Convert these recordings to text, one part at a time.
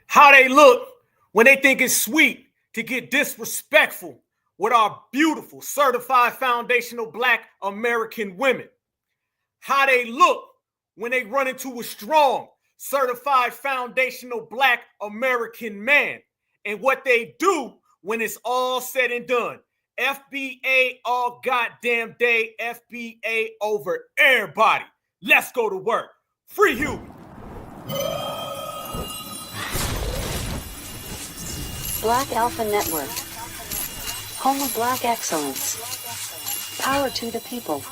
How they look when they think it's sweet to get disrespectful with our beautiful, certified foundational Black American women. How they look when they run into a strong, certified foundational Black American man. And what they do when it's all said and done. FBA all goddamn day, FBA over everybody. Let's go to work. Free Huey. Black Alpha Network. Home of Black excellence. Power to the people.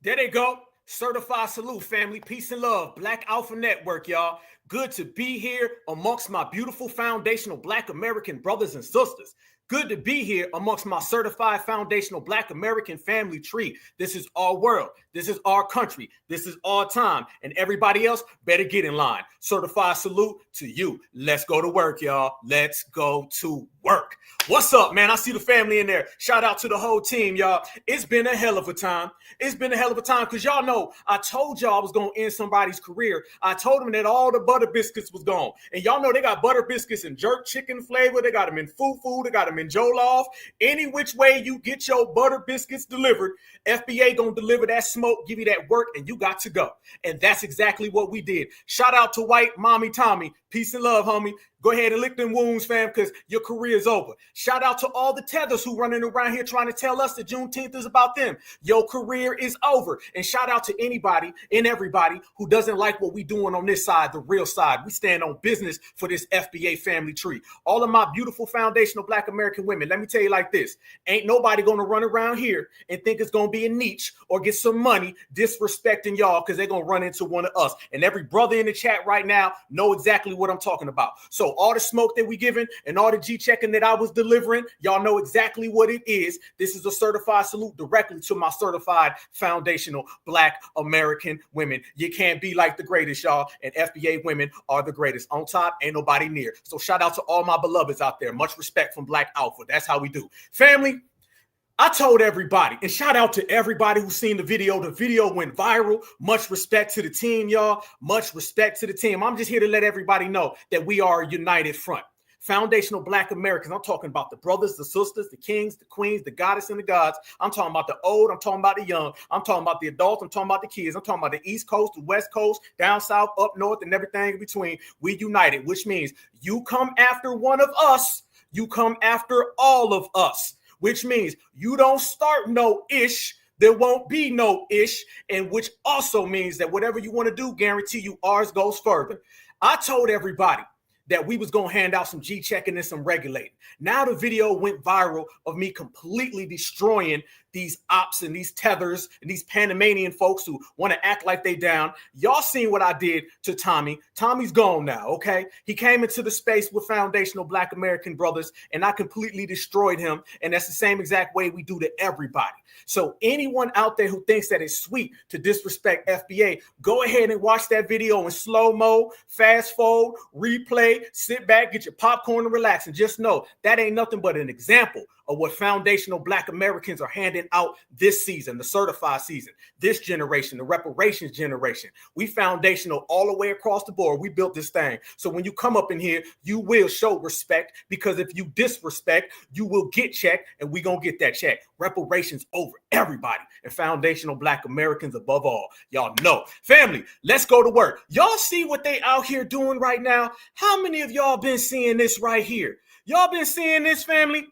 There they go. Certified salute, family. Peace and love. Black Alpha Network, y'all. Good to be here amongst my beautiful foundational Black American brothers and sisters. Good to be here amongst my certified foundational Black American family tree. This is our world. This is our country. This is our time. And everybody else better get in line. Certified salute to you. Let's go to work, y'all. Let's go to work. What's up, man? I see the family in there. Shout out to the whole team, y'all. It's been a hell of a time. It's been a hell of a time because y'all know I told y'all I was going to end somebody's career. I told them that all the butter biscuits was gone. And y'all know they got butter biscuits in jerk chicken flavor. They got them in fufu. They got them in jollof. Any which way you get your butter biscuits delivered, FBA going to deliver that smoke, give you that work, and you got to go. And that's exactly what we did. Shout out to White Mommy Tommy. Peace and love, homie. Go ahead and lick them wounds, fam, because your career is over. Shout out to all the tethers who running around here trying to tell us that Juneteenth is about them. Your career is over. And shout out to anybody and everybody who doesn't like what we doing on this side, the real side. We stand on business for this FBA family tree. All of my beautiful foundational Black American women, let me tell you like this. Ain't nobody going to run around here and think it's going to be a niche or get some money disrespecting y'all because they're going to run into one of us. And every brother in the chat right now know exactly what I'm talking about. So all the smoke that we giving and all the G-checking that I was delivering, y'all know exactly what it is. This is a certified salute directly to my certified foundational Black American women. You can't be like the greatest, y'all, and FBA women are the greatest. On top, ain't nobody near. So shout out to all my beloveds out there. Much respect from Black Alpha. That's how we do. Family, I told everybody, and shout out to everybody who's seen the video. The video went viral. Much respect to the team, y'all. Much respect to the team. I'm just here to let everybody know that we are a united front. Foundational Black Americans. I'm talking about the brothers, the sisters, the kings, the queens, the goddess, and the gods. I'm talking about the old. I'm talking about the young. I'm talking about the adults. I'm talking about the kids. I'm talking about the East Coast, the West Coast, down south, up north, and everything in between. We united, which means you come after one of us, you come after all of us. Which means you don't start no ish, there won't be no ish, and which also means that whatever you want to do, guarantee you ours goes further. I told everybody that we was going to hand out some G-checking and some regulating. Now the video went viral of me completely destroying these ops and these tethers and these Panamanian folks who want to act like they down. Y'all seen what I did to Tommy. Tommy's gone now, okay? He came into the space with foundational Black American brothers, and I completely destroyed him, and that's the same exact way we do to everybody. So anyone out there who thinks that it's sweet to disrespect FBA, go ahead and watch that video in slow-mo, fast forward, replay, sit back, get your popcorn and relax, and just know that ain't nothing but an example of what foundational Black Americans are handing out this season, the certified season, this generation, the reparations generation. We foundational all the way across the board. We built this thing. So when you come up in here, you will show respect, because if you disrespect, you will get checked, and we gonna get that check. Reparations over everybody, and foundational Black Americans above all. Y'all know. Family, let's go to work. Y'all see what they out here doing right now? How many of y'all been seeing this right here? Y'all been seeing this, family?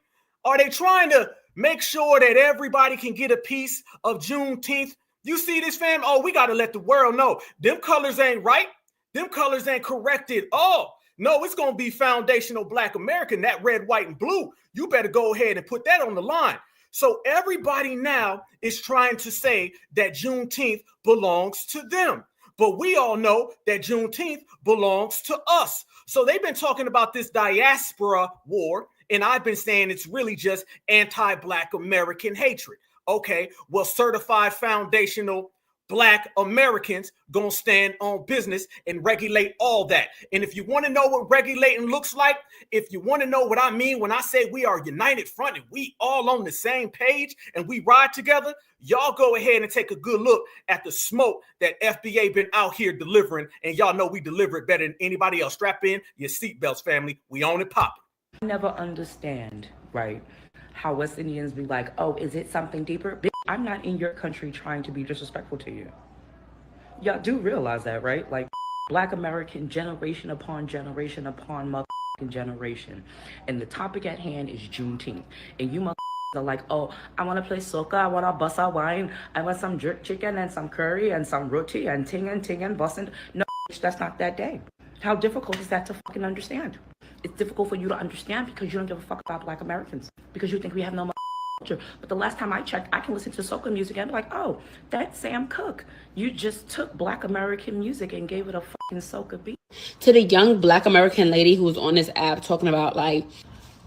Are they trying to make sure that everybody can get a piece of Juneteenth? You see this, fam? Oh, we got to let the world know. Them colors ain't right. Them colors ain't corrected. Oh, No, it's going to be foundational Black American, that red, white, and blue. You better go ahead and put that on the line. So everybody now is trying to say that Juneteenth belongs to them. But we all know that Juneteenth belongs to us. So they've been talking about this diaspora war, and I've been saying it's really just anti-Black American hatred. Okay, well, certified foundational Black Americans gonna stand on business and regulate all that. And if you want to know what regulating looks like, if you want to know what I mean when I say we are united front and we all on the same page and we ride together, y'all go ahead and take a good look at the smoke that FBA been out here delivering. And y'all know we deliver it better than anybody else. Strap in your seatbelts, family. We on it popping. I never understand, right, how West Indians be like, oh, is it something deeper? Bitch, I'm not in your country trying to be disrespectful to you. Y'all do realize that, right? Like, Black American generation upon generation upon motherfucking generation. And the topic at hand is Juneteenth. And you motherfuckers are like, oh, I want to play soccer, I want to bust a wine, I want some jerk chicken and some curry and some roti and ting and busting. No, bitch, that's not that day. How difficult is that to fucking understand? It's difficult for you to understand because you don't give a fuck about Black Americans, because you think we have no culture. But the last time I checked, I can listen to soca music and be like, oh, that's Sam Cooke. You just took Black American music and gave it a fucking soca beat. To the young Black American lady who was on this app talking about like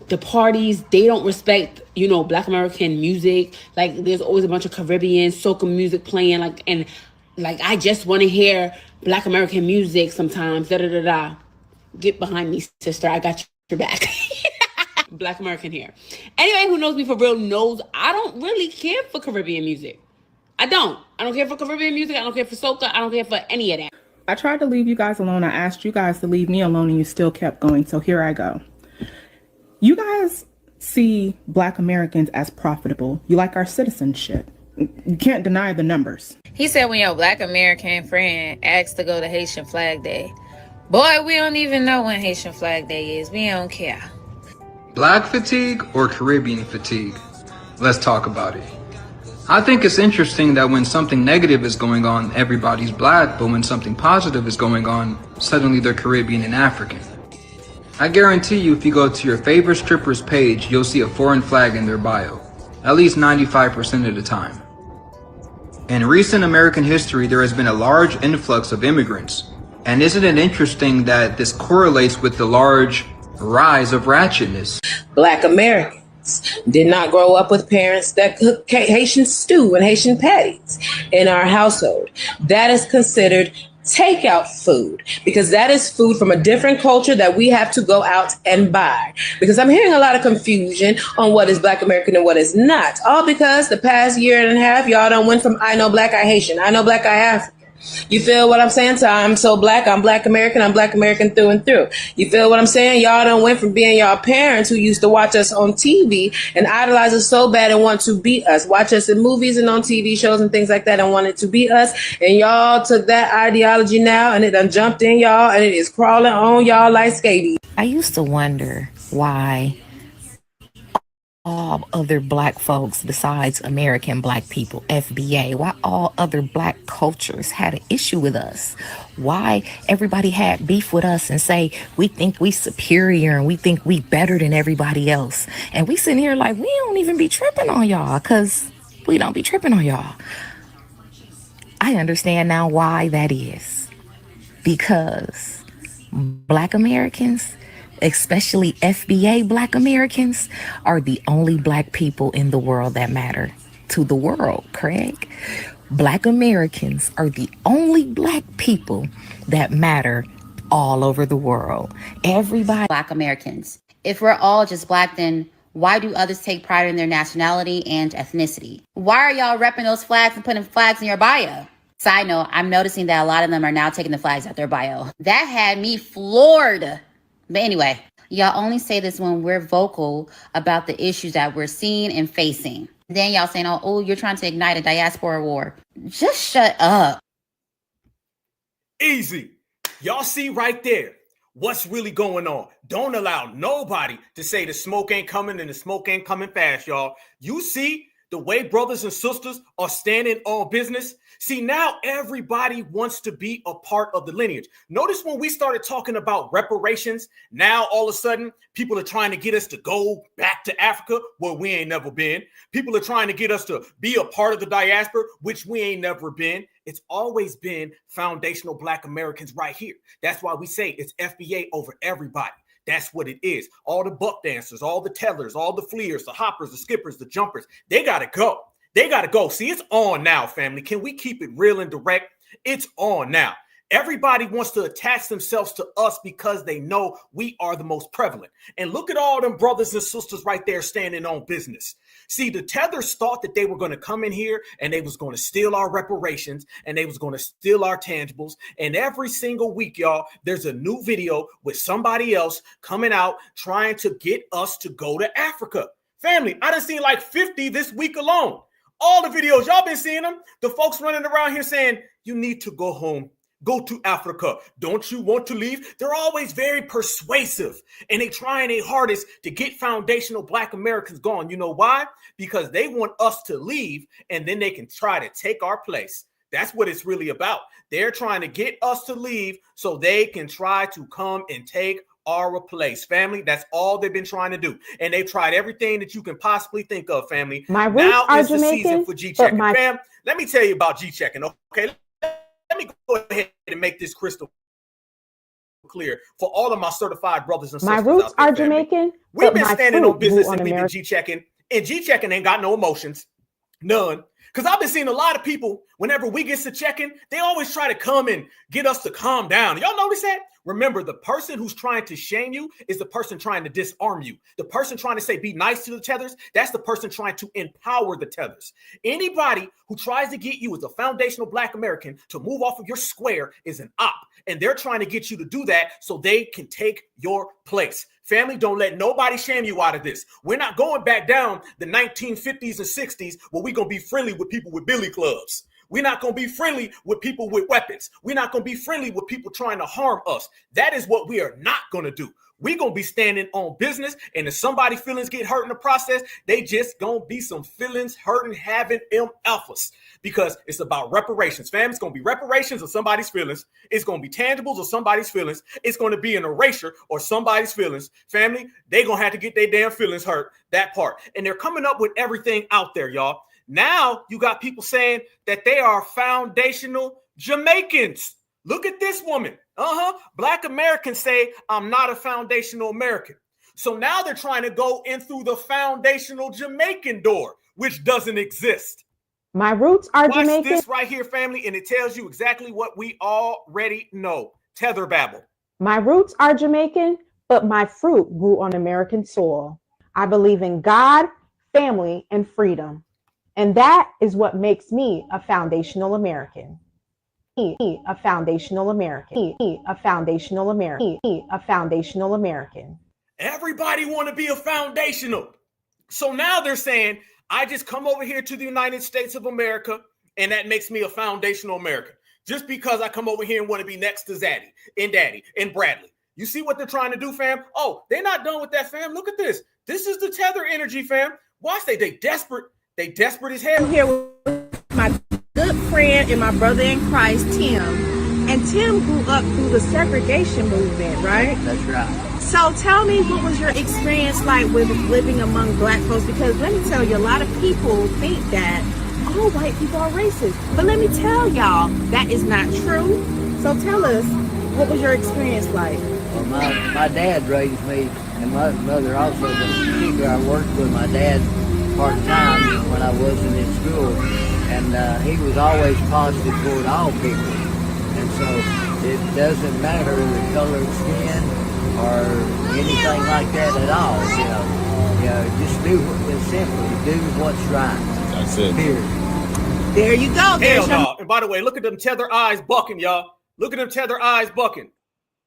the parties, they don't respect, you know, Black American music. Like there's always a bunch of Caribbean soca music playing, like, and like I just want to hear Black American music sometimes. Da da da da. Get behind me, sister. I got your back. Black American here. Anybody who knows me for real knows I don't really care for Caribbean music. I don't care for Caribbean music. I don't care for soca. I don't care for any of that. I tried to leave you guys alone. I asked you guys to leave me alone and you still kept going. So here I go. You guys see Black Americans as profitable. You like our citizenship. You can't deny the numbers. He said when your Black American friend asked to go to Haitian Flag Day, boy, we don't even know when Haitian Flag Day is. We don't care. Black fatigue or Caribbean fatigue? Let's talk about it. I think it's interesting that when something negative is going on, everybody's Black, but when something positive is going on, suddenly they're Caribbean and African. I guarantee you if you go to your favorite stripper's page, you'll see a foreign flag in their bio, at least 95% of the time. In recent American history, there has been a large influx of immigrants. And isn't it interesting that this correlates with the large rise of ratchetness? Black Americans did not grow up with parents that cook Haitian stew and Haitian patties in our household. That is considered takeout food because that is food from a different culture that we have to go out and buy. Because I'm hearing a lot of confusion on what is Black American and what is not. All because the past year and a half, y'all done went from I know Black, I Haitian, I know Black, I African. You feel what I'm saying? So I'm so Black, I'm Black American, I'm Black American through and through. You feel what I'm saying? Y'all done went from being y'all parents who used to watch us on TV and idolize us so bad and want to be us. Watch us in movies and on TV shows and things like that and wanted to be us. And y'all took that ideology now and it done jumped in y'all and it is crawling on y'all like scabies. I used to wonder why all other Black folks besides American Black people, FBA, why all other Black cultures had an issue with us, why everybody had beef with us and say we think we superior and we think we better than everybody else, and we sitting here like we don't even be tripping on y'all because we don't be tripping on y'all. I understand now why that is, because Black Americans, especially FBA Black Americans, are the only Black people in the world that matter to the world, Craig. Black Americans are the only Black people that matter all over the world. Everybody. Black Americans. If we're all just Black, then why do others take pride in their nationality and ethnicity? Why are y'all repping those flags and putting flags in your bio? Side note, I'm noticing that a lot of them are now taking the flags out their bio. That had me floored. But anyway, y'all only say this when we're vocal about the issues that we're seeing and facing. Then y'all saying, oh, you're trying to ignite a diaspora war. Just shut up. Easy. Y'all see right there what's really going on. Don't allow nobody to say the smoke ain't coming and the smoke ain't coming fast, y'all. You see The way brothers and sisters are standing on business. See, now everybody wants to be a part of the lineage. Notice when we started talking about reparations, now all of a sudden people are trying to get us to go back to Africa where we ain't never been. People are trying to get us to be a part of the diaspora, which we ain't never been. It's always been foundational Black Americans right here. That's why we say it's FBA over everybody. That's what it is. All the buck dancers, all the tellers, all the fleers, the hoppers, the skippers, the jumpers, they got to go. They got to go. See, it's on now, family. Can we keep it real and direct? It's on now. Everybody wants to attach themselves to us because they know we are the most prevalent. And look at all them brothers and sisters right there standing on business. See, the tethers thought that they were going to come in here and they was going to steal our reparations and they was going to steal our tangibles. And every single week, y'all, there's a new video with somebody else coming out trying to get us to go to Africa. Family, I done seen like 50 this week alone. All the videos, y'all been seeing them. The folks running around here saying, you need to go home. Go to Africa. Don't you want to leave? They're always very persuasive and they trying their hardest to get foundational Black Americans gone. You know why? Because they want us to leave and then they can try to take our place. That's what it's really about. They're trying to get us to leave so they can try to come and take our place. Family, that's all they've been trying to do. And they've tried everything that you can possibly think of, family. My roots now are is the Jamaican, season for G-checking. but Fam, let me tell you about G-checking, okay? Let me go ahead and make this crystal clear for all of my certified brothers and sisters. My roots out there, are family. Jamaican. We've but been my standing fruit on business grew and we've been G-checking. And G-checking ain't got no emotions. None. Because I've been seeing a lot of people, whenever we get to checking, they always try to come and get us to calm down. Y'all notice that? Remember, the person who's trying to shame you is the person trying to disarm you. The person trying to say, be nice to the tethers, that's the person trying to empower the tethers. Anybody who tries to get you as a foundational Black American to move off of your square is an op. And they're trying to get you to do that so they can take your place. Family, don't let nobody shame you out of this. We're not going back down the 1950s and 60s where we're going to be friendly with people with billy clubs. We're not going to be friendly with people with weapons. We're not going to be friendly with people trying to harm us. That is what we are not going to do. We're going to be standing on business. And if somebody's feelings get hurt in the process, they just going to be some feelings hurting, having them alphas. Because it's about reparations. Fam, it's going to be reparations or somebody's feelings. It's going to be tangibles or somebody's feelings. It's going to be an erasure or somebody's feelings. Family, they're going to have to get their damn feelings hurt, that part. And they're coming up with everything out there, y'all. Now you got people saying that they are foundational Jamaicans. Look at this woman. Black Americans say, I'm not a foundational American. So now they're trying to go in through the foundational Jamaican door, which doesn't exist. My roots are Watch Jamaican. this right here, family, and it tells you exactly what we already know. Tether babble. My roots are Jamaican, but my fruit grew on American soil. I believe in God, family, and freedom. And that is what makes me a foundational American. A foundational American. A foundational American. A foundational American. Everybody want to be a foundational. So now they're saying, I just come over here to the United States of America, and that makes me a foundational American. Just because I come over here and want to be next to Zaddy and Daddy and Bradley. You see what they're trying to do, fam? Oh, they're not done with that, fam. Look at this. This is the tether energy, fam. Watch, they desperate. They desperate as hell. I'm here with my good friend and my brother in Christ, Tim. And Tim grew up through the segregation movement, right? That's right. So tell me, what was your experience like with living among Black folks? Because let me tell you, a lot of people think that all white people are racist. But let me tell y'all, that is not true. So tell us, what was your experience like? Well, my dad raised me, and my mother also, but particularly I worked with my dad part-time when I wasn't in school, and he was always positive toward all people, and so it doesn't matter the color of skin or anything like that at all. You know, just do simply do what's right. That's it. Period. There you go. Hell no. And by the way, look at them tether eyes bucking, y'all. Look at them tether eyes bucking.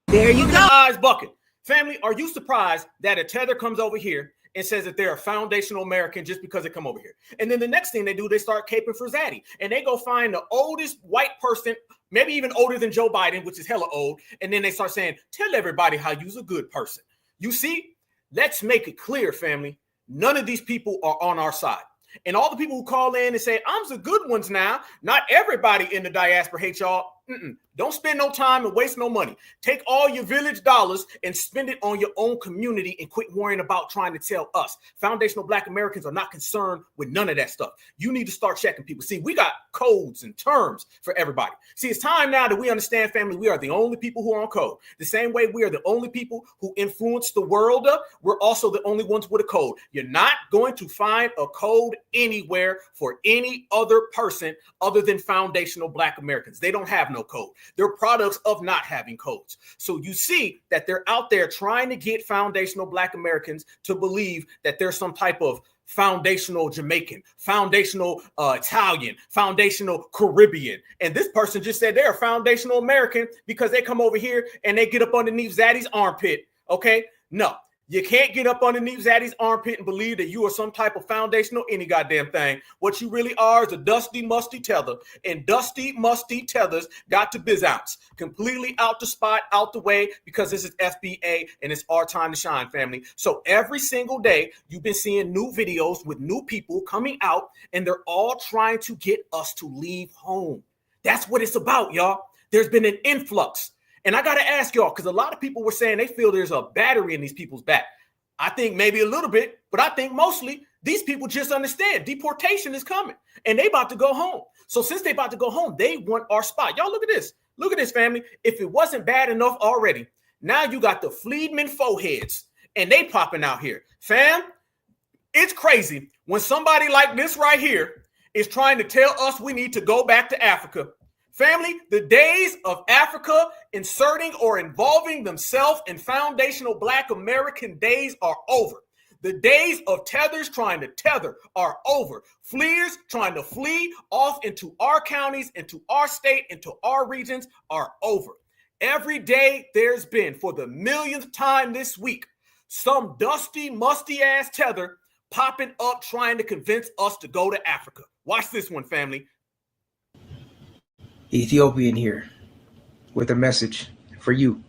There you go. Eyes bucking. Family, are you surprised that a tether comes over here and says that they're a foundational American just because they come over here? And then the next thing they do, they start caping for Zaddy. And they go find the oldest white person, maybe even older than Joe Biden, which is hella old. And then they start saying, tell everybody how you're a good person. You see, let's make it clear, family. None of these people are on our side. And all the people who call in and say, I'm the good ones now, not everybody in the diaspora hates y'all. Don't spend no time and waste no money. Take all your village dollars and spend it on your own community and quit worrying about trying to tell us. Foundational Black Americans are not concerned with none of that stuff. You need to start checking people. See, we got codes and terms for everybody. See, it's time now that we understand, family, we are the only people who are on code. The same way we are the only people who influence the world, we're also the only ones with a code. You're not going to find a code anywhere for any other person other than foundational Black Americans. They don't have no code. They're products of not having codes. So you see that they're out there trying to get foundational Black Americans to believe that there's some type of foundational Jamaican, foundational Italian, foundational Caribbean. And this person just said they're a foundational American because they come over here and they get up underneath Zaddy's armpit. Okay? No. You can't get up underneath Zaddy's armpit and believe that you are some type of foundational any goddamn thing. What you really are is a dusty, musty tether. And dusty, musty tethers got to biz ounce. Completely out the spot, out the way, because this is FBA and it's our time to shine, family. So every single day, you've been seeing new videos with new people coming out, and they're all trying to get us to leave home. That's what it's about, y'all. There's been an influx. And I got to ask y'all, because a lot of people were saying they feel there's a battery in these people's back. I think maybe a little bit, but I think mostly these people just understand deportation is coming and they about to go home. So since they about to go home, they want our spot. Y'all look at this. Look at this, family. If it wasn't bad enough already, now you got the Fleedman foreheads and they popping out here. Fam, it's crazy when somebody like this right here is trying to tell us we need to go back to Africa. Family, the days of Africa inserting or involving themselves in foundational Black American days are over. The days of tethers trying to tether are over. Fleers trying to flee off into our counties, into our state, into our regions are over. Every day there's been, for the millionth time this week, some dusty, musty ass tether popping up trying to convince us to go to Africa. Watch this one, family. Ethiopian here with a message for you.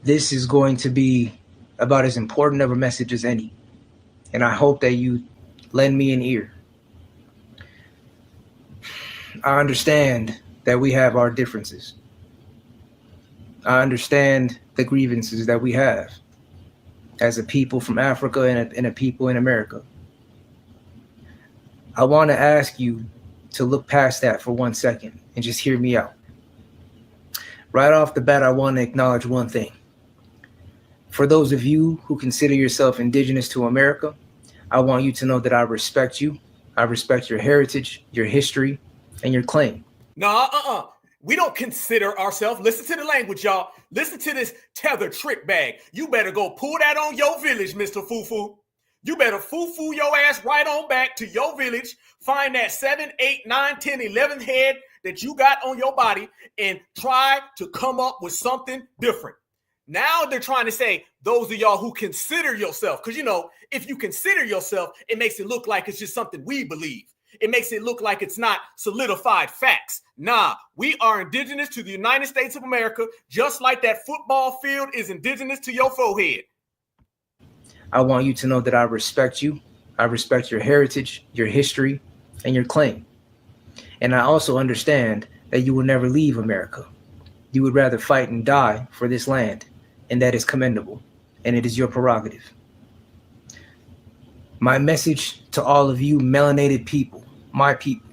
This is going to be about as important of a message as any, and I hope that you lend me an ear. I understand that we have our differences. I understand the grievances that we have as a people from Africa and a people in America. I want to ask you to look past that for 1 second and just hear me out. Right off the bat, I want to acknowledge one thing. For those of you who consider yourself indigenous to America, I want you to know that I respect you. I respect your heritage, your history, and your claim. No, we don't consider ourselves. Listen to the language, y'all. Listen to this tether trick bag. You better go pull that on your village, Mr. Fufu. You better foo-foo your ass right on back to your village, find that 7, 8, 9, 10, 11th head that you got on your body and try to come up with something different. Now they're trying to say, those of y'all who consider yourself, because, you know, if you consider yourself, it makes it look like it's just something we believe. It makes it look like it's not solidified facts. Nah, we are indigenous to the United States of America, just like that football field is indigenous to your forehead. I want you to know that I respect you. I respect your heritage, your history, and your claim. And I also understand that you will never leave America. You would rather fight and die for this land, and that is commendable, and it is your prerogative. My message to all of you melanated people, my people.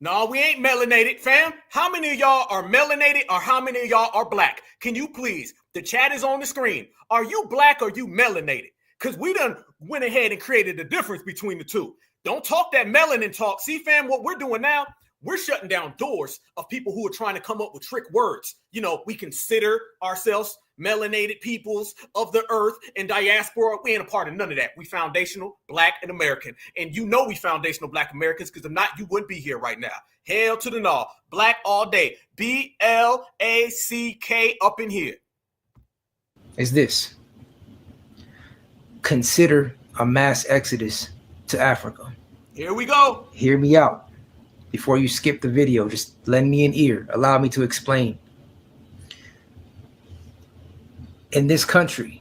No, we ain't melanated, fam. How many of y'all are melanated or how many of y'all are black? Can you please, the chat is on the screen. Are you black or you melanated? Because we done went ahead and created the difference between the two. Don't talk that melanin talk. See, fam, what we're doing now, we're shutting down doors of people who are trying to come up with trick words. You know, we consider ourselves melanated peoples of the earth and diaspora. We ain't a part of none of that. We foundational, Black, and American. And you know we foundational Black Americans, because if not, you wouldn't be here right now. Hell to the no. Black all day. BLACK up in here. Is this. Consider a mass exodus to Africa. Here we go. Hear me out. Before you skip the video, just lend me an ear. Allow me to explain. In this country,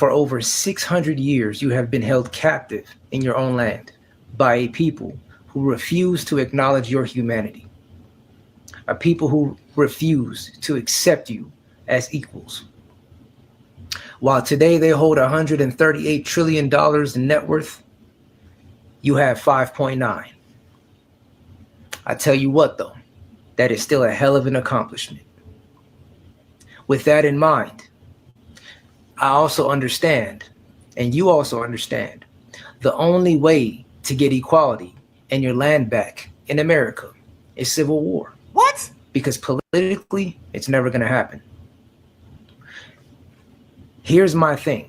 For over 600 years, you have been held captive in your own land by a people who refuse to acknowledge your humanity, a people who refuse to accept you as equals. While today they hold $138 trillion in net worth, you have 5.9. I tell you what, though, that is still a hell of an accomplishment. With that in mind, I also understand, and you also understand, the only way to get equality and your land back in America is civil war. What? Because politically, it's never going to happen. Here's my thing.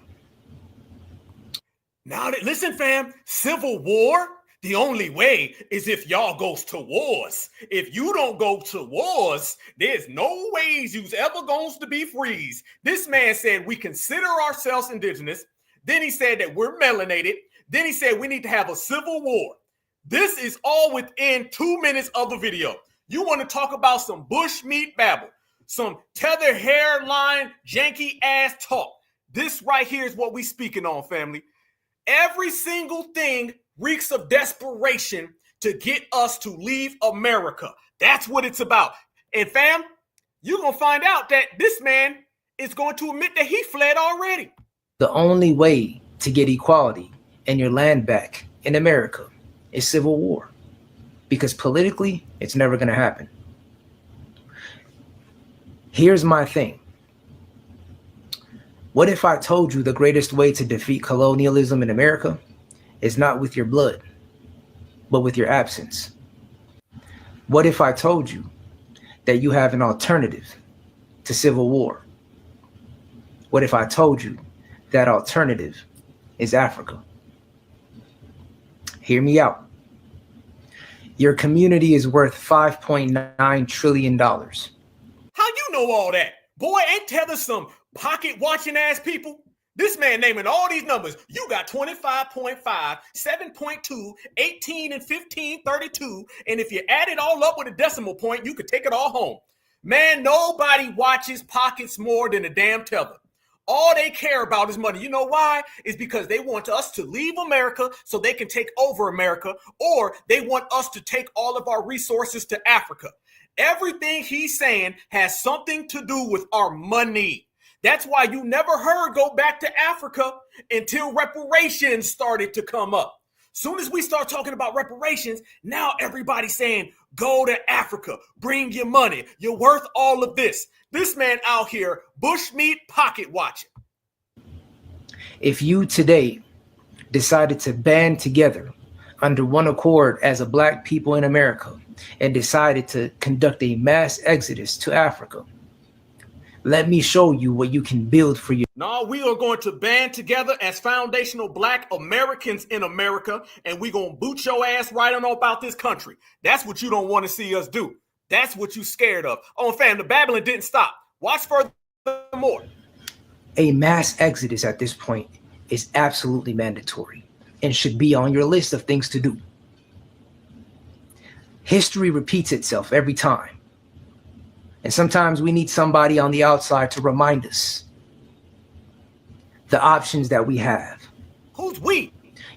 Now, listen, fam, civil war, the only way is if y'all goes to wars. If you don't go to wars, there's no ways you's ever going to be freeze. This man said we consider ourselves indigenous. Then he said that we're melanated. Then he said we need to have a civil war. This is all within 2 minutes of the video. You want to talk about some bushmeat babble, some tether hairline, janky ass talk. This right here is what we speaking on, family. Every single thing reeks of desperation to get us to leave America. That's what it's about. And fam, you're going to find out that this man is going to admit that he fled already. The only way to get equality and your land back in America is civil war. Because politically, it's never going to happen. Here's my thing. What if I told you the greatest way to defeat colonialism in America is not with your blood, but with your absence? What if I told you that you have an alternative to civil war? What if I told you that alternative is Africa? Hear me out. Your community is worth $5.9 trillion. How you know all that? Boy, ain't Tether some pocket watching ass people? This man naming all these numbers. You got 25.5, 7.2, 18 and 15, 32. And if you add it all up with a decimal point, you could take it all home. Man, nobody watches pockets more than a damn Tether. All they care about is money. You know why? It's because they want us to leave America so they can take over America, or they want us to take all of our resources to Africa. Everything he's saying has something to do with our money. That's why you never heard go back to Africa until reparations started to come up. Soon as we start talking about reparations, now everybody's saying, go to Africa, bring your money. You're worth all of this. This man out here, bushmeat pocket watching. If you today decided to band together under one accord as a black people in America and decided to conduct a mass exodus to Africa, let me show you what you can build for you. No, we are going to band together as foundational black Americans in America, and we're going to boot your ass right on about this country. That's what you don't want to see us do. That's what you scared of. Oh, fam, the babbling didn't stop. Watch furthermore. A mass exodus at this point is absolutely mandatory and should be on your list of things to do. History repeats itself every time. And sometimes we need somebody on the outside to remind us the options that we have. Who's we?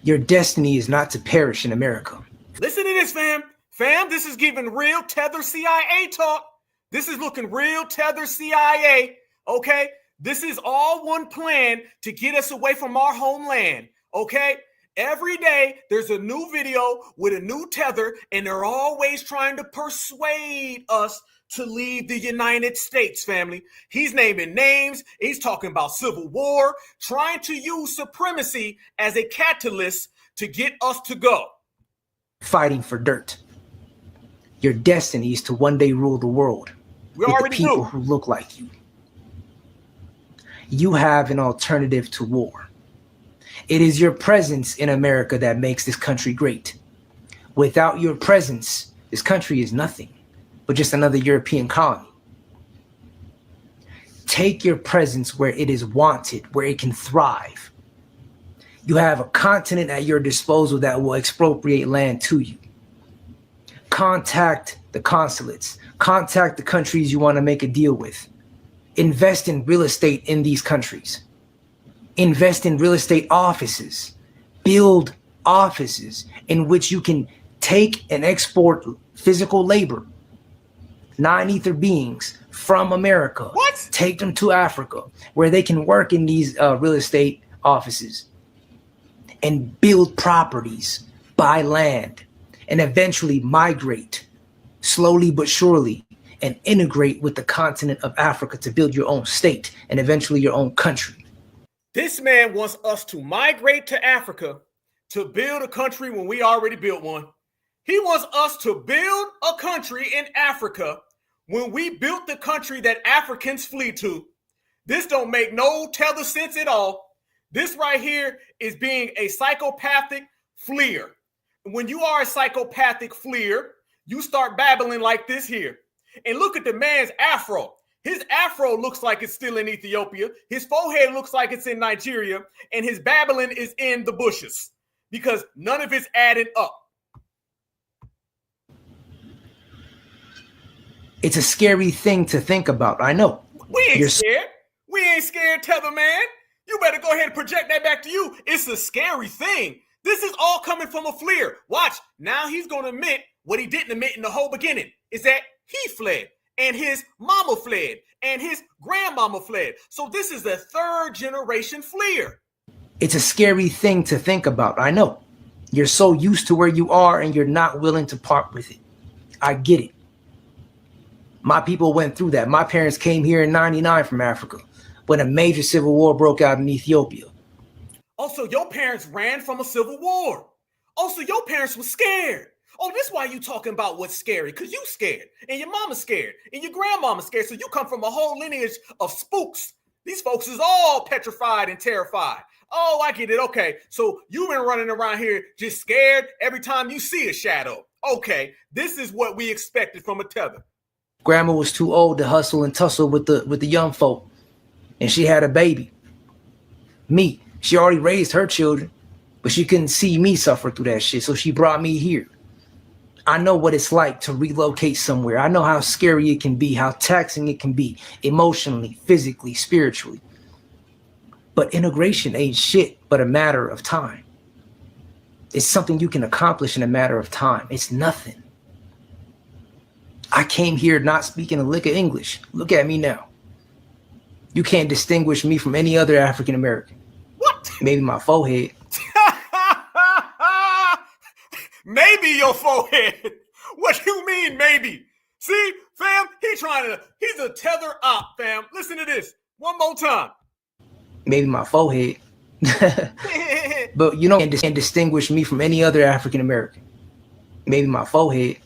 Your destiny is not to perish in America. Listen to this, fam. Fam, this is giving real Tether CIA talk. This is looking real Tether CIA, okay? This is all one plan to get us away from our homeland, okay? Every day, there's a new video with a new Tether, and they're always trying to persuade us to leave the United States, family. He's naming names. He's talking about civil war, trying to use supremacy as a catalyst to get us to go. Fighting for dirt. Your destiny is to one day rule the world with the people who look like you. You have an alternative to war. It is your presence in America that makes this country great. Without your presence, this country is nothing but just another European colony. Take your presence where it is wanted, where it can thrive. You have a continent at your disposal that will expropriate land to you. Contact the consulates. Contact the countries you want to make a deal with. Invest in real estate in these countries. Invest in real estate offices. Build offices in which you can take and export physical labor, non-ether beings from America. What? Take them to Africa where they can work in these real estate offices and build properties, buy land, and eventually migrate slowly but surely and integrate with the continent of Africa to build your own state and eventually your own country. This man wants us to migrate to Africa to build a country when we already built one. He wants us to build a country in Africa when we built the country that Africans flee to. This don't make no tether sense at all. This right here is being a psychopathic fleer. When you are a psychopathic fleer, you start babbling like this here. And look at the man's afro. His afro looks like it's still in Ethiopia. His forehead looks like it's in Nigeria. And his babbling is in the bushes because none of it's adding up. It's a scary thing to think about. I know. We ain't scared. We ain't scared, Tether Man. You better go ahead and project that back to you. It's a scary thing. This is all coming from a fleer. Watch. Now he's going to admit what he didn't admit in the whole beginning is that he fled and his mama fled and his grandmama fled. So this is a third generation fleer. It's a scary thing to think about. I know. You're so used to where you are and you're not willing to part with it. I get it. My people went through that. My parents came here in 99 from Africa when a major civil war broke out in Ethiopia. Also, your parents ran from a civil war. Also, your parents were scared. Oh, this is why you talking about what's scary, because you scared, and your mama's scared, and your grandmama's scared. So you come from a whole lineage of spooks. These folks is all petrified and terrified. Oh, I get it. Okay, so you've been running around here just scared every time you see a shadow. Okay, this is what we expected from a tether. Grandma was too old to hustle and tussle with the young folk, and she had a baby. Me. She already raised her children, but she couldn't see me suffer through that shit, so she brought me here. I know what it's like to relocate somewhere. I know how scary it can be, how taxing it can be, emotionally, physically, spiritually. But integration ain't shit but a matter of time. It's something you can accomplish in a matter of time. It's nothing. I came here not speaking a lick of English. Look at me now. You can't distinguish me from any other African American. What? Maybe my forehead. Maybe your forehead. What you mean, maybe? See, fam, he's a tether op, fam. Listen to this one more time. Maybe my forehead. But you know, can't distinguish me from any other African American. Maybe my forehead.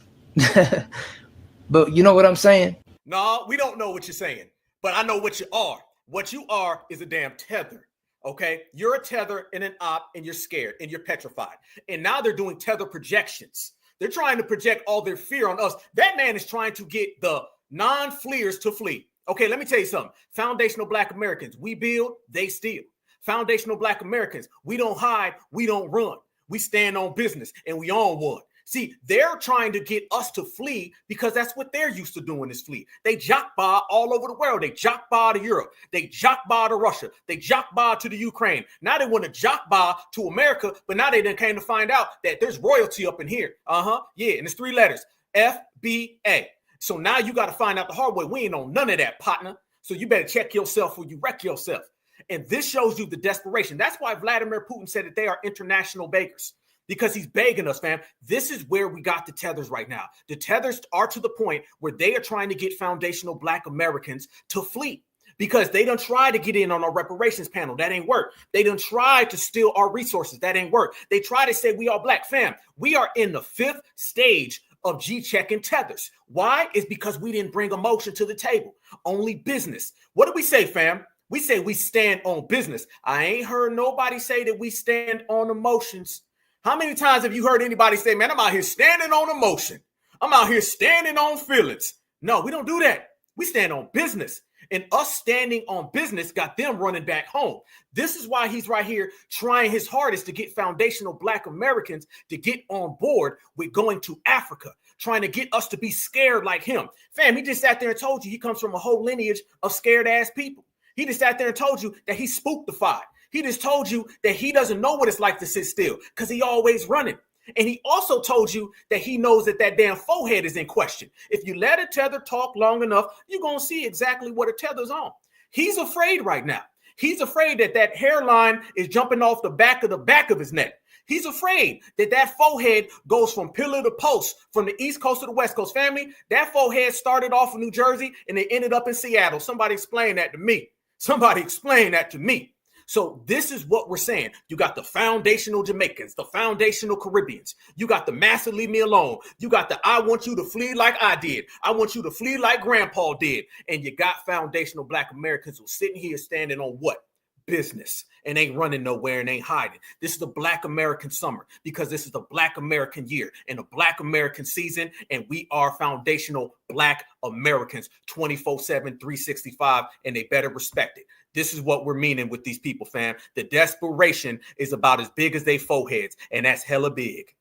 But you know what I'm saying? No, we don't know what you're saying, but I know what you are. What you are is a damn tether. Okay, you're a tether and an op, and you're scared and you're petrified. And now they're doing tether projections. They're trying to project all their fear on us. That man is trying to get the non-fleers to flee. Okay, let me tell you something. Foundational Black Americans, we build, they steal. Foundational Black Americans, we don't hide, we don't run. We stand on business and we own one. See, they're trying to get us to flee because that's what they're used to doing is flee. They jockbar all over the world. They jockbar to Europe. They jockbar to Russia. They jockbar to the Ukraine. Now they want to jockbar to America, but now they done came to find out that there's royalty up in here. Yeah, and it's 3 letters, FBA. So now you got to find out the hard way. We ain't on none of that, partner. So you better check yourself before you wreck yourself. And this shows you the desperation. That's why Vladimir Putin said that they are international beggars. Because he's begging us, fam. This is where we got the tethers right now. The tethers are to the point where they are trying to get foundational Black Americans to flee because they done try to get in on our reparations panel. That ain't work. They done try to steal our resources. That ain't work. They try to say we are Black, fam. We are in the 5th stage of G-checking tethers. Why? It's because we didn't bring emotion to the table. Only business. What do we say, fam? We say we stand on business. I ain't heard nobody say that we stand on emotions. How many times have you heard anybody say, man, I'm out here standing on emotion. I'm out here standing on feelings. No, we don't do that. We stand on business. And us standing on business got them running back home. This is why he's right here trying his hardest to get foundational Black Americans to get on board with going to Africa, trying to get us to be scared like him. Fam, he just sat there and told you he comes from a whole lineage of scared ass people. He just sat there and told you that he's spooktified. He just told you that he doesn't know what it's like to sit still because he always running. And he also told you that he knows that that damn forehead is in question. If you let a tether talk long enough, you're going to see exactly what a tether's on. He's afraid right now. He's afraid that that hairline is jumping off the back of his neck. He's afraid that that forehead goes from pillar to post, from the East Coast to the West Coast. Family, that forehead started off in New Jersey and it ended up in Seattle. Somebody explain that to me. Somebody explain that to me. So this is what we're saying. You got the foundational Jamaicans, the foundational Caribbeans. You got the massive leave me alone. You got the I want you to flee like I did. I want you to flee like Grandpa did. And you got foundational Black Americans who are sitting here standing on what? Business, and ain't running nowhere and ain't hiding. This is the Black American summer because this is the Black American year and the Black American season, and we are foundational Black Americans 24/7, 365, and they better respect it. This is what we're meaning with these people, fam. The desperation is about as big as they foreheads, and that's hella big.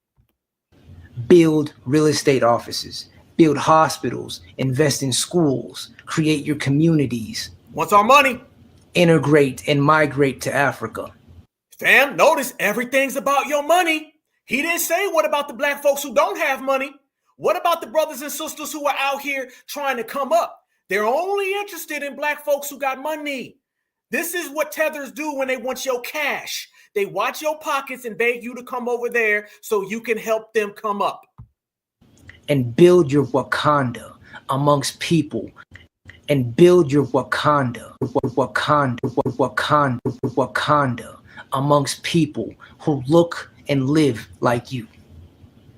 Build real estate offices, build hospitals, invest in schools, create your communities. What's our money? Integrate and migrate to Africa. Fam, notice everything's about your money. He didn't say what about the Black folks who don't have money? What about the brothers and sisters who are out here trying to come up? They're only interested in Black folks who got money. This is what tethers do when they want your cash. They watch your pockets and beg you to come over there so you can help them come up. And build your Wakanda amongst people. And build your Wakanda amongst people who look and live like you.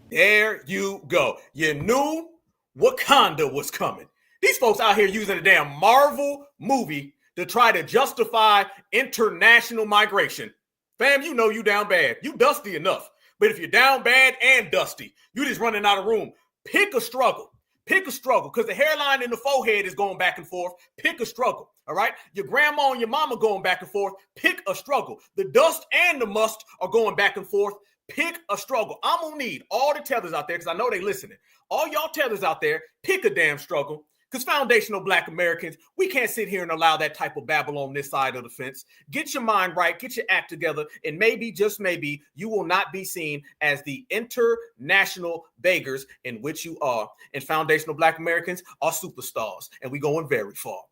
There you go. You knew Wakanda was coming. These folks out here using a damn Marvel movie to try to justify international migration. Fam, you know you down bad. You dusty enough. But if you're down bad and dusty, you just running out of room. Pick a struggle. Pick a struggle, because the hairline in the forehead is going back and forth. Pick a struggle, all right? Your grandma and your mama going back and forth. Pick a struggle. The dust and the must are going back and forth. Pick a struggle. I'm going to need all the tethers out there, because I know they listening. All y'all tethers out there, pick a damn struggle. Because foundational Black Americans, we can't sit here and allow that type of babble on this side of the fence. Get your mind right, get your act together, and maybe, just maybe, you will not be seen as the international beggars in which you are. And foundational Black Americans are superstars, and we going very far.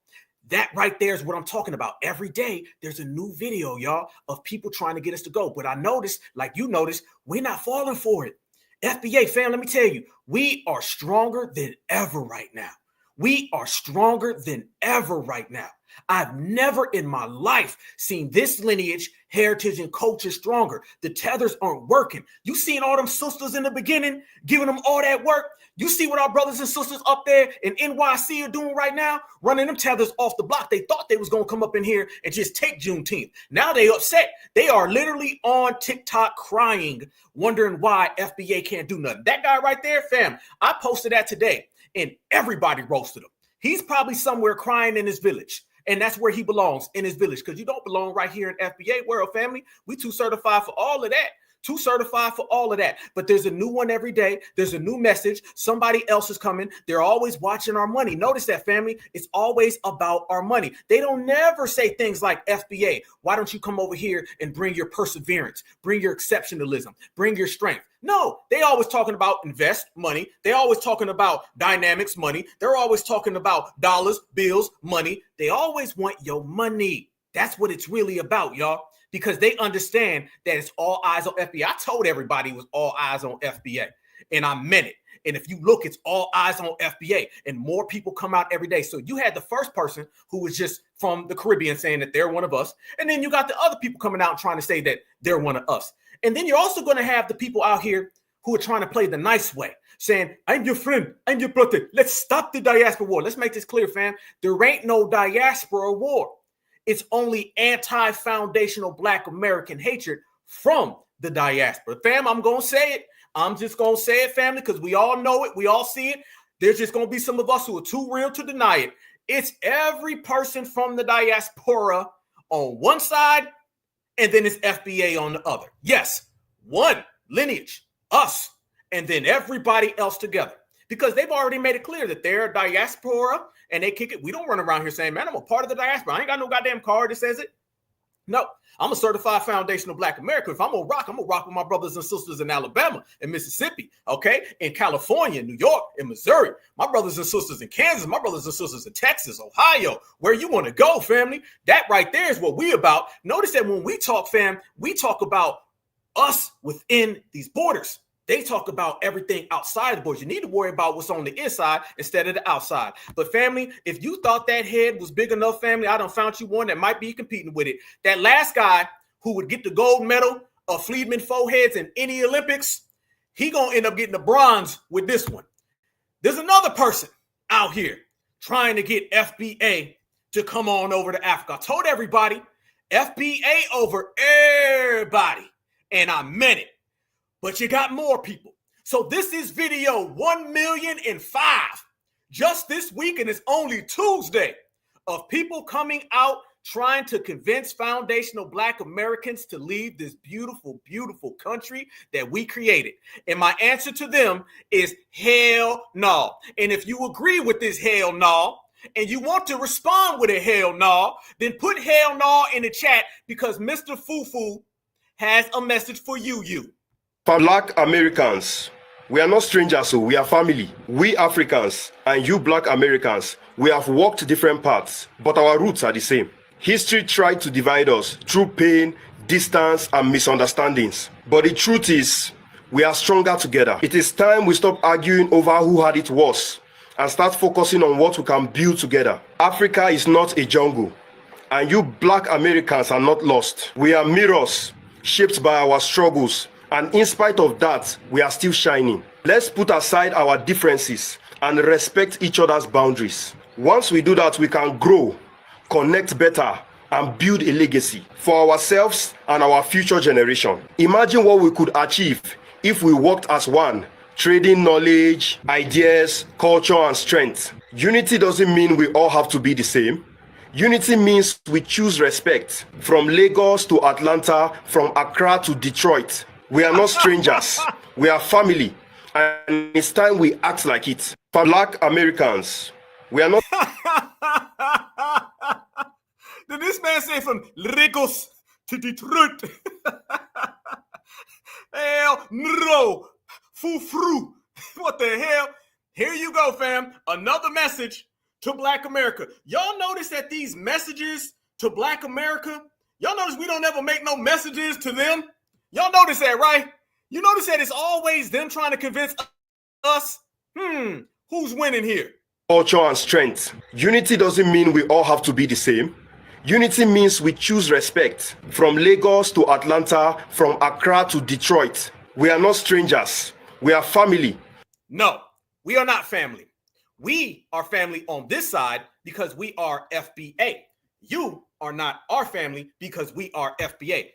That right there is what I'm talking about. Every day, there's a new video, y'all, of people trying to get us to go. But I noticed, like you noticed, we're not falling for it. FBA, fam, let me tell you, we are stronger than ever right now. We are stronger than ever right now. I've never in my life seen this lineage, heritage, and culture stronger. The tethers aren't working. You seen all them sisters in the beginning, giving them all that work. You see what our brothers and sisters up there in NYC are doing right now, running them tethers off the block. They thought they was going to come up in here and just take Juneteenth. Now they upset. They are literally on TikTok crying, wondering why FBA can't do nothing. That guy right there, fam, I posted that today. And everybody roasted him. He's probably somewhere crying in his village. And that's where he belongs, in his village. Because you don't belong right here in FBA world, family. We too certified for all of that. Too certified for all of that. But there's a new one every day. There's a new message. Somebody else is coming. They're always watching our money. Notice that, family. It's always about our money. They don't never say things like FBA. Why don't you come over here and bring your perseverance, bring your exceptionalism, bring your strength? No, they always talking about invest money. They always talking about dynamics money. They're always talking about dollars, bills, money. They always want your money. That's what it's really about, y'all. Because they understand that it's all eyes on FBA. I told everybody it was all eyes on FBA, and I meant it. And if you look, it's all eyes on FBA, and more people come out every day. So you had the first person who was just from the Caribbean saying that they're one of us, and then you got the other people coming out and trying to say that they're one of us. And then you're also going to have the people out here who are trying to play the nice way, saying, I'm your friend, I'm your brother. Let's stop the diaspora war. Let's make this clear, fam. There ain't no diaspora war. It's only anti-foundational Black American hatred from the diaspora. Fam, I'm going to say it. I'm just going to say it, family, because we all know it. We all see it. There's just going to be some of us who are too real to deny it. It's every person from the diaspora on one side, and then it's FBA on the other. Yes, one lineage, us, and then everybody else together. Because they've already made it clear that they're a diaspora and they kick it. We don't run around here saying, man, I'm a part of the diaspora. I ain't got no goddamn card that says it. No, I'm a certified foundational Black American. If I'm gonna rock with my brothers and sisters in Alabama and Mississippi, okay? In California, New York, and Missouri, my brothers and sisters in Kansas, my brothers and sisters in Texas, Ohio, where you want to go, family. That right there is what we about. Notice that when we talk, fam, we talk about us within these borders. They talk about everything outside the borders. You need to worry about what's on the inside instead of the outside. But family, if you thought that head was big enough, family, I done found you one that might be competing with it. That last guy who would get the gold medal of Fleetman foreheads in any Olympics, he gonna end up getting the bronze with this one. There's another person out here trying to get FBA to come on over to Africa. I told everybody, FBA over everybody, and I meant it. But you got more people. So this is video 1,000,005 just this week, and it's only Tuesday, of people coming out trying to convince foundational Black Americans to leave this beautiful, beautiful country that we created. And my answer to them is hell no. And if you agree with this hell no, and you want to respond with a hell no, then put hell no in the chat, because Mr. Fufu has a message for you. For Black Americans, we are not strangers, so we are family. We Africans and you Black Americans, we have walked different paths, but our roots are the same. History tried to divide us through pain, distance, and misunderstandings. But the truth is, we are stronger together. It is time we stop arguing over who had it worse and start focusing on what we can build together. Africa is not a jungle, and you Black Americans are not lost. We are mirrors shaped by our struggles. And in spite of that, we are still shining. Let's put aside our differences and respect each other's boundaries. Once we do that, we can grow, connect better, and build a legacy for ourselves and our future generation. Imagine what we could achieve if we worked as one, trading knowledge, ideas, culture, and strength. Unity doesn't mean we all have to be the same. Unity means we choose respect. From Lagos to Atlanta, from Accra to Detroit. We are not strangers. We are family. And it's time we act like it. For Black Americans, we are not... Did this man say from Lagos to Detroit? Hell no. Foo-frou. What the hell? Here you go, fam. Another message to Black America. Y'all notice that these messages to Black America, y'all notice we don't ever make no messages to them? Y'all notice that, right? You notice that it's always them trying to convince us? Who's winning here? Culture and strength. Unity doesn't mean we all have to be the same. Unity means we choose respect. From Lagos to Atlanta, from Accra to Detroit. We are not strangers. We are family. No, we are not family. We are family on this side because we are FBA. You are not our family because we are FBA.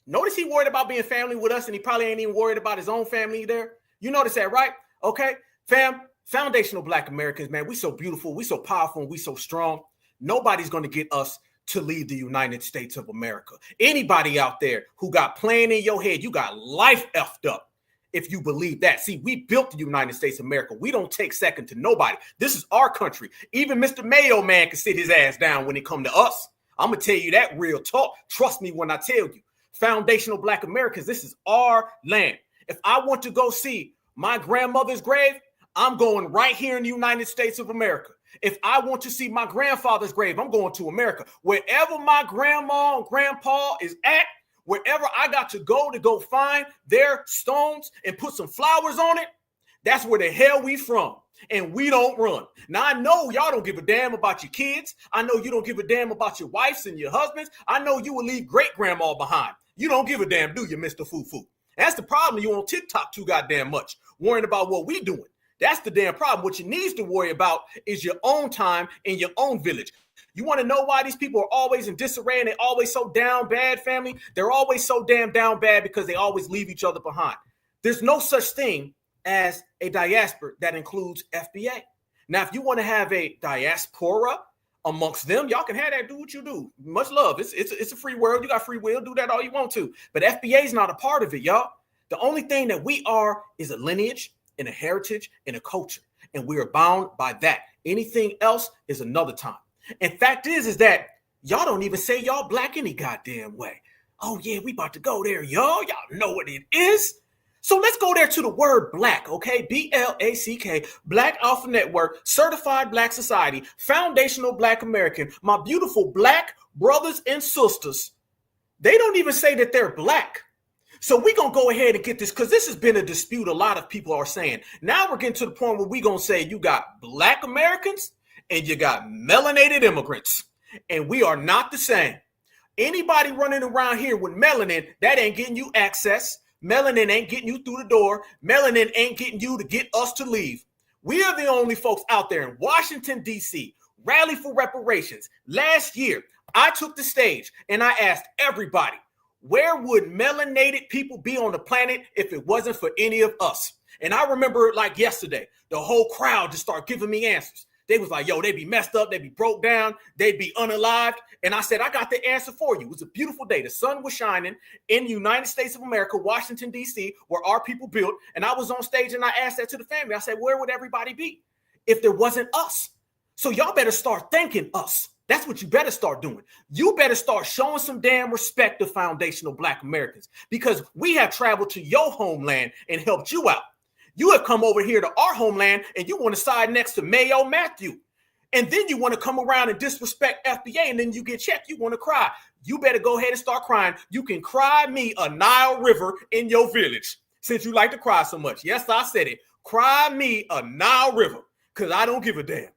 Notice he worried about being family with us, and he probably ain't even worried about his own family there. You notice that, right? Okay, fam, foundational Black Americans, man, we so beautiful, we so powerful, and we so strong. Nobody's going to get us to leave the United States of America. Anybody out there who got playing in your head, you got life effed up if you believe that. See, we built the United States of America. We don't take second to nobody. This is our country. Even Mr. Mayo Man can sit his ass down when it come to us. I'm going to tell you that real talk. Trust me when I tell you. Foundational Black Americans, this is our land. If I want to go see my grandmother's grave, I'm going right here in the United States of America. If I want to see my grandfather's grave, I'm going to America. Wherever my grandma and grandpa is at, wherever I got to go find their stones and put some flowers on it, that's where the hell we from. And we don't run. Now, I know y'all don't give a damn about your kids. I know you don't give a damn about your wives and your husbands. I know you will leave great grandma behind. You don't give a damn, do you, Mr. Fufu? That's the problem. You on TikTok too goddamn much, worrying about what we doing. That's the damn problem. What you need to worry about is your own time in your own village. You want to know why these people are always in disarray and they're always so down bad, family? They're always so damn down bad because they always leave each other behind. There's no such thing as a diaspora that includes FBA. Now, if you want to have a diaspora amongst them, y'all can have that. Do what you do. Much love. It's a free world. You got free will. Do that all you want to. But FBA is not a part of it, y'all. The only thing that we are is a lineage and a heritage and a culture. And we are bound by that. Anything else is another time. And fact is that Y'all don't even say y'all black any goddamn way. Oh yeah, we about to go there, y'all. Y'all know what it is. So let's go there to the word black, okay? BLACK, Black Alpha Network, Certified Black Society, Foundational Black American, my beautiful black brothers and sisters. They don't even say that they're black. So we're going to go ahead and get this, because this has been a dispute a lot of people are saying. Now we're getting to the point where we're going to say you got black Americans and you got melanated immigrants, and we are not the same. Anybody running around here with melanin, that ain't getting you access. Melanin ain't getting you through the door. Melanin ain't getting you to get us to leave. We are the only folks out there in Washington, D.C., rally for reparations. Last year, I took the stage and I asked everybody, where would melanated people be on the planet if it wasn't for any of us? And I remember it like yesterday. The whole crowd just started giving me answers. They was like, yo, they be messed up. They be broke down. They'd be unalived. And I said, I got the answer for you. It was a beautiful day. The sun was shining in the United States of America, Washington, D.C., where our people built. And I was on stage and I asked that to the family. I said, where would everybody be if there wasn't us? So y'all better start thanking us. That's what you better start doing. You better start showing some damn respect to foundational Black Americans, because we have traveled to your homeland and helped you out. You have come over here to our homeland and you want to side next to Mayo Matthew. And then you want to come around and disrespect FBA, and then you get checked. You want to cry. You better go ahead and start crying. You can cry me a Nile River in your village, since you like to cry so much. Yes, I said it. Cry me a Nile River, because I don't give a damn.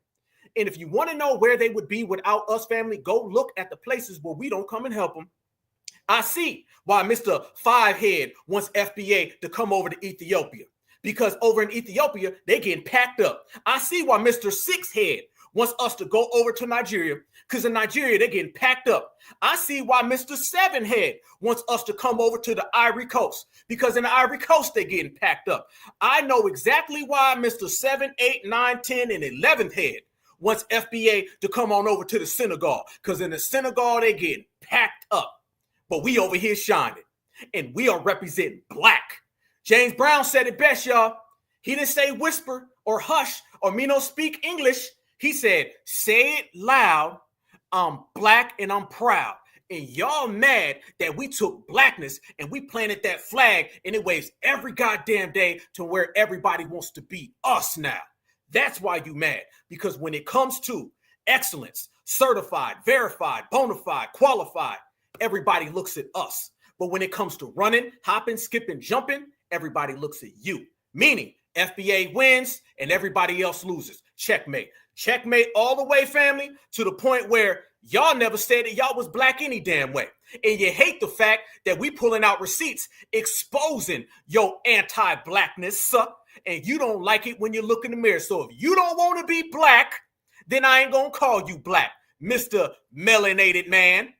And if you want to know where they would be without us, family, go look at the places where we don't come and help them. I see why Mr. Fivehead wants FBA to come over to Ethiopia, because over in Ethiopia, they getting packed up. I see why Mr. Sixhead wants us to go over to Nigeria, because in Nigeria, they're getting packed up. I see why Mr. Sevenhead wants us to come over to the Ivory Coast, because in the Ivory Coast, they're getting packed up. I know exactly why Mr. 7, 8, 9, 10, and 11th head wants FBA to come on over to the Senegal, because in the Senegal, they're getting packed up. But we over here shining, and we are representing Black. James Brown said it best, y'all. He didn't say whisper or hush or me no speak English. He said, say it loud, I'm Black and I'm proud. And y'all mad that we took Blackness and we planted that flag and it waves every goddamn day to where everybody wants to be us now. That's why you mad, because when it comes to excellence, certified, verified, bona fide, qualified, everybody looks at us. But when it comes to running, hopping, skipping, jumping, everybody looks at you. Meaning FBA wins and everybody else loses. Checkmate. Checkmate all the way, family, to the point where y'all never said that y'all was Black any damn way. And you hate the fact that we pulling out receipts exposing your anti-Blackness, and you don't like it when you look in the mirror. So if you don't want to be Black, then I ain't gonna call you Black, Mr. Melanated Man.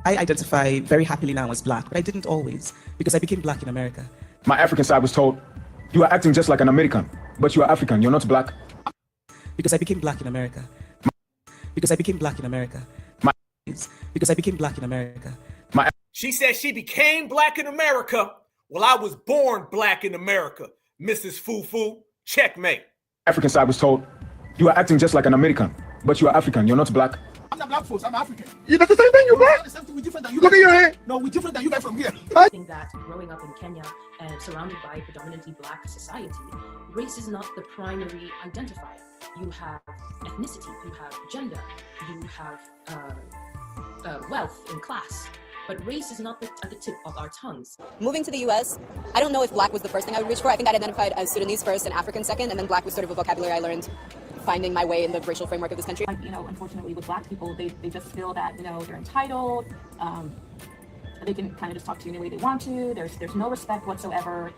I identify very happily now as Black, but I didn't always, because I became Black in America. My African side was told, you are acting just like an American, but you are African, you're not Black. Because I became Black in America. Because I became Black in America. Because I became Black in America. She said she became Black in America. Well, I was born Black in America, Mrs. Fufu. Checkmate. African side was told, you are acting just like an American, but you are African, you're not Black. I'm not Black, folks, I'm African. You know the same thing, you Black? The same thing, we're different than you Look guys. at your hair. No, we're different than you guys from here. I think that growing up in Kenya and surrounded by predominantly Black society, race is not the primary identifier. You have ethnicity, you have gender, you have wealth and class, but race is not at the tip of our tongues. Moving to the U.S., I don't know if Black was the first thing I would reach for. I think I identified as Sudanese first and African second, and then Black was sort of a vocabulary I learned finding my way in the racial framework of this country. You know, unfortunately with Black people, they just feel that, you know, they're entitled, they can kind of just talk to you any way they want to, there's no respect whatsoever,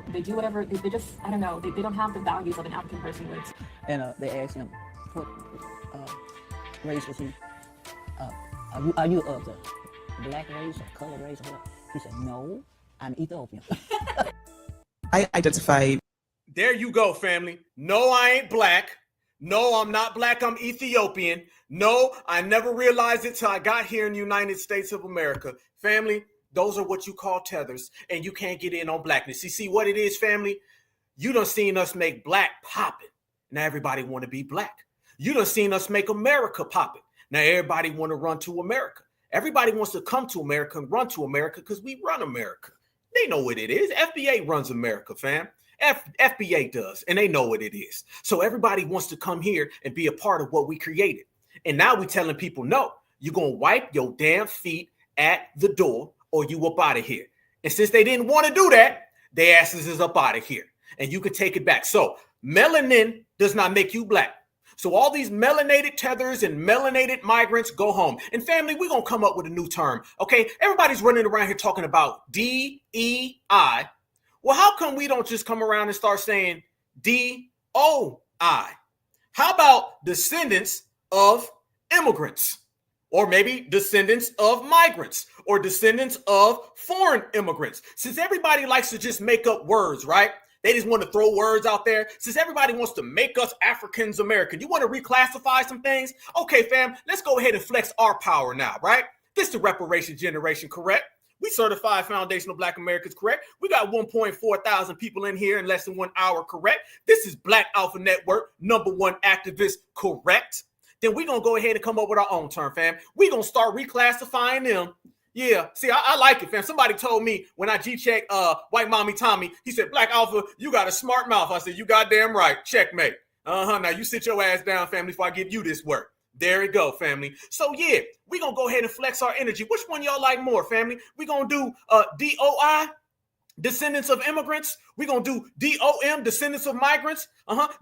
they do whatever, they just, I don't know, they don't have the values of an African person would. And they asked him, what race was he? Are you of the Black race or colored race or what? He said, no, I'm Ethiopian. I identify. There you go, family. No, I ain't Black. No, I'm not Black, I'm Ethiopian. No, I never realized it till I got here in the United States of America. Family, those are what you call tethers, and you can't get in on Blackness. You see what it is, family? You done seen us make Black poppin'. Now everybody want to be Black. You done seen us make America poppin'. Now everybody want to run to America. Everybody wants to come to America and run to America because we run America. They know what it is. FBA runs America, fam. FBA does, and they know what it is. So everybody wants to come here and be a part of what we created. And now we're telling people, no, you're going to wipe your damn feet at the door or you up out of here. And since they didn't want to do that, their asses is up out of here. And you can take it back. So melanin does not make you black. So all these melanated tethers and melanated migrants go home. And family, we're going to come up with a new term, okay? Everybody's running around here talking about DEI. Well, how come we don't just come around and start saying DOI? How about descendants of immigrants? Or maybe descendants of migrants or descendants of foreign immigrants. Since everybody likes to just make up words, right? They just want to throw words out there. Since everybody wants to make us Africans American, you want to reclassify some things? Okay, fam, let's go ahead and flex our power now, right? This is the reparation generation, correct? We certified foundational Black Americans, correct? We got 1.4 thousand people in here in less than 1 hour, correct? This is Black Alpha Network, #1 activist, correct? Then we're going to go ahead and come up with our own term, fam. We're going to start reclassifying them. Yeah, see, I like it, fam. Somebody told me when I G-checked White Mommy Tommy, he said, Black Alpha, you got a smart mouth. I said, you goddamn right. Checkmate. Now you sit your ass down, family, before I give you this work. There we go, family. So, yeah, we're going to go ahead and flex our energy. Which one y'all like more, family? We're going to do DOI, descendants of immigrants. We're going to do DOM, descendants of migrants.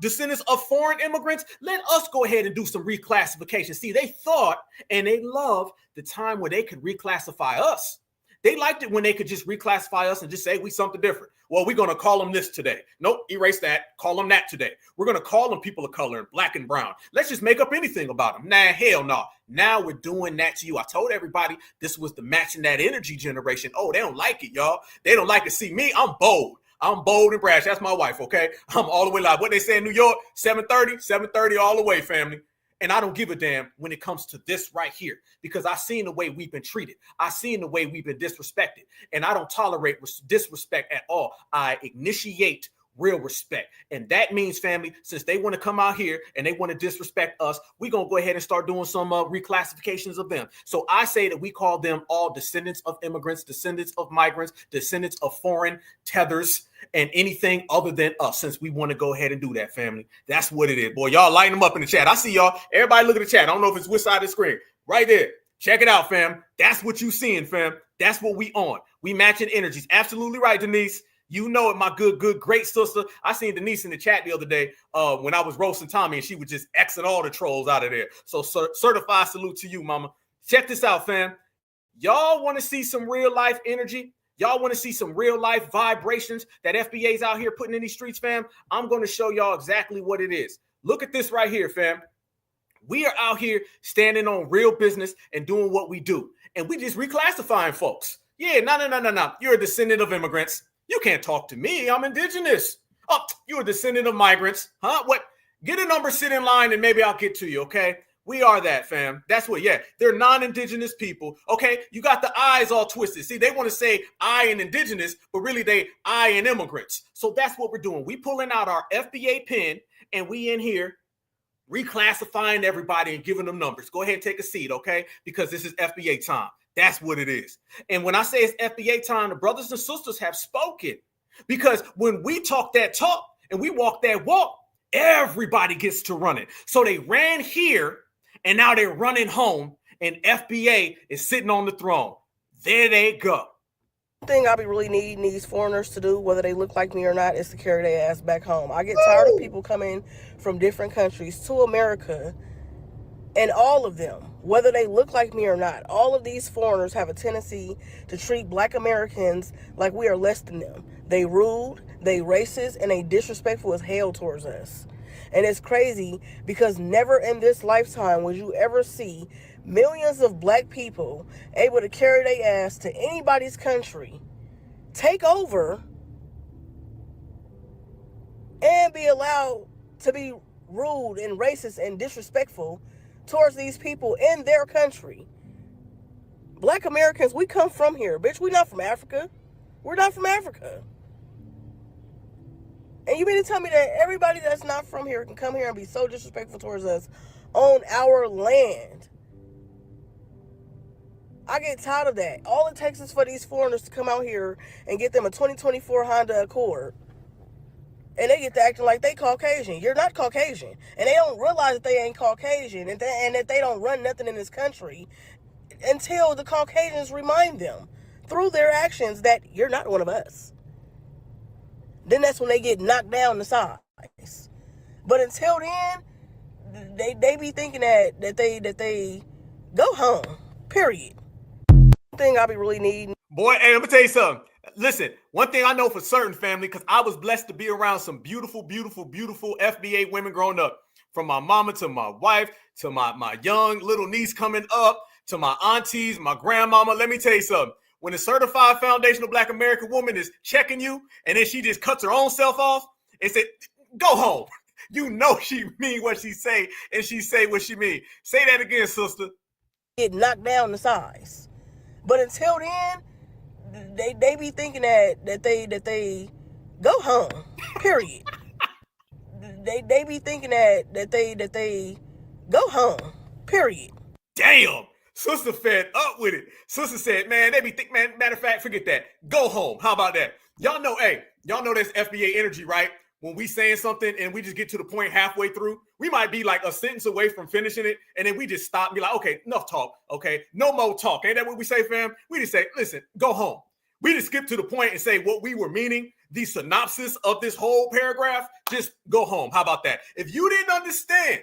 Descendants of foreign immigrants. Let us go ahead and do some reclassification. See, they thought and they loved the time where they could reclassify us. They liked it when they could just reclassify us and just say we something different. Well, we're going to call them this today. Nope, erase that. Call them that today. We're going to call them people of color and black and brown. Let's just make up anything about them. Nah, hell no. Now we're doing that to you. I told everybody this was the matching that energy generation. Oh, they don't like it, y'all. They don't like to see me. I'm bold. I'm bold and brash. That's my wife, okay? I'm all the way live. What they say in New York, 7:30 all the way, family. And I don't give a damn when it comes to this right here because I've seen the way we've been treated. I've seen the way we've been disrespected. And I don't tolerate disrespect at all. I initiate real respect. And that means, family, since they want to come out here and they want to disrespect us, we're going to go ahead and start doing some reclassifications of them. So I say that we call them all descendants of immigrants, descendants of migrants, descendants of foreign tethers, and anything other than us, since we want to go ahead and do that, family. That's what it is. Boy, y'all lighten them up in the chat. I see y'all. Everybody look at the chat. I don't know if it's which side of the screen. Right there. Check it out, fam. That's what you seeing, fam. That's what we on. We matching energies. Absolutely right, Denise. You know it, my good, great sister. I seen Denise in the chat the other day when I was roasting Tommy, and she was just Xing all the trolls out of there. So certified salute to you, mama. Check this out, fam. Y'all want to see some real life energy? Y'all want to see some real life vibrations that FBA's out here putting in these streets, fam? I'm going to show y'all exactly what it is. Look at this right here, fam. We are out here standing on real business and doing what we do. And we just reclassifying folks. Yeah, no. You're a descendant of immigrants. You can't talk to me. I'm indigenous. Oh, you're a descendant of migrants. Huh? What? Get a number, sit in line, and maybe I'll get to you, okay? We are that, fam. That's what, yeah. They're non-indigenous people, okay? You got the eyes all twisted. See, they want to say I and indigenous, but really they I and immigrants. So that's what we're doing. We pulling out our FBA pen, and we in here reclassifying everybody and giving them numbers. Go ahead and take a seat, okay? Because this is FBA time. That's what it is. And when I say it's FBA time, the brothers and sisters have spoken. Because when we talk that talk and we walk that walk, everybody gets to run it. So they ran here and now they're running home and FBA is sitting on the throne. There they go. One thing I be really needing these foreigners to do, whether they look like me or not, is to carry their ass back home. I get tired of people coming from different countries to America, and all of them, whether they look like me or not, all of these foreigners have a tendency to treat Black Americans like we are less than them. They rude, they racist, and they disrespectful as hell towards us. And it's crazy because never in this lifetime would you ever see millions of Black people able to carry their ass to anybody's country, take over, and be allowed to be rude and racist and disrespectful towards these people in their country. Black Americans, we come from here, bitch. We not from Africa. We're not from Africa. And you mean to tell me that everybody that's not from here can come here and be so disrespectful towards us on our land? I get tired of that. All it takes is for these foreigners to come out here and get them a 2024 Honda Accord. And they get to acting like they Caucasian. You're not Caucasian. And they don't realize that they ain't Caucasian and that they don't run nothing in this country until the Caucasians remind them through their actions that you're not one of us. Then that's when they get knocked down the sides. But until then, they be thinking that they go home. Period. Thing I be really needing. Boy, hey, let me tell you something. Listen, one thing I know for certain, family, because I was blessed to be around some beautiful, beautiful, beautiful FBA women growing up. From my mama to my wife to my young little niece coming up to my aunties, my grandmama. Let me tell you something. When a certified foundational Black American woman is checking you and then she just cuts her own self off and say, go home. You know she mean what she say and she say what she mean. Say that again, sister. Get knocked down the sides. But until then, they be thinking that they go home. Period. they be thinking that they go home. Period. Damn. Sister fed up with it. Sister said, man, they be think, man, matter of fact, forget that. Go home. How about that? Y'all know, hey, y'all know that's FBA energy, right? When we saying something and we just get to the point halfway through, we might be like a sentence away from finishing it. And then we just stop and be like, okay, enough talk. Okay, no more talk. Ain't that what we say, fam? We just say, listen, go home. We just skip to the point and say what we were meaning, the synopsis of this whole paragraph, just go home. How about that? If you didn't understand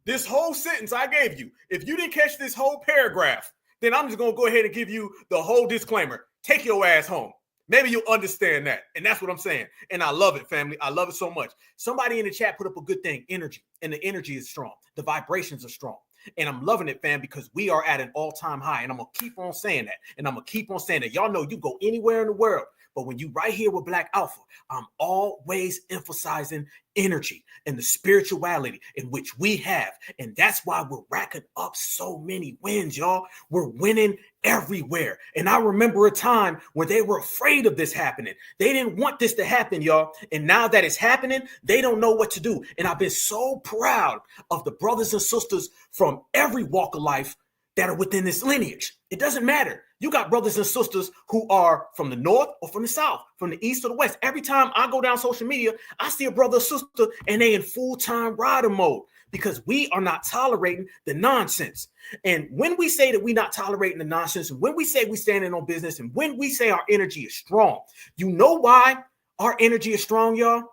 this whole sentence I gave you, if you didn't catch this whole paragraph, then I'm just going to go ahead and give you the whole disclaimer. Take your ass home. Maybe you'll understand that. And that's what I'm saying. And I love it, family. I love it so much. Somebody in the chat put up a good thing, energy. And the energy is strong. The vibrations are strong. And I'm loving it, fam, because we are at an all-time high. And I'm going to keep on saying that. And I'm going to keep on saying that. Y'all know you go anywhere in the world. But when you right here with Black Alpha, I'm always emphasizing energy and the spirituality in which we have. And that's why we're racking up so many wins, y'all. We're winning everywhere. And I remember a time when they were afraid of this happening. They didn't want this to happen, y'all. And now that it's happening, they don't know what to do. And I've been so proud of the brothers and sisters from every walk of life that are within this lineage. It doesn't matter. You got brothers and sisters who are from the north or from the south, from the east or the west. Every time I go down social media, I see a brother or sister and they in full-time rider mode because we are not tolerating the nonsense. And when we say that we're not tolerating the nonsense, and when we say we're standing on business, and when we say our energy is strong, you know why our energy is strong, y'all?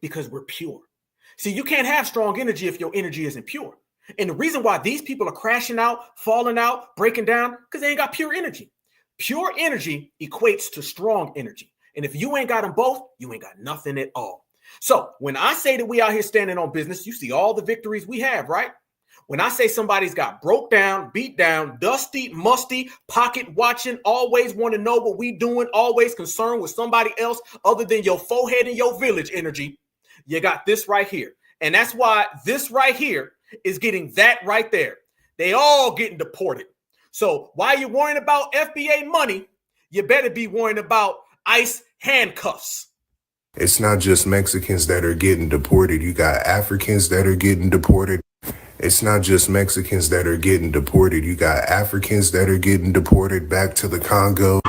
Because we're pure. See, you can't have strong energy if your energy isn't pure. And the reason why these people are crashing out, falling out, breaking down, because they ain't got pure energy. Pure energy equates to strong energy. And if you ain't got them both, you ain't got nothing at all. So when I say that we out here standing on business, you see all the victories we have, right? When I say somebody's got broke down, beat down, dusty, musty, pocket watching, always want to know what we doing, always concerned with somebody else other than your forehead and your village energy, you got this right here. And that's why this right here is getting that right there. They all getting deported. So while you're worrying about FBA money, you better be worrying about ICE handcuffs. It's not just Mexicans that are getting deported. You got Africans that are getting deported. It's not just Mexicans that are getting deported. You got Africans that are getting deported back to the Congo.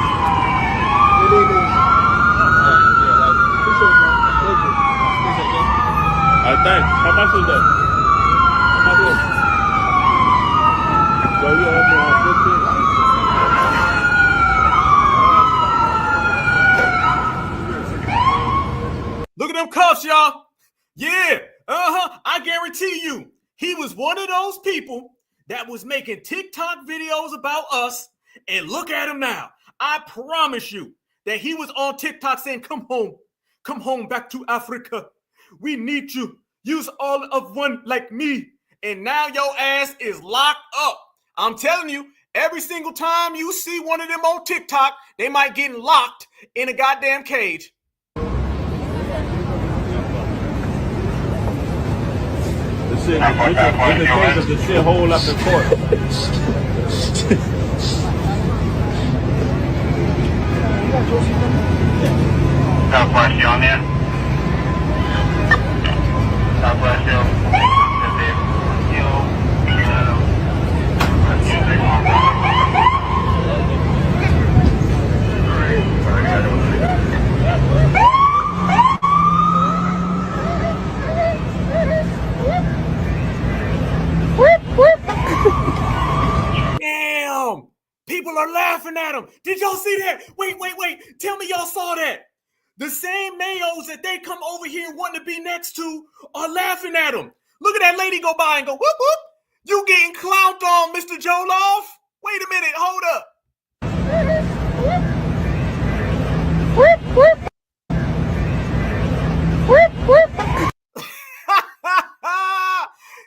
Thanks. How much is that? How much is it? So you have to 15? Look at them cuffs, y'all. Yeah. I guarantee you, he was one of those people that was making TikTok videos about us. And look at him now. I promise you that he was on TikTok saying, come home back to Africa. We need you. Use all of one like me. And now your ass is locked up. I'm telling you, every single time you see one of them on TikTok, they might get locked in a goddamn cage. The shit, the case of the shit hole up in court. Southwest, you on there? Southwest, you. laughing at them. Did y'all see that? Wait. Tell me y'all saw that. The same mayos that they come over here wanting to be next to are laughing at them. Look at that lady go by and go, whoop, whoop. You getting clowned on, Mr. Joloff? Wait a minute, hold up.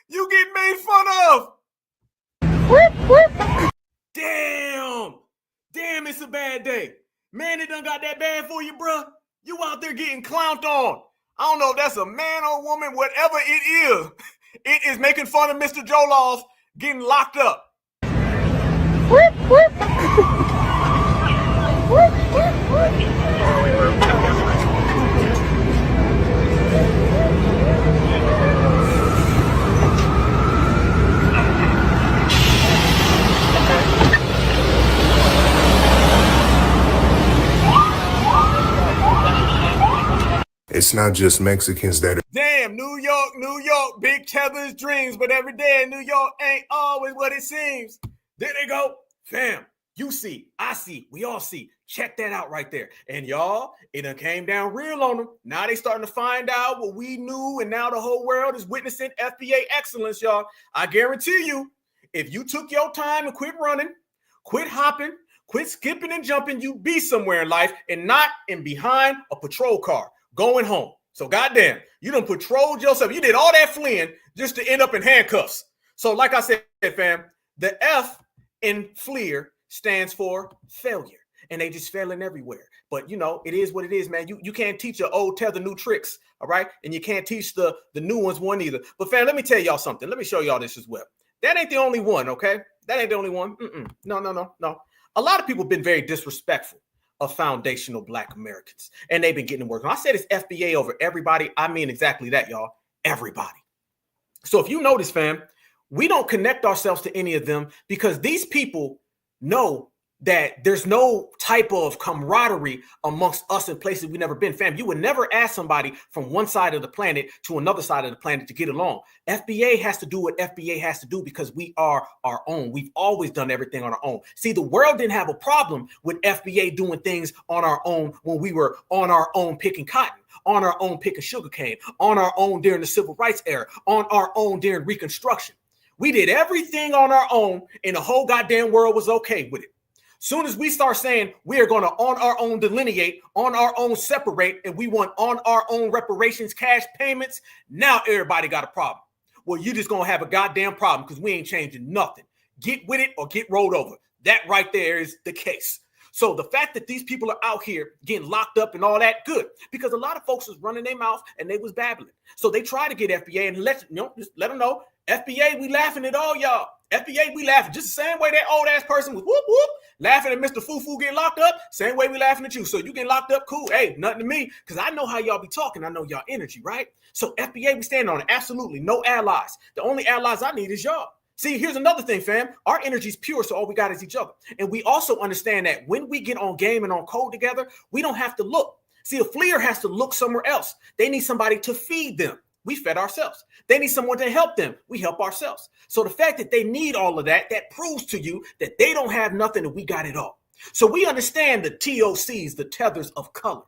You get made fun of. Damn, it's a bad day. Man, it done got that bad for you, bruh. You out there getting clowned on. I don't know if that's a man or woman, whatever it is. It is making fun of Mr. Joloff getting locked up. It's not just Mexicans that are. Damn, New York, big Tether's dreams, but every day in New York ain't always what it seems. There they go. Fam, you see, I see, we all see. Check that out right there. And y'all, it done came down real on them. Now they starting to find out what we knew, and now the whole world is witnessing FBA excellence, y'all. I guarantee you, if you took your time and quit running, quit hopping, quit skipping and jumping, you'd be somewhere in life and not in behind a patrol car going home. So goddamn, you done patrolled yourself. You did all that fleeing just to end up in handcuffs. So like I said, fam, the F in FLEER stands for failure. And they just failing everywhere. But you know, it is what it is, man. You can't teach an old tether new tricks, all right? And you can't teach the new ones one either. But fam, let me tell y'all something. Let me show y'all this as well. That ain't the only one, okay? That ain't the only one. No. A lot of people have been very disrespectful of foundational Black Americans, and they've been getting work. I said it's FBA over everybody. I mean exactly that, y'all. Everybody. So if you notice, fam, we don't connect ourselves to any of them because these people know that there's no type of camaraderie amongst us in places we've never been. Fam, you would never ask somebody from one side of the planet to another side of the planet to get along. FBA has to do what FBA has to do because we are our own. We've always done everything on our own. See, the world didn't have a problem with FBA doing things on our own when we were on our own picking cotton, on our own picking sugarcane, on our own during the civil rights era, on our own during Reconstruction. We did everything on our own and the whole goddamn world was okay with it. Soon as we start saying we are going to on our own delineate, on our own separate, and we want on our own reparations, cash payments, now everybody got a problem. Well, you just going to have a goddamn problem because we ain't changing nothing. Get with it or get rolled over. That right there is the case. So the fact that these people are out here getting locked up and all that, good. Because a lot of folks was running their mouth and they was babbling. So they try to get FBA and just let them know, FBA, we laughing at all y'all. FBA, we laughing just the same way that old ass person was whoop whoop laughing at Mr. Fufu getting locked up. Same way we laughing at you. So you getting locked up, cool. Hey, nothing to me because I know how y'all be talking. I know y'all energy, right? So FBA, we stand on it. Absolutely no allies. The only allies I need is y'all. See, here's another thing, fam. Our energy is pure, so all we got is each other. And we also understand that when we get on game and on code together, we don't have to look. See, a FLEER has to look somewhere else. They need somebody to feed them. We fed ourselves. They need someone to help them. We help ourselves. So the fact that they need all of that, that proves to you that they don't have nothing and we got it all. So we understand the TOCs, the tethers of color.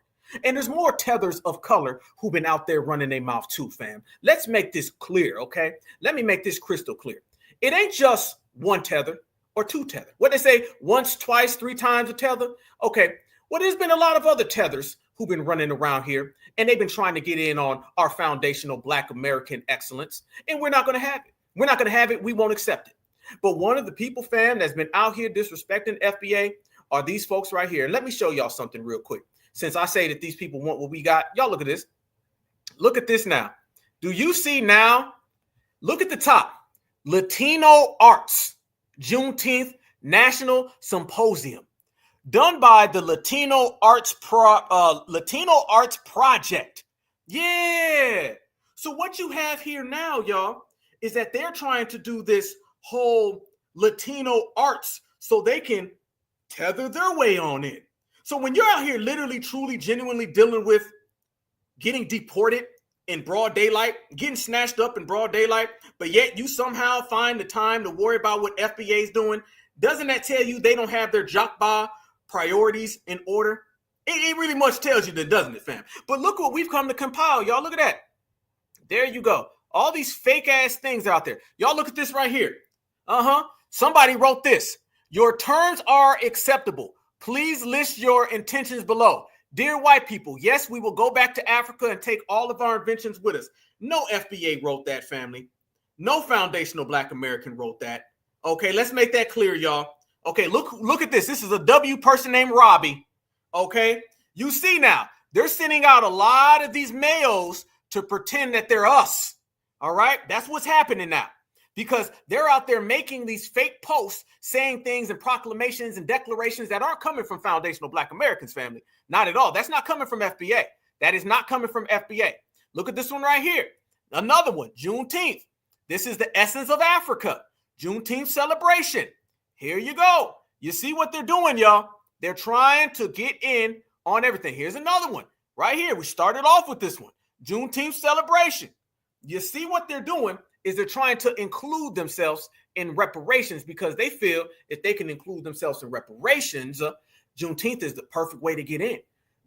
And there's more tethers of color who've been out there running their mouth too, fam. Let's make this clear, okay? Let me make this crystal clear. It ain't just one tether or two tether. What they say, once, twice, three times a tether? Okay, well, there's been a lot of other tethers who've been running around here, and they've been trying to get in on our foundational Black American excellence, and we're not going to have it. We're not going to have it. We won't accept it. But one of the people, fam, that's been out here disrespecting FBA are these folks right here. And let me show y'all something real quick. Since I say that these people want what we got, y'all look at this. Look at this now. Do you see now? Look at the top. Latino Arts, Juneteenth National Symposium, done by the Latino Arts Project. Yeah. So what you have here now, y'all, is that they're trying to do this whole Latino arts so they can tether their way on in. So when you're out here literally, truly, genuinely dealing with getting deported in broad daylight, getting snatched up in broad daylight, but yet you somehow find the time to worry about what FBA is doing, Doesn't that tell you they don't have their Jokba priorities in order? It really much tells you that, doesn't it, fam? But look what we've come to compile, y'all. Look at that. There you go. All these fake ass things out there. Y'all look at this right here. Somebody wrote this. Your terms are acceptable. Please list your intentions below. Dear white people, yes, we will go back to Africa and take all of our inventions with us. No FBA wrote that, family. No foundational Black American wrote that. Okay, let's make that clear, y'all. Okay, look at this. This is a W person named Robbie. Okay, you see now, they're sending out a lot of these males to pretend that they're us. All right, that's what's happening now, because they're out there making these fake posts, saying things and proclamations and declarations that aren't coming from foundational Black Americans, family. Not at all. That's not coming from FBA. That is not coming from FBA. Look at this one right here. Another one, Juneteenth. This is the essence of Africa. Juneteenth celebration. Here you go. You see what they're doing, y'all. They're trying to get in on everything. Here's another one right here. We started off with this one. Juneteenth celebration. You see what they're doing is they're trying to include themselves in reparations, because they feel if they can include themselves in reparations, Juneteenth is the perfect way to get in.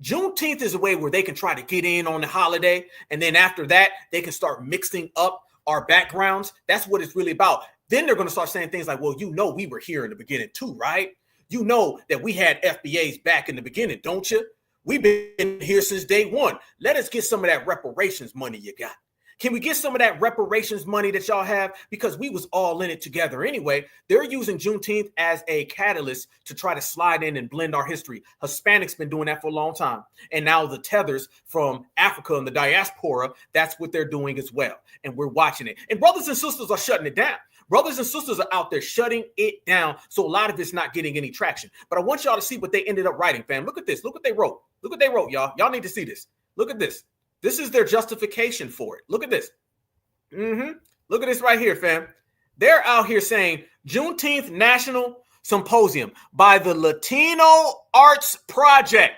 Juneteenth is a way where they can try to get in on the holiday, and then after that, they can start mixing up our backgrounds. That's what it's really about. Then they're going to start saying things like, well, you know, we were here in the beginning too, right? You know that we had FBAs back in the beginning, don't you? We've been here since day one. Let us get some of that reparations money you got. Can we get some of that reparations money that y'all have? Because we was all in it together anyway. They're using Juneteenth as a catalyst to try to slide in and blend our history. Hispanics been doing that for a long time. And now the tethers from Africa and the diaspora, that's what they're doing as well. And we're watching it. And brothers and sisters are shutting it down. Brothers and sisters are out there shutting it down. So a lot of it's not getting any traction. But I want y'all to see what they ended up writing, fam. Look at this. Look what they wrote. Look what they wrote, y'all. Y'all need to see this. Look at this. This is their justification for it. Look at this. Look at this right here, fam. They're out here saying Juneteenth National Symposium by the Latino Arts Project.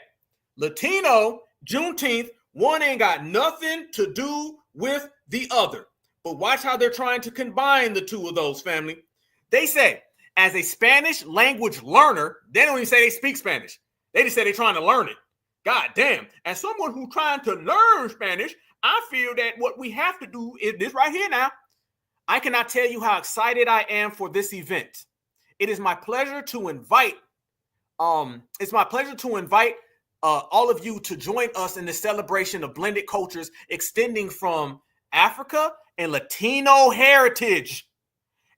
Latino, Juneteenth, one ain't got nothing to do with the other. But watch how they're trying to combine the two of those, family. They say, as a Spanish language learner, they don't even say they speak Spanish. They just say they're trying to learn it. God damn. As someone who's trying to learn Spanish, I feel that what we have to do is this right here now. I cannot tell you how excited I am for this event. It is my pleasure to invite, all of you to join us in the celebration of blended cultures extending from Africa and Latino heritage.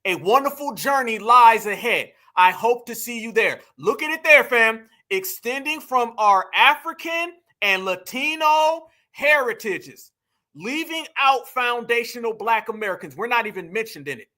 A wonderful journey lies ahead. I hope to see you there. Look at it there, fam. Extending from our African and Latino heritages, leaving out foundational Black Americans. We're not even mentioned in it.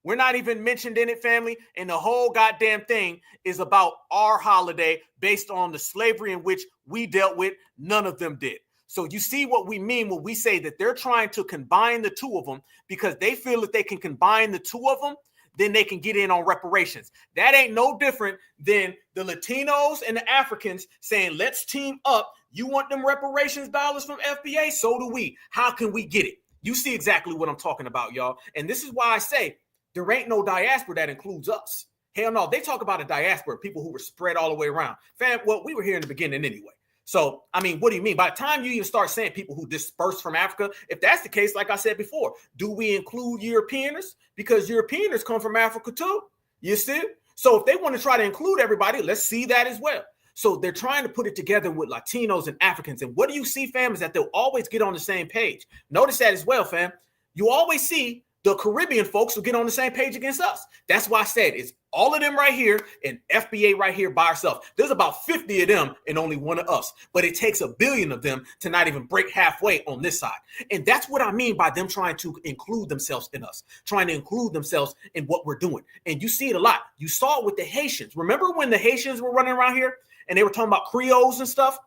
We're not even mentioned in it, family. And the whole goddamn thing is about our holiday based on the slavery in which we dealt with. None of them did. So you see what we mean when we say that they're trying to combine the two of them, because they feel that they can combine the two of them, then they can get in on reparations. That ain't no different than the Latinos and the Africans saying, let's team up. You want them reparations dollars from FBA? So do we. How can we get it? You see exactly what I'm talking about, y'all. And this is why I say there ain't no diaspora that includes us. Hell no. They talk about a diaspora, people who were spread all the way around. Fam, well, we were here in the beginning anyway. So, I mean, what do you mean? By the time you even start saying people who dispersed from Africa, if that's the case, like I said before, do we include Europeaners? Because Europeaners come from Africa too, you see? So if they want to try to include everybody, let's see that as well. So they're trying to put it together with Latinos and Africans. And what do you see, fam, is that they'll always get on the same page. Notice that as well, fam. You always see the Caribbean folks will get on the same page against us. That's why I said it's all of them right here and FBA right here by ourselves. There's about 50 of them and only one of us. But it takes a billion of them to not even break halfway on this side. And that's what I mean by them trying to include themselves in us, trying to include themselves in what we're doing. And you see it a lot. You saw it with the Haitians. Remember when the Haitians were running around here and they were talking about Creoles and stuff?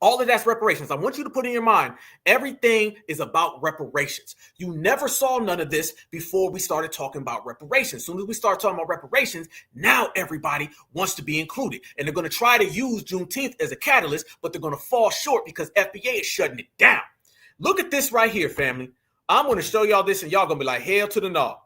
All of that's reparations. I want you to put in your mind, everything is about reparations. You never saw none of this before we started talking about reparations. As soon as we start talking about reparations, now everybody wants to be included. And they're going to try to use Juneteenth as a catalyst, but they're going to fall short because FBA is shutting it down. Look at this right here, family. I'm going to show y'all this and y'all going to be like, hell to the no.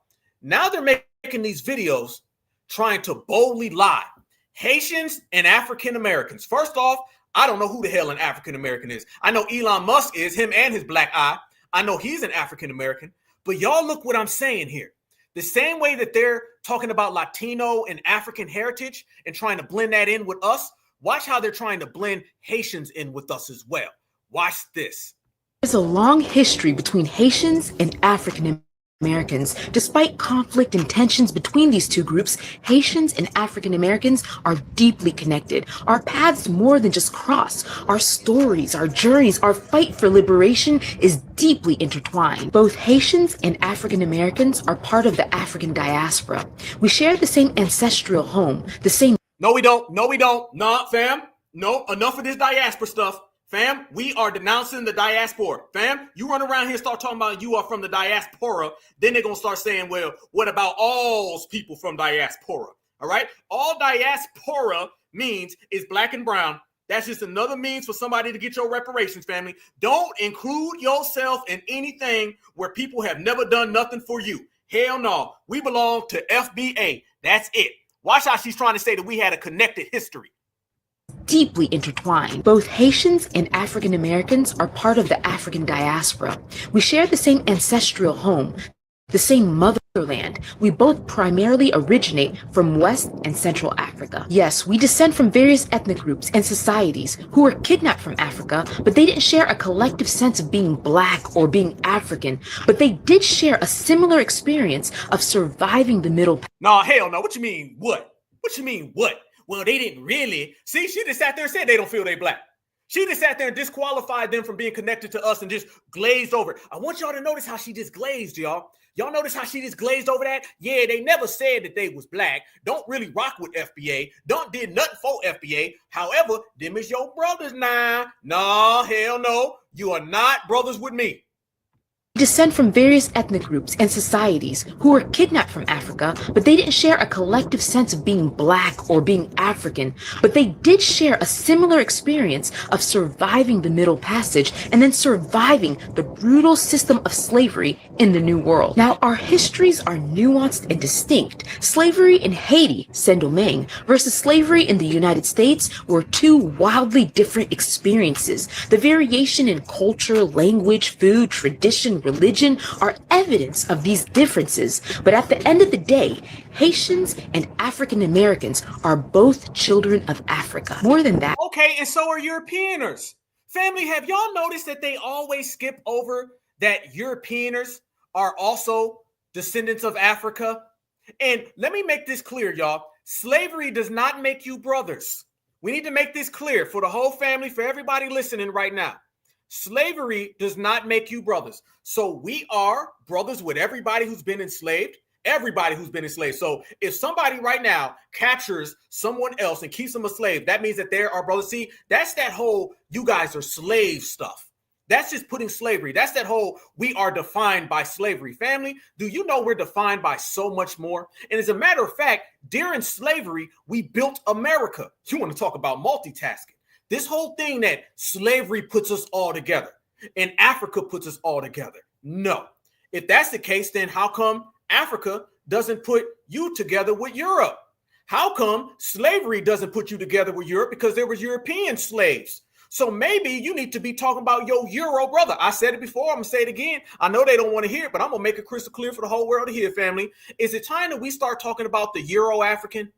Now they're making these videos trying to boldly lie. Haitians and African Americans. First off, I don't know who the hell an African American is. I know Elon Musk is, him and his black eye. I know he's an African American. But y'all look what I'm saying here. The same way that they're talking about Latino and African heritage and trying to blend that in with us, watch how they're trying to blend Haitians in with us as well. Watch this. There's a long history between Haitians and African Americans. Despite conflict and tensions between these two groups, Haitians and African Americans are deeply connected. Our paths more than just cross. Our stories, our journeys, our fight for liberation is deeply intertwined. Both Haitians and African Americans are part of the African diaspora. We share the same ancestral home, the same... No, we don't. No, we don't. Nah, fam. No, enough of this diaspora stuff. Fam, we are denouncing the diaspora. Fam, you run around here and start talking about you are from the diaspora, then they're going to start saying, well, what about all people from diaspora? All right? All diaspora means is black and brown. That's just another means for somebody to get your reparations, family. Don't include yourself in anything where people have never done nothing for you. Hell no. We belong to FBA. That's it. Watch how she's trying to say that we had a connected history. Deeply intertwined. Both Haitians and African Americans are part of the African diaspora. We share the same ancestral home, the same motherland. We both primarily originate from West and Central Africa. Yes, we descend from various ethnic groups and societies who were kidnapped from Africa, but they didn't share a collective sense of being black or being African, but they did share a similar experience of surviving the middle. No, hell no. What you mean, what? What you mean, what? Well, they didn't really. See, she just sat there and said they don't feel they black. She just sat there and disqualified them from being connected to us and just glazed over. I want y'all to notice how she just glazed, y'all. Y'all notice how she just glazed over that? Yeah, they never said that they was black. Don't really rock with FBA. Don't did nothing for FBA. However, them is your brothers now. No, hell no. You are not brothers with me. Descend from various ethnic groups and societies who were kidnapped from Africa, but they didn't share a collective sense of being black or being African, but they did share a similar experience of surviving the Middle Passage and then surviving the brutal system of slavery in the New World. Now, our histories are nuanced and distinct. Slavery in Haiti, Saint-Domingue, versus slavery in the United States were two wildly different experiences. The variation in culture, language, food, tradition, religion are evidence of these differences. But at the end of the day, Haitians and African Americans are both children of Africa. More than that. Okay, and so are Europeaners. Family, have y'all noticed that they always skip over that Europeaners are also descendants of Africa? And let me make this clear, y'all. Slavery does not make you brothers. We need to make this clear for the whole family, for everybody listening right now. Slavery does not make you brothers. So we are brothers with everybody who's been enslaved, everybody who's been enslaved. So if somebody right now captures someone else and keeps them a slave, that means that they're our brothers. See, that's that whole you guys are slave stuff. That's just putting slavery. That's that whole we are defined by slavery. Family, do you know we're defined by so much more? And as a matter of fact, during slavery, we built America. You want to talk about multitasking. This whole thing that slavery puts us all together and Africa puts us all together. No. If that's the case, then how come Africa doesn't put you together with Europe? How come slavery doesn't put you together with Europe? Because there was European slaves. So maybe you need to be talking about your Euro brother. I said it before. I'm going to say it again. I know they don't want to hear it, but I'm going to make it crystal clear for the whole world to hear, family. Is it time that we start talking about the Euro African?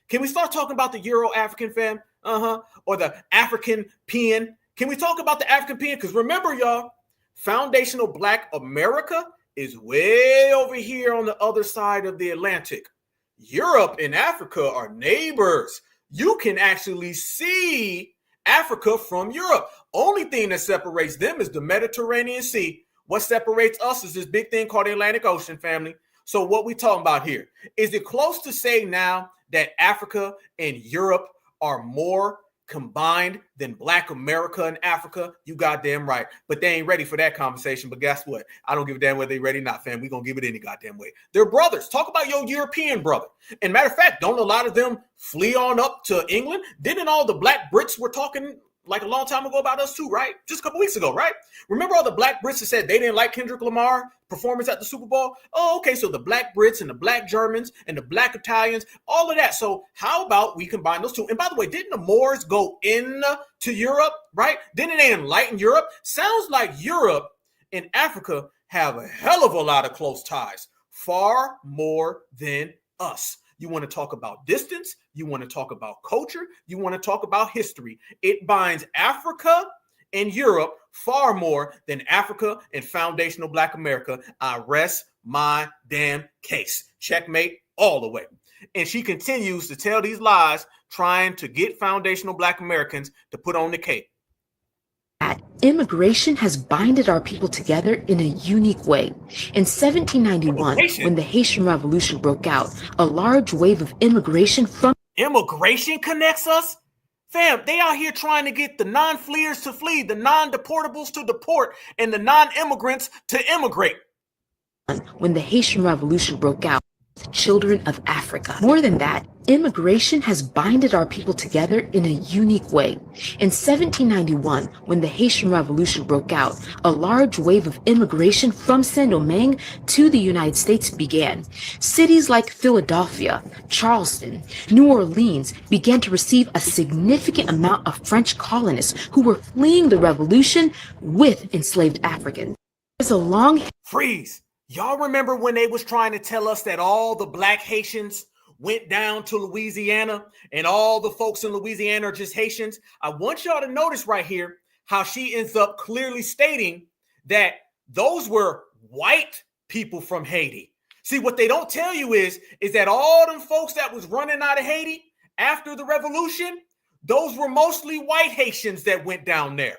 Can we start talking about the Euro African, fam? Or the African peon. Can we talk about the African peon? Because remember, y'all, foundational Black America is way over here on the other side of the Atlantic. Europe and Africa are neighbors. You can actually see Africa from Europe. Only thing that separates them is the Mediterranean Sea. What separates us is this big thing called the Atlantic Ocean, family. So what we talking about here? Is it close to say now that Africa and Europe are more combined than Black America and Africa? You goddamn right. But they ain't ready for that conversation. But guess what? I don't give a damn whether they ready or not, fam. We're going to give it any goddamn way. They're brothers. Talk about your European brother. And matter of fact, don't a lot of them flee on up to England? Didn't all the Black Brits were talking like a long time ago about us too, right? Just a couple weeks ago, right? Remember all the black Brits that said they didn't like Kendrick Lamar performance at the Super Bowl? Oh, okay, so the black Brits and the black Germans and the black Italians, all of that. So how about we combine those two? And by the way, didn't the Moors go in to Europe, right? Didn't they enlighten Europe? Sounds like Europe and Africa have a hell of a lot of close ties, far more than us. You want to talk about distance, you want to talk about culture, you want to talk about history. It binds Africa and Europe far more than Africa and foundational Black America. I rest my damn case. Checkmate all the way. And she continues to tell these lies, trying to get foundational Black Americans to put on the cape. Immigration has binded our people together in a unique way. In 1791, when the Haitian Revolution broke out, a large wave of immigration from Immigration connects us? Fam, they out here trying to get the non-fleers to flee, the non-deportables to deport, and the non-immigrants to immigrate. When the Haitian Revolution broke out, children of Africa. More than that, immigration has binded our people together in a unique way. In 1791, when the Haitian Revolution broke out, a large wave of immigration from Saint-Domingue to the United States began. Cities like Philadelphia, Charleston, New Orleans began to receive a significant amount of French colonists who were fleeing the revolution with enslaved Africans. There's a long freeze. Y'all remember when they was trying to tell us that all the black Haitians went down to Louisiana and all the folks in Louisiana are just Haitians? I want y'all to notice right here how she ends up clearly stating that those were white people from Haiti. See, what they don't tell you is that all them folks that was running out of Haiti after the revolution, those were mostly white Haitians that went down there.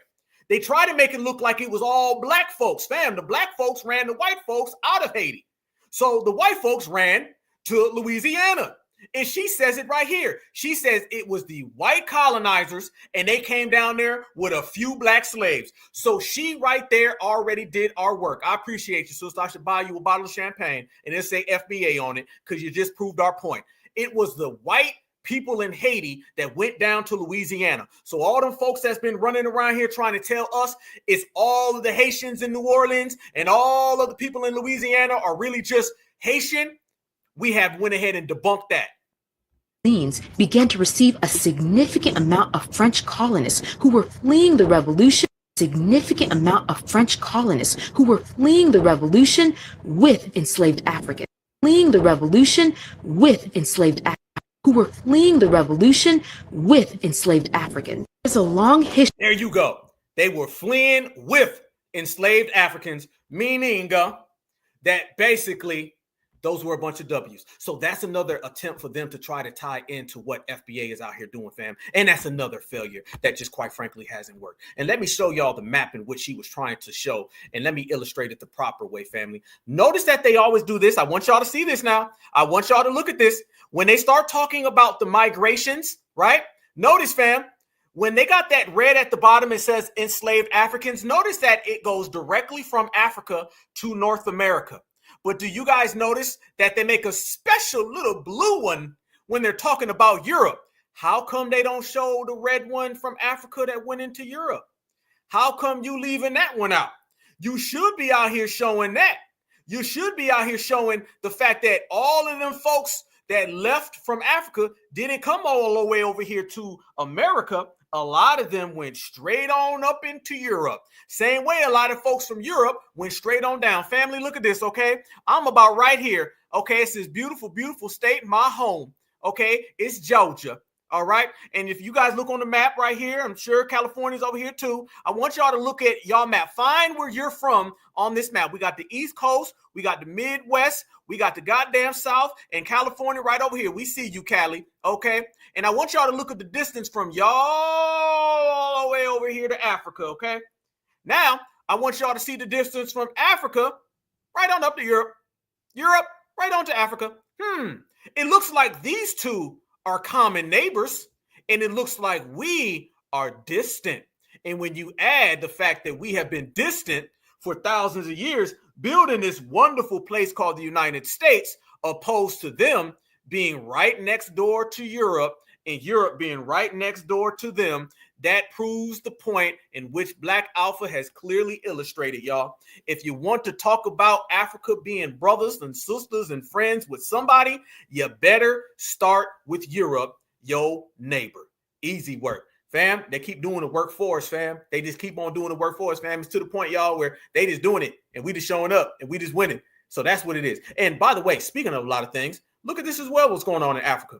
They try to make it look like it was all black folks. Fam, the black folks ran the white folks out of Haiti. So the white folks ran to Louisiana. And she says it right here. She says it was the white colonizers and they came down there with a few black slaves. So she right there already did our work. I appreciate you, sister. I should buy you a bottle of champagne and it'll say FBA on it because you just proved our point. It was the white people in Haiti that went down to Louisiana. So all them folks that's been running around here trying to tell us it's all of the Haitians in New Orleans and all of the people in Louisiana are really just Haitian, we have went ahead and debunked that. Began to receive a significant amount of French colonists who were fleeing the revolution. Significant amount of French colonists who were fleeing the revolution with enslaved Africans. Fleeing the revolution with enslaved Africans. Who were fleeing the revolution with enslaved Africans. There's a long history. There you go. They were fleeing with enslaved Africans, meaning that basically those were a bunch of W's. So that's another attempt for them to try to tie into what FBA is out here doing, fam. And that's another failure that just quite frankly hasn't worked. And let me show y'all the map in which she was trying to show. And let me illustrate it the proper way, family. Notice that they always do this. I want y'all to see this now. I want y'all to look at this. When they start talking about the migrations, right? Notice, fam, when they got that red at the bottom, it says enslaved Africans. Notice that it goes directly from Africa to North America. But do you guys notice that they make a special little blue one when they're talking about Europe? How come they don't show the red one from Africa that went into Europe? How come you leaving that one out? You should be out here showing that. You should be out here showing the fact that all of them folks that left from Africa didn't come all the way over here to America. A lot of them went straight on up into Europe. Same way a lot of folks from Europe went straight on down. Family, look at this, okay? I'm about right here, okay? It's this beautiful, beautiful state, my home, okay? It's Georgia, all right? And if you guys look on the map right here, I'm sure California's over here too. I want y'all to look at y'all map. Find where you're from on this map. We got the East Coast, we got the Midwest, we got the goddamn South, and California right over here. We see you, Cali, okay? And I want y'all to look at the distance from y'all all the way over here to Africa, okay? Now, I want y'all to see the distance from Africa right on up to Europe. Europe, right on to Africa. It looks like these two are common neighbors, and it looks like we are distant. And when you add the fact that we have been distant for thousands of years, building this wonderful place called the United States, opposed to them being right next door to Europe and Europe being right next door to them, that proves the point in which Black Alpha has clearly illustrated, y'all. If you want to talk about Africa being brothers and sisters and friends with somebody, you better start with Europe, your neighbor. Easy work. Fam, they keep doing the work for us, fam. They just keep on doing the work for us, fam. It's to the point, y'all, where they just doing it and we just showing up and we just winning. So that's what it is. And by the way, speaking of a lot of things, look at this as well, what's going on in Africa.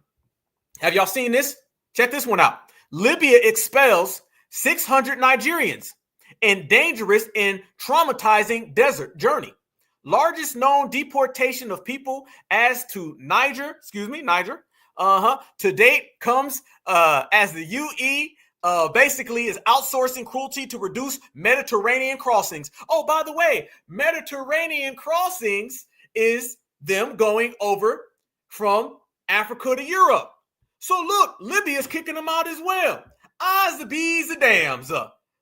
Have y'all seen this? Check this one out. Libya expels 600 Nigerians in dangerous and traumatizing desert journey. Largest known deportation of people as to Niger, to date comes as the UE basically is outsourcing cruelty to reduce Mediterranean crossings. Oh, by the way, Mediterranean crossings is them going over from Africa to Europe. So look, Libya is kicking them out as well. Eyes the bees, the dams.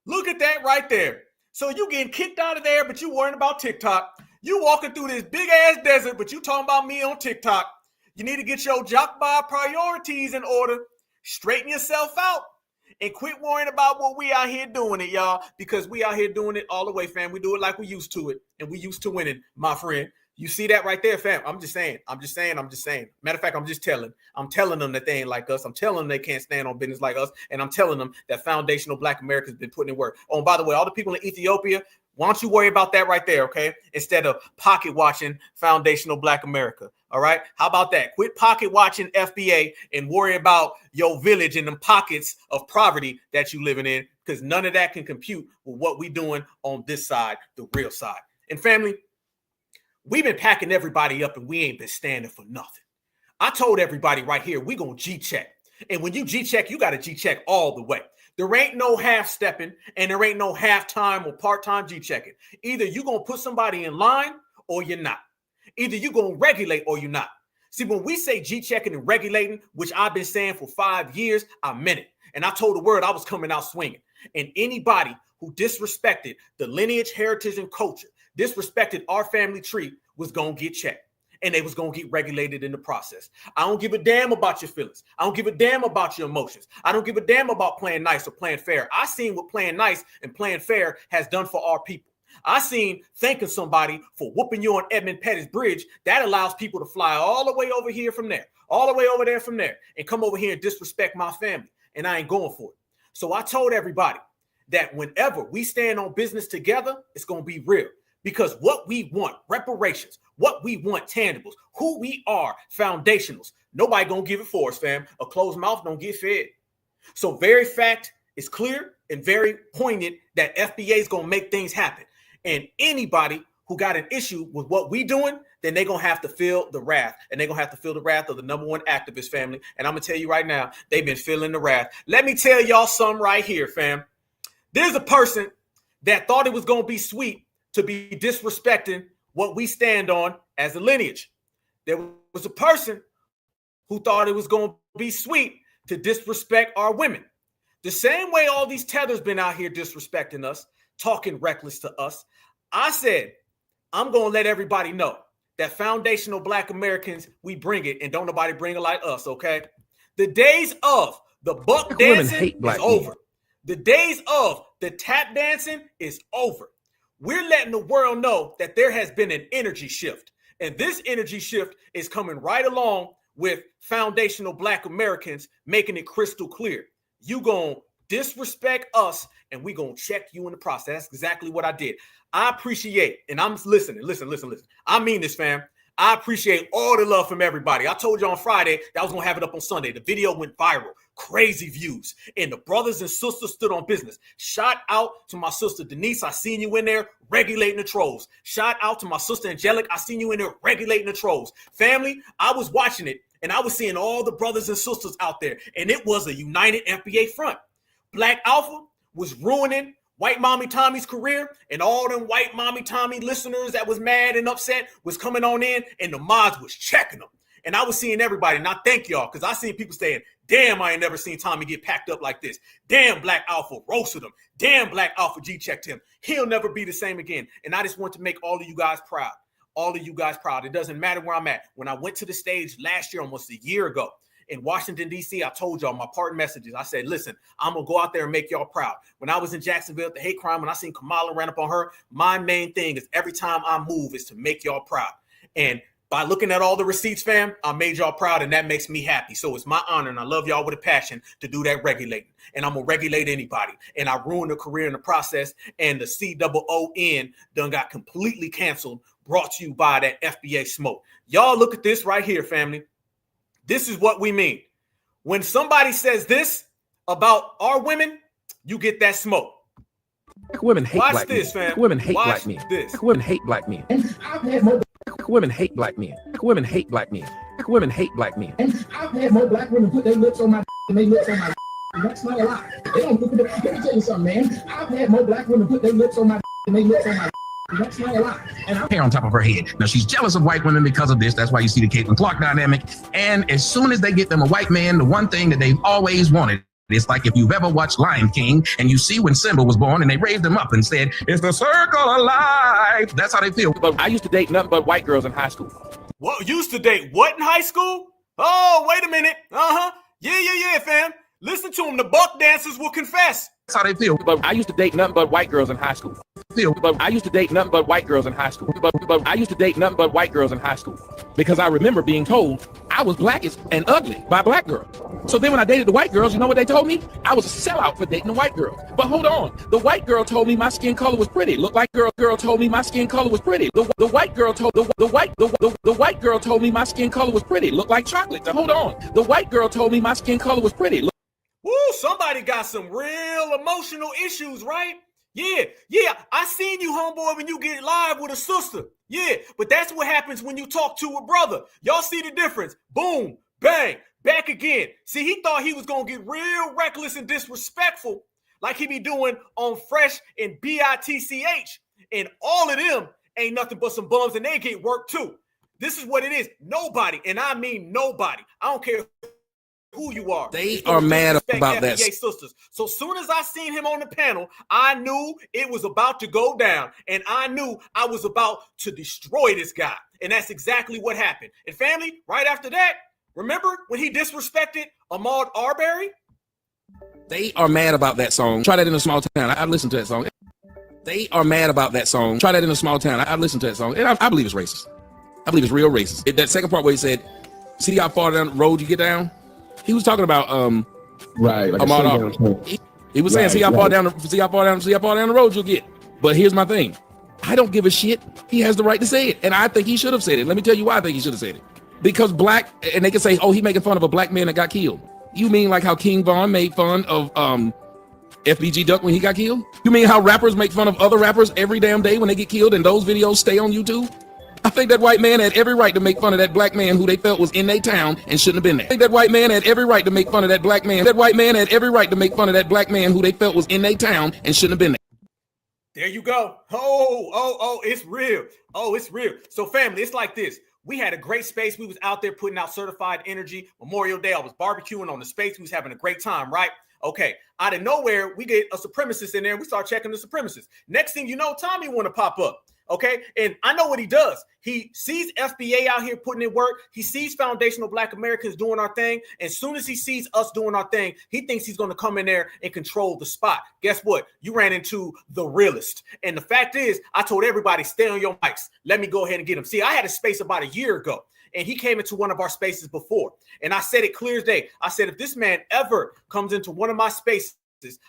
Look at that right there. So you getting kicked out of there, but you worrying about TikTok. You walking through this big ass desert, but you talking about me on TikTok. You need to get your jock by priorities in order. Straighten yourself out and quit worrying about what we out here doing it, y'all, because we out here doing it all the way, fam. We do it like we used to it, and we used to winning, my friend. You see that right there, fam? I'm just saying. Matter of fact, I'm telling them that they ain't like us. I'm telling them they can't stand on business like us. And I'm telling them that foundational Black America has been putting in work. Oh, and by the way, all the people in Ethiopia, why don't you worry about that right there, okay? Instead of pocket watching foundational Black America, all right? How about that? Quit pocket watching FBA and worry about your village and them pockets of poverty that you living in, because none of that can compute with what we doing on this side, the real side. And family, we've been packing everybody up and we ain't been standing for nothing. I told everybody right here, we gonna G-check. And when you G-check, you got to G-check all the way. There ain't no half-stepping and there ain't no half-time or part-time G-checking. Either you gonna put somebody in line or you're not. Either you gonna regulate or you're not. See, when we say G-checking and regulating, which I've been saying for 5 years, I meant it. And I told the world I was coming out swinging. And anybody who disrespected the lineage, heritage, and culture, disrespected our family tree, was going to get checked. And they was going to get regulated in the process. I don't give a damn about your feelings. I don't give a damn about your emotions. I don't give a damn about playing nice or playing fair. I seen what playing nice and playing fair has done for our people. I seen thanking somebody for whooping you on Edmund Pettus Bridge. That allows people to fly all the way over here from there, all the way over there from there, and come over here and disrespect my family. And I ain't going for it. So I told everybody that whenever we stand on business together, it's going to be real. Because what we want, reparations, what we want, tangibles, who we are, foundationals, nobody gonna give it for us, fam. A closed mouth don't get fed. So very fact is clear and very poignant that FBA is gonna make things happen. And anybody who got an issue with what we doing, then they're gonna have to feel the wrath. And they're gonna have to feel the wrath of the number one activist family. And I'm gonna tell you right now, they've been feeling the wrath. Let me tell y'all something right here, fam. There's a person that thought it was gonna be sweet to be disrespecting what we stand on as a lineage. There was a person who thought it was going to be sweet to disrespect our women. The same way all these tethers been out here disrespecting us, talking reckless to us. I said, I'm going to let everybody know that foundational Black Americans, we bring it, and don't nobody bring it like us, okay? The days of the buck dancing is over. The days of the tap dancing is over. We're letting the world know that there has been an energy shift. And this energy shift is coming right along with foundational Black Americans making it crystal clear. You gonna disrespect us and we gonna check you in the process. That's exactly what I did. I appreciate, and I'm listening. Listen. I mean this, fam. I appreciate all the love from everybody. I told you on Friday that I was going to have it up on Sunday. The video went viral. Crazy views. And the brothers and sisters stood on business. Shout out to my sister Denise. I seen you in there regulating the trolls. Shout out to my sister Angelic. I seen you in there regulating the trolls. Family, I was watching it and I was seeing all the brothers and sisters out there. And it was a united FBA front. Black Alpha was ruining White Mommy Tommy's career, and all them White Mommy Tommy listeners that was mad and upset was coming on in, and the mods was checking them. And I was seeing everybody, and I thank y'all, because I seen people saying, damn, I ain't never seen Tommy get packed up like this. Damn, Black Alpha roasted him. Damn, Black Alpha G-checked him. He'll never be the same again. And I just want to make all of you guys proud. All of you guys proud. It doesn't matter where I'm at. When I went to the stage last year, almost a year ago, in Washington, D.C., I told y'all my pardon messages. I said, listen, I'm going to go out there and make y'all proud. When I was in Jacksonville at the hate crime, when I seen Kamala ran up on her, my main thing is every time I move is to make y'all proud. And by looking at all the receipts, fam, I made y'all proud, and that makes me happy. So it's my honor, and I love y'all with a passion to do that regulating. And I'm going to regulate anybody. And I ruined a career in the process, and the COON done got completely canceled, brought to you by that FBA smoke. Y'all look at this right here, family. This is what we mean. When somebody says this about our women, you get that smoke. Black women hate Watch black this, men. fam. Black women hate Watch black men. this. Black women hate black men. Black women hate black men. Black women hate black men. Black women hate black men. I've had more black women put their lips on my than they lips on my. That's not a lie. They don't look at it. Let me tell you something, man. I've had more black women put their lips on my than they lips on my. That's not a lie. And hair on top of her head. Now she's jealous of white women because of this. That's why you see the Caitlin Clark dynamic. And as soon as they get them a white man, the one thing that they've always wanted. It's like if you've ever watched Lion King and you see when Simba was born and they raised him up and said, it's the circle of life. That's how they feel. But I used to date nothing but white girls in high school. What, used to date what in high school? Oh, wait a minute. Yeah, fam. Listen to him. The buck dancers will confess. That's how they feel. But I used to date nothing but white girls in high school. But I used to date nothing but white girls in high school. But I used to date nothing but white girls in high school. Because I remember being told I was black and ugly by black girls. So then when I dated the white girls, you know what they told me? I was a sellout for dating the white girl. But hold on. The white girl told me my skin color was pretty. Looked like girl told me my skin color was pretty. The white girl told the white girl told me my skin color was pretty. Looked like chocolate. Now, hold on. The white girl told me my skin color was pretty. Woo, somebody got some real emotional issues, right? Yeah. I seen you, homeboy, when you get live with a sister. Yeah, but that's what happens when you talk to a brother. Y'all see the difference. Boom, bang, back again. See, he thought he was going to get real reckless and disrespectful like he be doing on Fresh and BITCH. And all of them ain't nothing but some bums, and they get work too. This is what it is. Nobody, and I mean nobody. I don't care who you are. They are mad about FBA that. Sisters. So soon as I seen him on the panel, I knew it was about to go down, and I knew I was about to destroy this guy. And that's exactly what happened. And family, right after that, remember when he disrespected Ahmaud Arbery? They are mad about that song. Try that in a small town. I listened to that song. They are mad about that song. Try that in a small town. I listened to that song. And I believe it's racist. I believe it's real racist. That second part where he said, see how far down the road you get down? He was talking about right. Like he was saying, see how far down the road you'll get. But here's my thing. I don't give a shit. He has the right to say it. And I think he should have said it. Let me tell you why I think he should have said it. Because black, and they can say, oh, he making fun of a black man that got killed. You mean like how King Von made fun of FBG Duck when he got killed? You mean how rappers make fun of other rappers every damn day when they get killed and those videos stay on YouTube? I think that white man had every right to make fun of that black man who they felt was in their town and shouldn't have been there. I think that white man had every right to make fun of that black man. That white man had every right to make fun of that black man who they felt was in their town and shouldn't have been there. There you go. Oh, it's real. Oh, it's real. So family, it's like this. We had a great space. We was out there putting out certified energy. Memorial Day, I was barbecuing on the space. We was having a great time, right? Okay, out of nowhere, we get a supremacist in there. We start checking the supremacists. Next thing you know, Tommy want to pop up. Okay, and I know what he does. He sees FBA out here putting in work. He sees foundational Black Americans doing our thing. As soon as he sees us doing our thing, he thinks he's going to come in there and control the spot. Guess what? You ran into the realist. And the fact is, I told everybody, stay on your mics. Let me go ahead and get him. See, I had a space about a year ago, and he came into one of our spaces before. And I said it clear as day. I said, if this man ever comes into one of my spaces,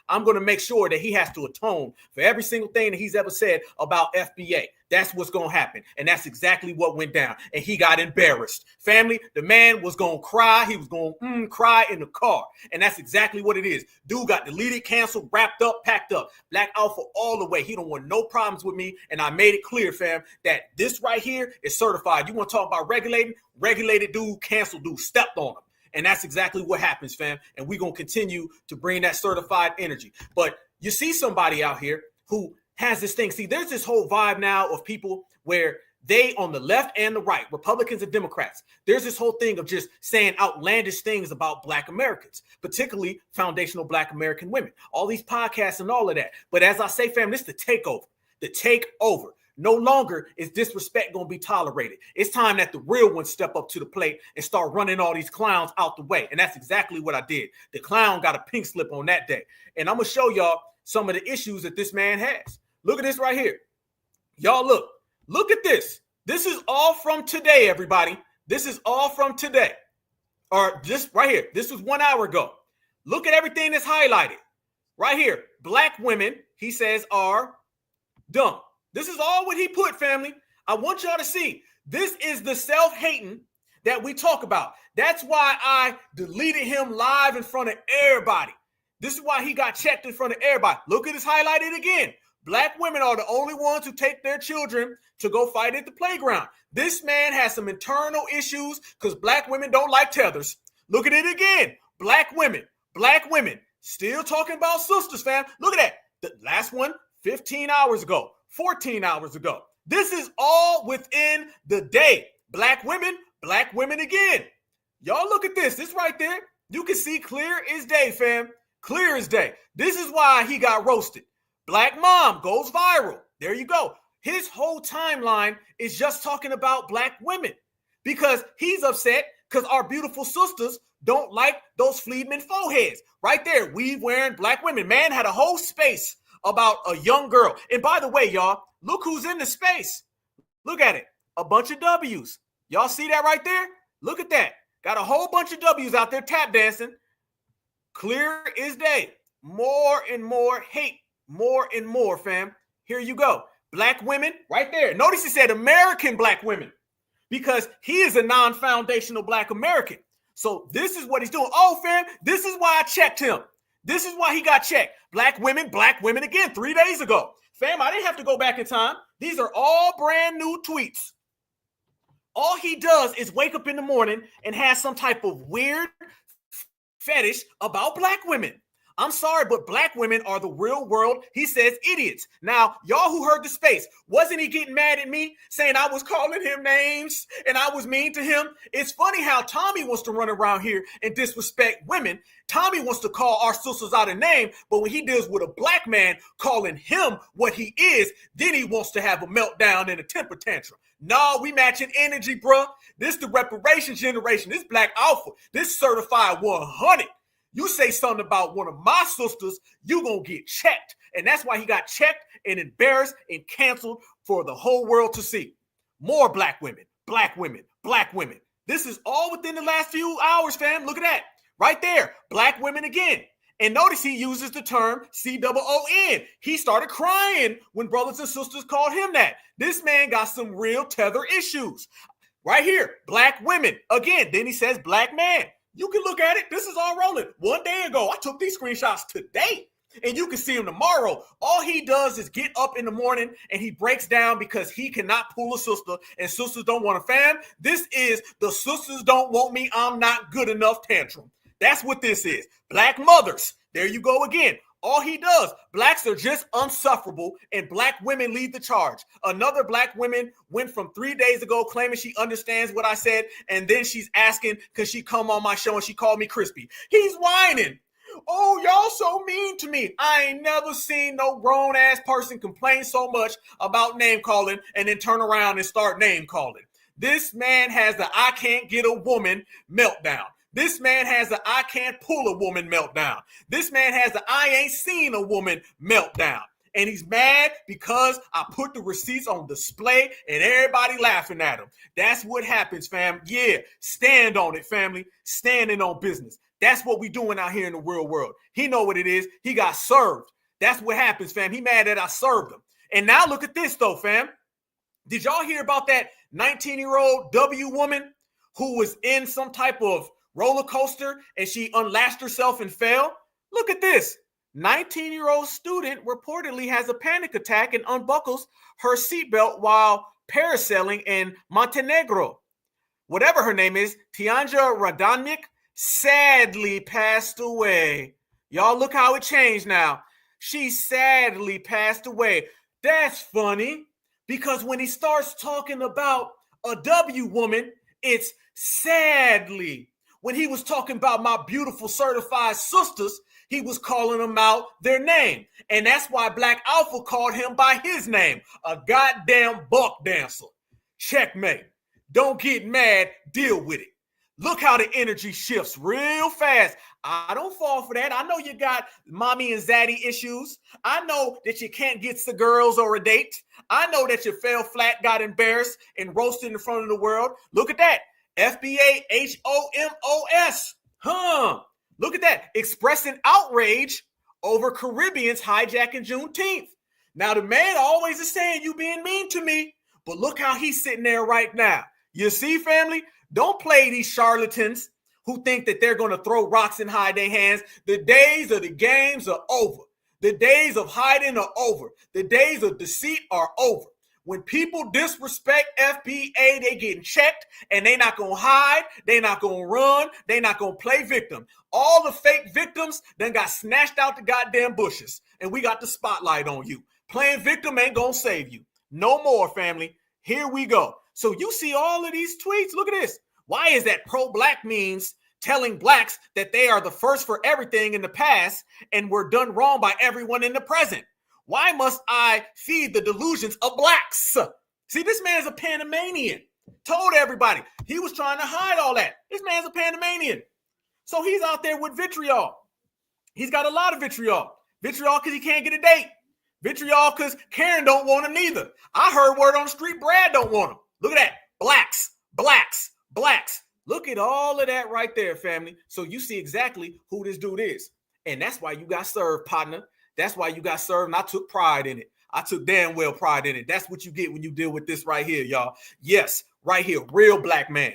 I'm going to make sure that he has to atone for every single thing that he's ever said about FBA. That's what's going to happen. And that's exactly what went down. And he got embarrassed. Family, the man was going to cry. He was going to cry in the car. And that's exactly what it is. Dude got deleted, canceled, wrapped up, packed up. Black Alpha all the way. He don't want no problems with me. And I made it clear, fam, that this right here is certified. You want to talk about regulating? Regulated dude, canceled dude, stepped on him. And that's exactly what happens, fam. And we're going to continue to bring that certified energy. But you see somebody out here who has this thing. See, there's this whole vibe now of people where they on the left and the right, Republicans and Democrats, there's this whole thing of just saying outlandish things about Black Americans, particularly foundational Black American women, all these podcasts and all of that. But as I say, fam, this is the takeover. The takeover. No longer is disrespect going to be tolerated. It's time that the real ones step up to the plate and start running all these clowns out the way. And that's exactly what I did. The clown got a pink slip on that day. And I'm going to show y'all some of the issues that this man has. Look at this right here. Y'all look at this. This is all from today, everybody. This is all from today. Or just right here. This was 1 hour ago. Look at everything that's highlighted. Right here. Black women, he says, are dumb. This is all what he put, family. I want y'all to see. This is the self-hating that we talk about. That's why I deleted him live in front of everybody. This is why he got checked in front of everybody. Look at this highlighted again. Black women are the only ones who take their children to go fight at the playground. This man has some internal issues because black women don't like tethers. Look at it again. Black women, still talking about sisters, fam. Look at that. The last one, 15 hours ago, 14 hours ago. This is all within the day. Black women again. Y'all look at this. This right there. You can see clear as day, fam. Clear as day. This is why he got roasted. Black mom goes viral. There you go. His whole timeline is just talking about black women because he's upset because our beautiful sisters don't like those Fleedman foreheads. Right there, weave wearing black women. Man had a whole space about a young girl. And by the way, y'all, look who's in the space. Look at it. A bunch of W's. Y'all see that right there? Look at that. Got a whole bunch of W's out there tap dancing. Clear as day. More and more hate. More and more, fam. Here you go. Black women right there. Notice he said American black women because he is a non-foundational black American. So this is what he's doing. Oh, fam, this is why I checked him. This is why he got checked. Black women again 3 days ago. Fam, I didn't have to go back in time. These are all brand new tweets. All he does is wake up in the morning and has some type of weird fetish about black women. I'm sorry, but black women are the real world, he says, idiots. Now, y'all who heard the space, wasn't he getting mad at me saying I was calling him names and I was mean to him? It's funny how Tommy wants to run around here and disrespect women. Tommy wants to call our sisters out of name, but when he deals with a black man calling him what he is, then he wants to have a meltdown and a temper tantrum. No, we matching energy, bruh. This the reparations generation. This black alpha. This certified 100. You say something about one of my sisters, you gonna get checked. And that's why he got checked and embarrassed and canceled for the whole world to see. More black women, black women, black women. This is all within the last few hours, fam. Look at that. Right there. Black women again. And notice he uses the term COON. He started crying when brothers and sisters called him that. This man got some real tether issues. Right here. Black women. Again, then he says black man. You can look at it. This is all rolling. 1 day ago, I took these screenshots today, and you can see him tomorrow. All he does is get up in the morning, and he breaks down because he cannot pull a sister, and sisters don't want a fam. This is the sisters don't want me, I'm not good enough tantrum. That's what this is. Black mothers. There you go again. All he does, blacks are just unsufferable, and black women lead the charge. Another black woman went from 3 days ago claiming she understands what I said, and then she's asking because she come on my show and she called me crispy. He's whining. Oh, y'all so mean to me. I ain't never seen no grown-ass person complain so much about name calling and then turn around and start name calling. This man has the I can't get a woman meltdown. This man has the I can't pull a woman meltdown. This man has the I ain't seen a woman meltdown. And he's mad because I put the receipts on display and everybody laughing at him. That's what happens, fam. Yeah, stand on it, family. Standing on business. That's what we doing out here in the real world. He know what it is. He got served. That's what happens, fam. He mad that I served him. And now look at this, though, fam. Did y'all hear about that 19-year-old W woman who was in some type of roller coaster and she unlatched herself and fell? Look at this. 19-year-old student reportedly has a panic attack and unbuckles her seatbelt while parasailing in Montenegro. Whatever her name is, Tianja Radonic, sadly passed away. Y'all look how it changed now. She sadly passed away. That's funny because when he starts talking about a W woman, it's sadly. When he was talking about my beautiful certified sisters, He was calling them out their name. And that's why Black Alpha called him by his name, a goddamn buck dancer. Checkmate. Don't get mad, deal with it. Look how the energy shifts real fast. I don't fall for that. I know you got mommy and zaddy issues. I know that you can't get the girls or a date. I know that you fell flat, got embarrassed, and roasted in front of the world. Look at that. FBA HOMOS. Look at that. Expressing outrage over Caribbeans hijacking Juneteenth. Now, the man always is saying you being mean to me, but look how he's sitting there right now. You see, family? Don't play these charlatans who think that they're going to throw rocks and hide their hands. The days of the games are over. The days of hiding are over. The days of deceit are over. When people disrespect FBA, they getting checked, and they not going to hide. They not going to run. They not going to play victim. All the fake victims then got snatched out the goddamn bushes, and we got the spotlight on you. Playing victim ain't going to save you. No more, family. Here we go. So you see all of these tweets. Look at this. Why is that pro-black means telling blacks that they are the first for everything in the past and were done wrong by everyone in the present? Why must I feed the delusions of blacks? See, this man's a Panamanian. Told everybody. He was trying to hide all that. This man's a Panamanian. So he's out there with vitriol. He's got a lot of vitriol. Vitriol because he can't get a date. Vitriol because Karen don't want him neither. I heard word on the street Brad don't want him. Look at that. Blacks, blacks, blacks. Look at all of that right there, family. So you see exactly who this dude is. And that's why you got served, partner. That's why you got served, and I took pride in it. I took damn well pride in it. That's what you get when you deal with this right here, y'all. Yes, right here, real black man.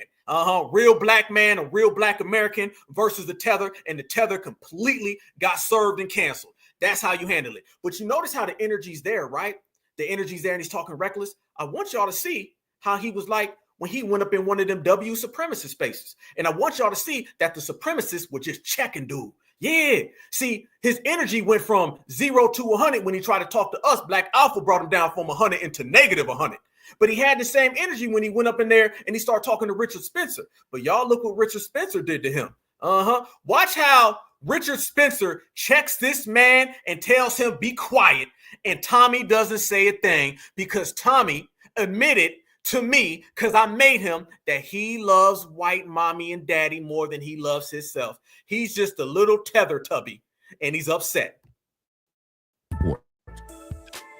Real black man, a real black American versus the tether, and the tether completely got served and canceled. That's how you handle it. But you notice how the energy's there, right? The energy's there, and he's talking reckless. I want y'all to see how he was like when he went up in one of them W supremacist spaces. And I want y'all to see that the supremacists were just checking dude. Yeah. See, his energy went from 0 to 100 when he tried to talk to us. Black Alpha brought him down from 100 into negative 100. But he had the same energy when he went up in there and he started talking to Richard Spencer. But y'all look what Richard Spencer did to him. Watch how Richard Spencer checks this man and tells him be quiet. And Tommy doesn't say a thing because Tommy admitted to me, because I made him, that he loves white mommy and daddy more than he loves himself. He's just a little tether tubby, and he's upset.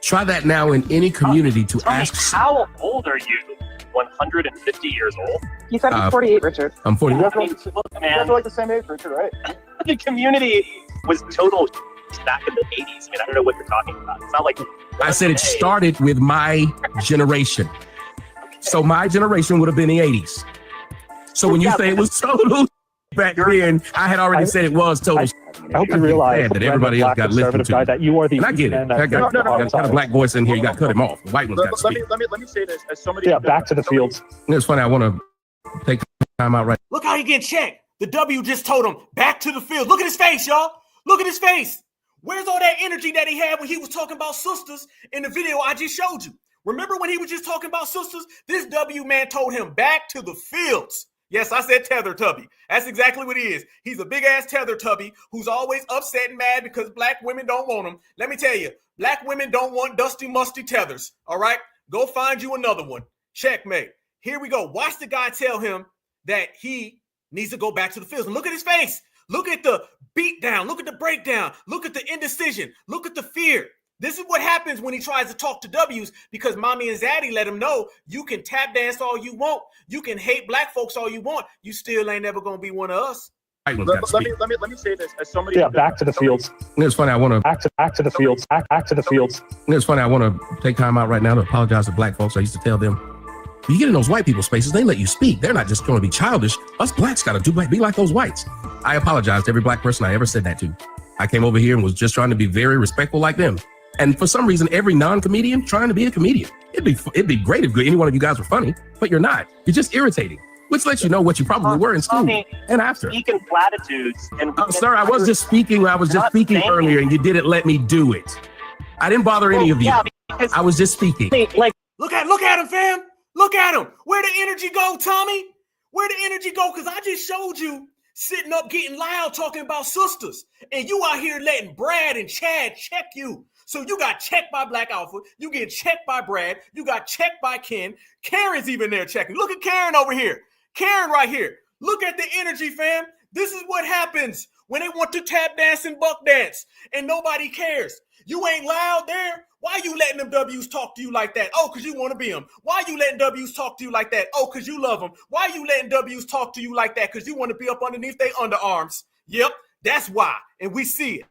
Try that now in any community to ask. How old are you? 150 years old? You said he's 48, Richard. I'm 48. You guys are like the same age, Richard, right? The community was total back in the 80s. I mean, I don't know what you're talking about. It's not like I said it started with my generation. So my generation would have been the 80s. So when you say it was total back then, I had already said it was total. I hope you realize that everybody else got listened to. That you are the. And I get it. I got a black voice in here. You got to cut him off. The white ones got to speak. Let me say this. As somebody, back to the fields. It's funny. I want to take time out right. Look how he getting checked. The W just told him back to the field. Look at his face, y'all. Look at his face. Where's all that energy that he had when he was talking about sisters in the video I just showed you? Remember when he was just talking about sisters? This W man told him back to the fields. Yes, I said tether tubby. That's exactly what he is. He's a big ass tether tubby who's always upset and mad because black women don't want him. Let me tell you, black women don't want dusty, musty tethers. All right, go find you another one. Checkmate. Here we go. Watch the guy tell him that he needs to go back to the fields. And look at his face. Look at the beat down. Look at the breakdown. Look at the indecision. Look at the fear. This is what happens when he tries to talk to W's because mommy and zaddy let him know you can tap dance all you want. You can hate black folks all you want. You still ain't never going to be one of us. Let me say this. As somebody, back to the fields. It's funny. I want to back to the fields. Back to the fields. It's funny. I want to take time out right now to apologize to black folks. I used to tell them, you get in those white people spaces, they let you speak. They're not just going to be childish. Us blacks got to be like those whites. I apologize to every black person I ever said that to. I came over here and was just trying to be very respectful like them. And for some reason, every non-comedian trying to be a comedian. It'd be great if any one of you guys were funny, but you're not. You're just irritating, which lets you know what you probably were in school and after. Speaking platitudes. And sir, I was just speaking. I was just speaking earlier, and you didn't let me do it. I didn't bother any of you. I was just speaking. Look at him, fam. Look at him. Where the energy go, Tommy? Where the energy go? Because I just showed you sitting up getting loud talking about sisters. And you out here letting Brad and Chad check you. So you got checked by Black Alpha. You get checked by Brad. You got checked by Ken. Karen's even there checking. Look at Karen over here. Karen right here. Look at the energy, fam. This is what happens when they want to tap dance and buck dance and nobody cares. You ain't loud there. Why you letting them W's talk to you like that? Oh, because you want to be them. Why you letting W's talk to you like that? Oh, because you love them. Why you letting W's talk to you like that? Because you want to be up underneath their underarms. Yep, that's why. And we see it.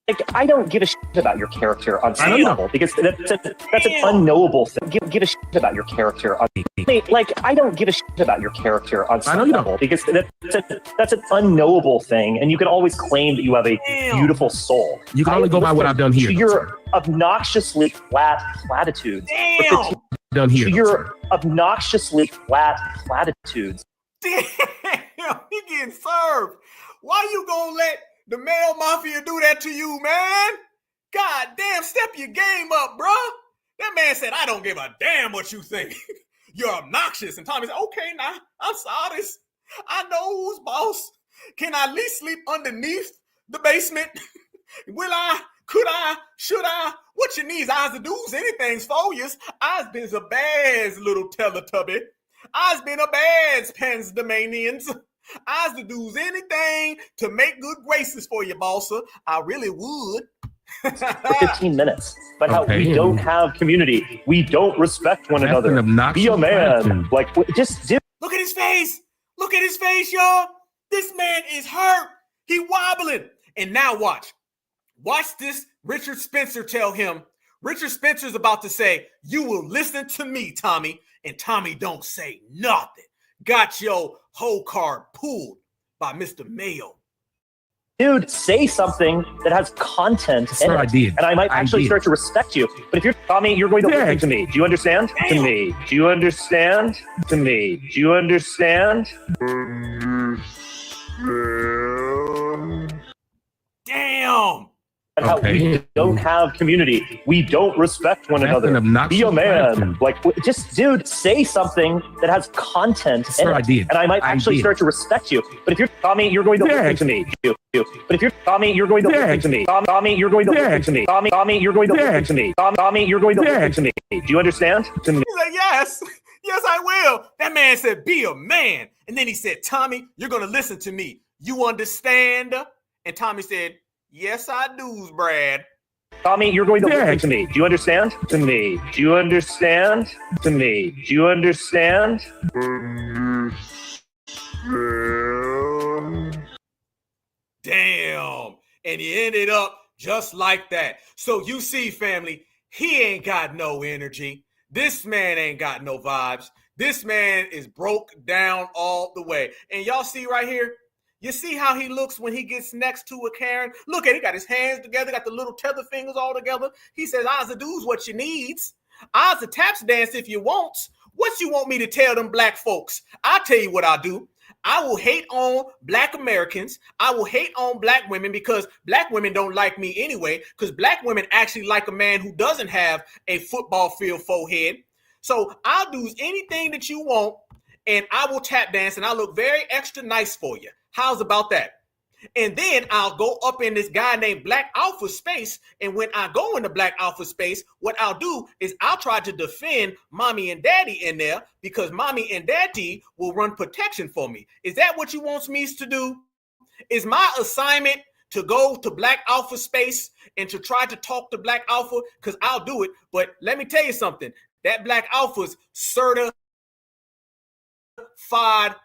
Like, I don't give a shit about your character on some level because that's an unknowable thing. Give a shit about your character on like I don't give a shit about your character on some level because that's an unknowable thing, and you can always claim that you have a beautiful soul. You can only go by what I've done here. Your obnoxiously flat platitudes. Done here. Your obnoxiously flat platitudes. Damn, he getting served. Why you gonna let the male mafia do that to you, man? God damn, step your game up, bruh. That man said, I don't give a damn what you think. You're obnoxious. And Tommy said, okay, now, I'm sorry. I know who's boss. Can I at least sleep underneath the basement? Will I? Could I? Should I? What you need? Eyes to do's anything's for you. I's been a bad little Teletubby. I's been a bad Panzermanians. I's to do's anything to make good graces for you, bossa. I really would. For 15 minutes. But how we don't have community. We don't respect one another. Be a man. Like, just do. Look at his face. Look at his face, y'all. This man is hurt. He wobbling. And now watch. Watch this Richard Spencer tell him. Richard Spencer's about to say, you will listen to me, Tommy. And Tommy don't say nothing. Got your whole card pulled by Mr. Mayo. Dude, say something that has content in it. I did. And I might actually start to respect you. But if you're Tommy, you're going to listen to me. Do you understand? To me. Do you understand? To me. Do you understand? Damn. And how we don't have community. We don't respect one another. Be a man. Like, just, dude, say something that has content in it. And I might actually start to respect you. But if you're Tommy, you're going to listen to me. But if you're Tommy, you're going to listen to me. Tommy, you're going to listen to me. Tommy, you're going to listen to me. Tommy, you're going to listen to me. Do you understand? To me. He's like, yes. Yes, I will. That man said, be a man. And then he said, Tommy, you're going to listen to me. You understand? And Tommy said, yes, I do, Brad. Tommy, you're going to listen to me. Do you understand? To me. Do you understand? To me. Do you understand? Damn. And he ended up just like that. So you see, family, he ain't got no energy. This man ain't got no vibes. This man is broke down all the way. And y'all see right here? You see how he looks when he gets next to a Karen? Look at it. He got his hands together, got the little tether fingers all together. He says, I's a do's what you needs. I's a taps dance if you want. What you want me to tell them black folks? I'll tell you what I'll do. I will hate on black Americans. I will hate on black women because black women don't like me anyway, because black women actually like a man who doesn't have a football field forehead. So I'll do anything that you want, and I will tap dance, and I'll look very extra nice for you. How's about that? And then I'll go up in this guy named Black Alpha space. And when I go into Black Alpha space, what I'll do is I'll try to defend mommy and daddy in there because mommy and daddy will run protection for me. Is that what you want me to do? Is my assignment to go to Black Alpha space and to try to talk to Black Alpha? Because I'll do it. But let me tell you something. That Black Alpha's certified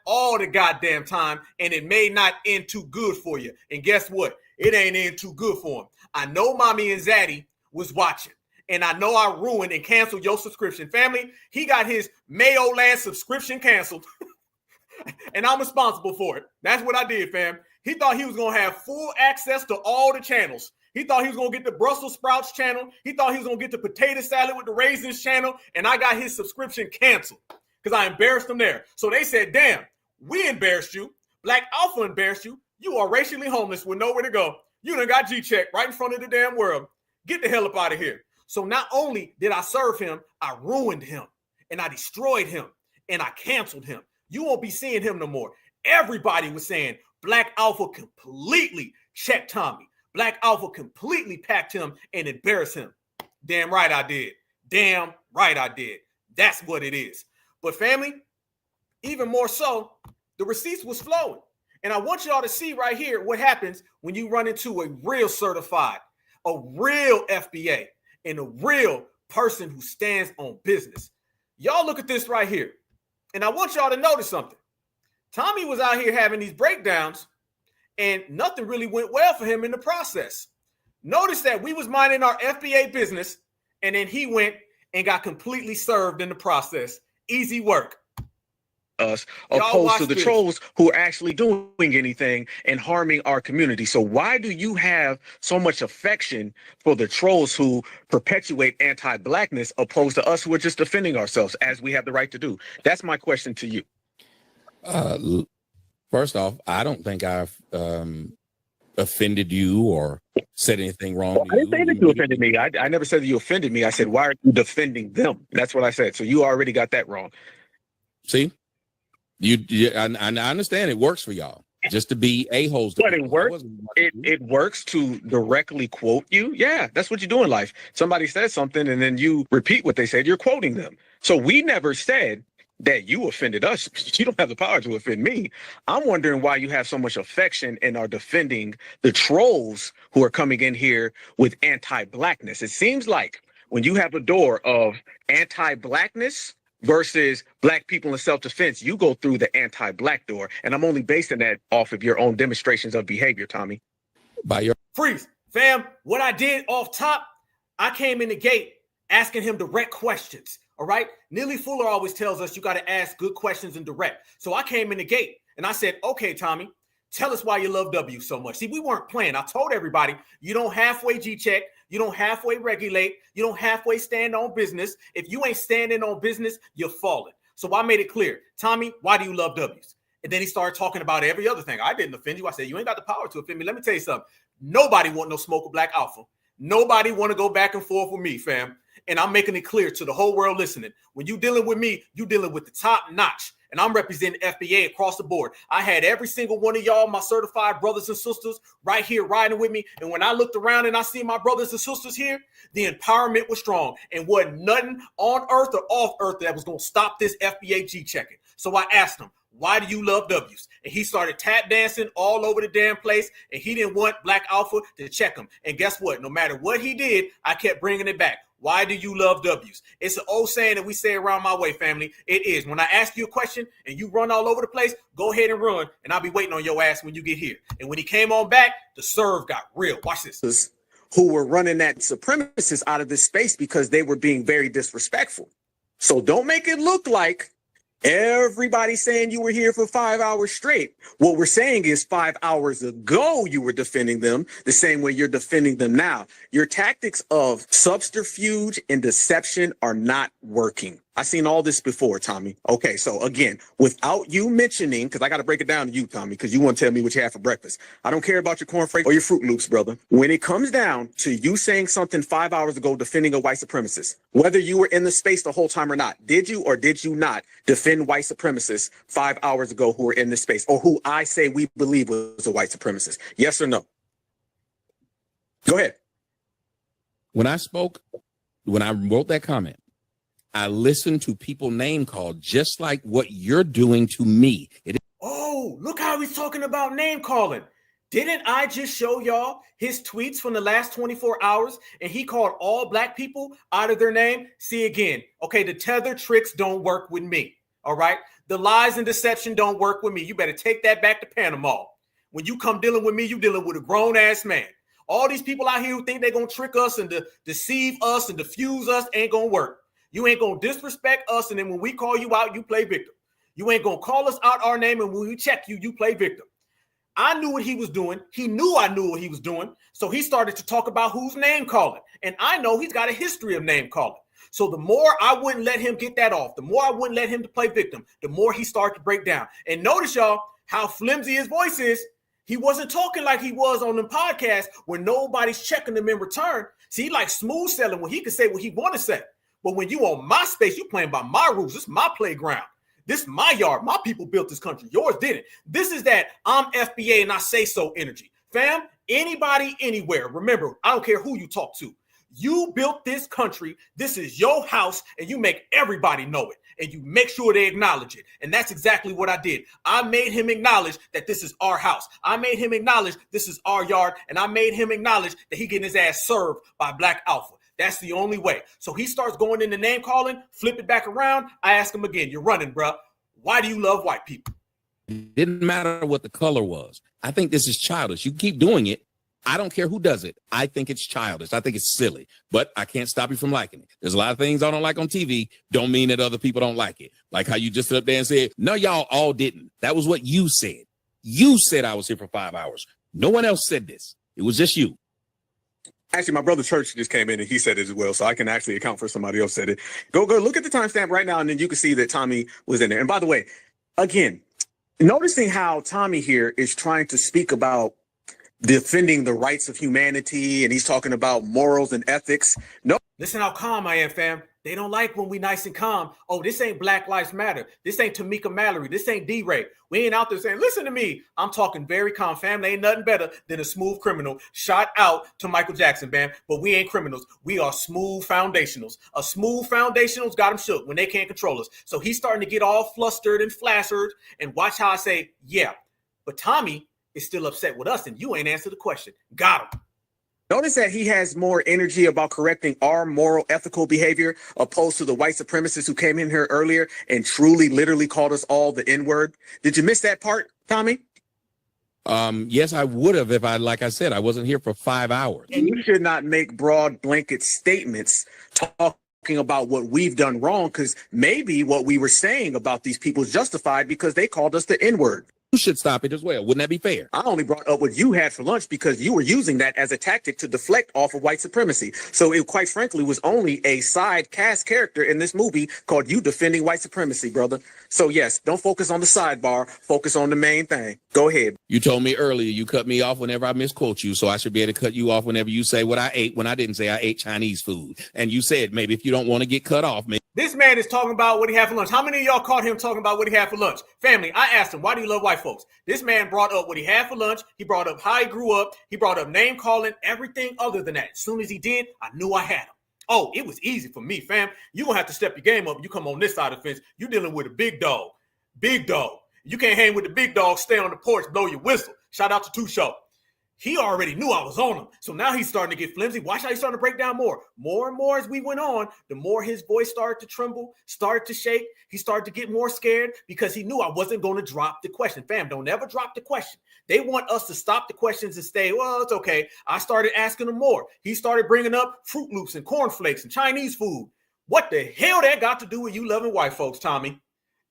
all the goddamn time, and it may not end too good for you. And guess what? It ain't end too good for him. I know mommy and zaddy was watching, and I know I ruined and canceled your subscription. Family, he got his Mayo Land subscription canceled, and I'm responsible for it. That's what I did, fam. He thought he was going to have full access to all the channels. He thought he was going to get the Brussels sprouts channel. He thought he was going to get the potato salad with the raisins channel, and I got his subscription canceled because I embarrassed him there. So they said, damn, we embarrassed you. Black Alpha embarrassed you. You are racially homeless with nowhere to go. You done got G-checked right in front of the damn world. Get the hell up out of here. So not only did I serve him, I ruined him, and I destroyed him, and I canceled him. You won't be seeing him no more. Everybody was saying, Black Alpha completely checked Tommy. Black Alpha completely packed him and embarrassed him. Damn right I did. Damn right I did. That's what it is. But family, even more so, the receipts was flowing. And I want y'all to see right here what happens when you run into a real certified, a real FBA, and a real person who stands on business. Y'all look at this right here. And I want y'all to notice something. Tommy was out here having these breakdowns, and nothing really went well for him in the process. Notice that we was minding our FBA business, and then he went and got completely served in the process. Easy work. Us opposed to the trolls who are actually doing anything and harming our community. So why do you have so much affection for the trolls who perpetuate anti-blackness opposed to us who are just defending ourselves as we have the right to do? That's my question to you. First off, I don't think I've offended you or said anything wrong. I didn't say that you offended me. I never said that you offended me. I said, why are you defending them? That's what I said. So you already got that wrong. See? I understand it works for y'all just to be a-holes. But it works. It works to directly quote you. Yeah, that's what you do in life. Somebody says something and then you repeat what they said. You're quoting them. So we never said that you offended us. You don't have the power to offend me. I'm wondering why you have so much affection and are defending the trolls who are coming in here with anti-blackness. It seems like when you have a door of anti-blackness versus black people in self-defense, you go through the anti-black door. And I'm only basing that off of your own demonstrations of behavior, Tommy. By your freeze, fam. What I did off top, I came in the gate asking him direct questions. All right. Neely Fuller always tells us you got to ask good questions and direct. So I came in the gate and I said, okay, Tommy, tell us why you love W so much. See, we weren't playing. I told everybody you don't halfway G-check. You don't halfway regulate. You don't halfway stand on business. If you ain't standing on business, you're falling. So I made it clear. Tommy, why do you love W's? And then he started talking about every other thing. I didn't offend you. I said, you ain't got the power to offend me. Let me tell you something. Nobody want no smoke with Black Alpha. Nobody want to go back and forth with me, fam. And I'm making it clear to the whole world listening. When you dealing with me, you dealing with the top notch. And I'm representing FBA across the board. I had every single one of y'all, my certified brothers and sisters, right here riding with me. And when I looked around and I see my brothers and sisters here, the empowerment was strong. And wasn't nothing on earth or off earth that was going to stop this FBA G-checking. So I asked him, why do you love W's? And he started tap dancing all over the damn place. And he didn't want Black Alpha to check him. And guess what? No matter what he did, I kept bringing it back. Why do you love W's? It's an old saying that we say around my way, family. It is. When I ask you a question and you run all over the place, go ahead and run, and I'll be waiting on your ass when you get here. And when he came on back, the serve got real. Watch this. Who were running that supremacists out of this space because they were being very disrespectful. So don't make it look like everybody saying you were here for 5 hours straight. What we're saying is 5 hours ago you were defending them the same way you're defending them now. Your tactics of subterfuge and deception are not working. I've seen all this before, Tommy. Okay, so again, without you mentioning, because I got to break it down to you, Tommy, because you want to tell me what you had for breakfast. I don't care about your cornflakes or your Fruit Loops, brother. When it comes down to you saying something 5 hours ago defending a white supremacist, whether you were in the space the whole time or not, did you or did you not defend white supremacists 5 hours ago who were in this space or who I say we believe was a white supremacist? Yes or no? Go ahead. When I wrote that comment, I listened to people name called just like what you're doing to me. Oh, look how he's talking about name calling. Didn't I just show y'all his tweets from the last 24 hours and he called all black people out of their name? See again. Okay, the tether tricks don't work with me. All right. The lies and deception don't work with me. You better take that back to Panama. When you come dealing with me, you dealing with a grown ass man. All these people out here who think they're going to trick us and deceive us and diffuse us ain't going to work. You ain't going to disrespect us, and then when we call you out, you play victim. You ain't going to call us out our name, and when we check you, you play victim. I knew what he was doing. He knew I knew what he was doing, so he started to talk about who's name calling, and I know he's got a history of name calling. So the more I wouldn't let him get that off, the more I wouldn't let him to play victim, the more he started to break down. And notice, y'all, how flimsy his voice is. He wasn't talking like he was on them podcasts where nobody's checking him in return. See, he like smooth selling when he can say what he want to say. But when you on my space, you playing by my rules. It's my playground. This is my yard. My people built this country. Yours didn't. This is that I'm FBA and I say so energy. Fam, anybody, anywhere. Remember, I don't care who you talk to. You built this country. This is your house, and you make everybody know it. And you make sure they acknowledge it. And that's exactly what I did. I made him acknowledge that this is our house. I made him acknowledge this is our yard. And I made him acknowledge that he getting his ass served by Black Alpha. That's the only way. So he starts going into name calling, flip it back around. I ask him again, you're running, bro. Why do you love white people? It didn't matter what the color was. I think this is childish. You keep doing it. I don't care who does it. I think it's childish. I think it's silly, but I can't stop you from liking it. There's a lot of things I don't like on TV. Don't mean that other people don't like it. Like how you just stood up there and said, no, y'all all didn't. That was what you said. You said I was here for 5 hours. No one else said this. It was just you. Actually, my brother Church just came in and he said it as well, so I can actually account for somebody else said it. Go look at the timestamp right now, and then you can see that Tommy was in there. And by the way, again, noticing how Tommy here is trying to speak about defending the rights of humanity, and he's talking about morals and ethics. No, listen how calm I am, fam. They don't like when we nice and calm. Oh, this ain't Black Lives Matter. This ain't Tamika Mallory. This ain't D-Ray. We ain't out there saying, listen to me. I'm talking very calm, fam. There ain't nothing better than a smooth criminal. Shout out to Michael Jackson, fam. But we ain't criminals. We are smooth foundationals. A smooth foundationals got them shook when they can't control us. So he's starting to get all flustered and flashered. And watch how I say, yeah. But Tommy is still upset with us, and you ain't answered the question. Got him. Notice that he has more energy about correcting our moral, ethical behavior opposed to the white supremacists who came in here earlier and truly, literally called us all the N-word. Did you miss that part, Tommy? Yes, I would have if like I said, I wasn't here for 5 hours. And you should not make broad blanket statements talking about what we've done wrong, because maybe what we were saying about these people is justified because they called us the N-word. You should stop it as well. Wouldn't that be fair? I only brought up what you had for lunch because you were using that as a tactic to deflect off of white supremacy. So it quite frankly was only a side cast character in this movie called you defending white supremacy, brother. So yes, don't focus on the sidebar, focus on the main thing. Go ahead. You told me earlier you cut me off whenever I misquote you, so I should be able to cut you off whenever you say what I ate when I didn't say I ate Chinese food. And you said maybe if you don't want to get cut off, maybe. This man is talking about what he had for lunch. How many of y'all caught him talking about what he had for lunch? Family, I asked him, why do you love white folks? This man brought up what he had for lunch. He brought up how he grew up. He brought up name calling, everything other than that. As soon as he did, I knew I had him. Oh, it was easy for me, fam. You're going to have to step your game up. You come on this side of the fence. You're dealing with a big dog. Big dog. You can't hang with the big dog, stay on the porch, blow your whistle. Shout out to Two Show. He already knew I was on him. So now he's starting to get flimsy. Watch how he's starting to break down more. More and more as we went on, the more his voice started to tremble, started to shake. He started to get more scared because he knew I wasn't going to drop the question. Fam, don't ever drop the question. They want us to stop the questions and stay, well, it's okay. I started asking him more. He started bringing up Fruit Loops and cornflakes and Chinese food. What the hell that got to do with you loving white folks, Tommy?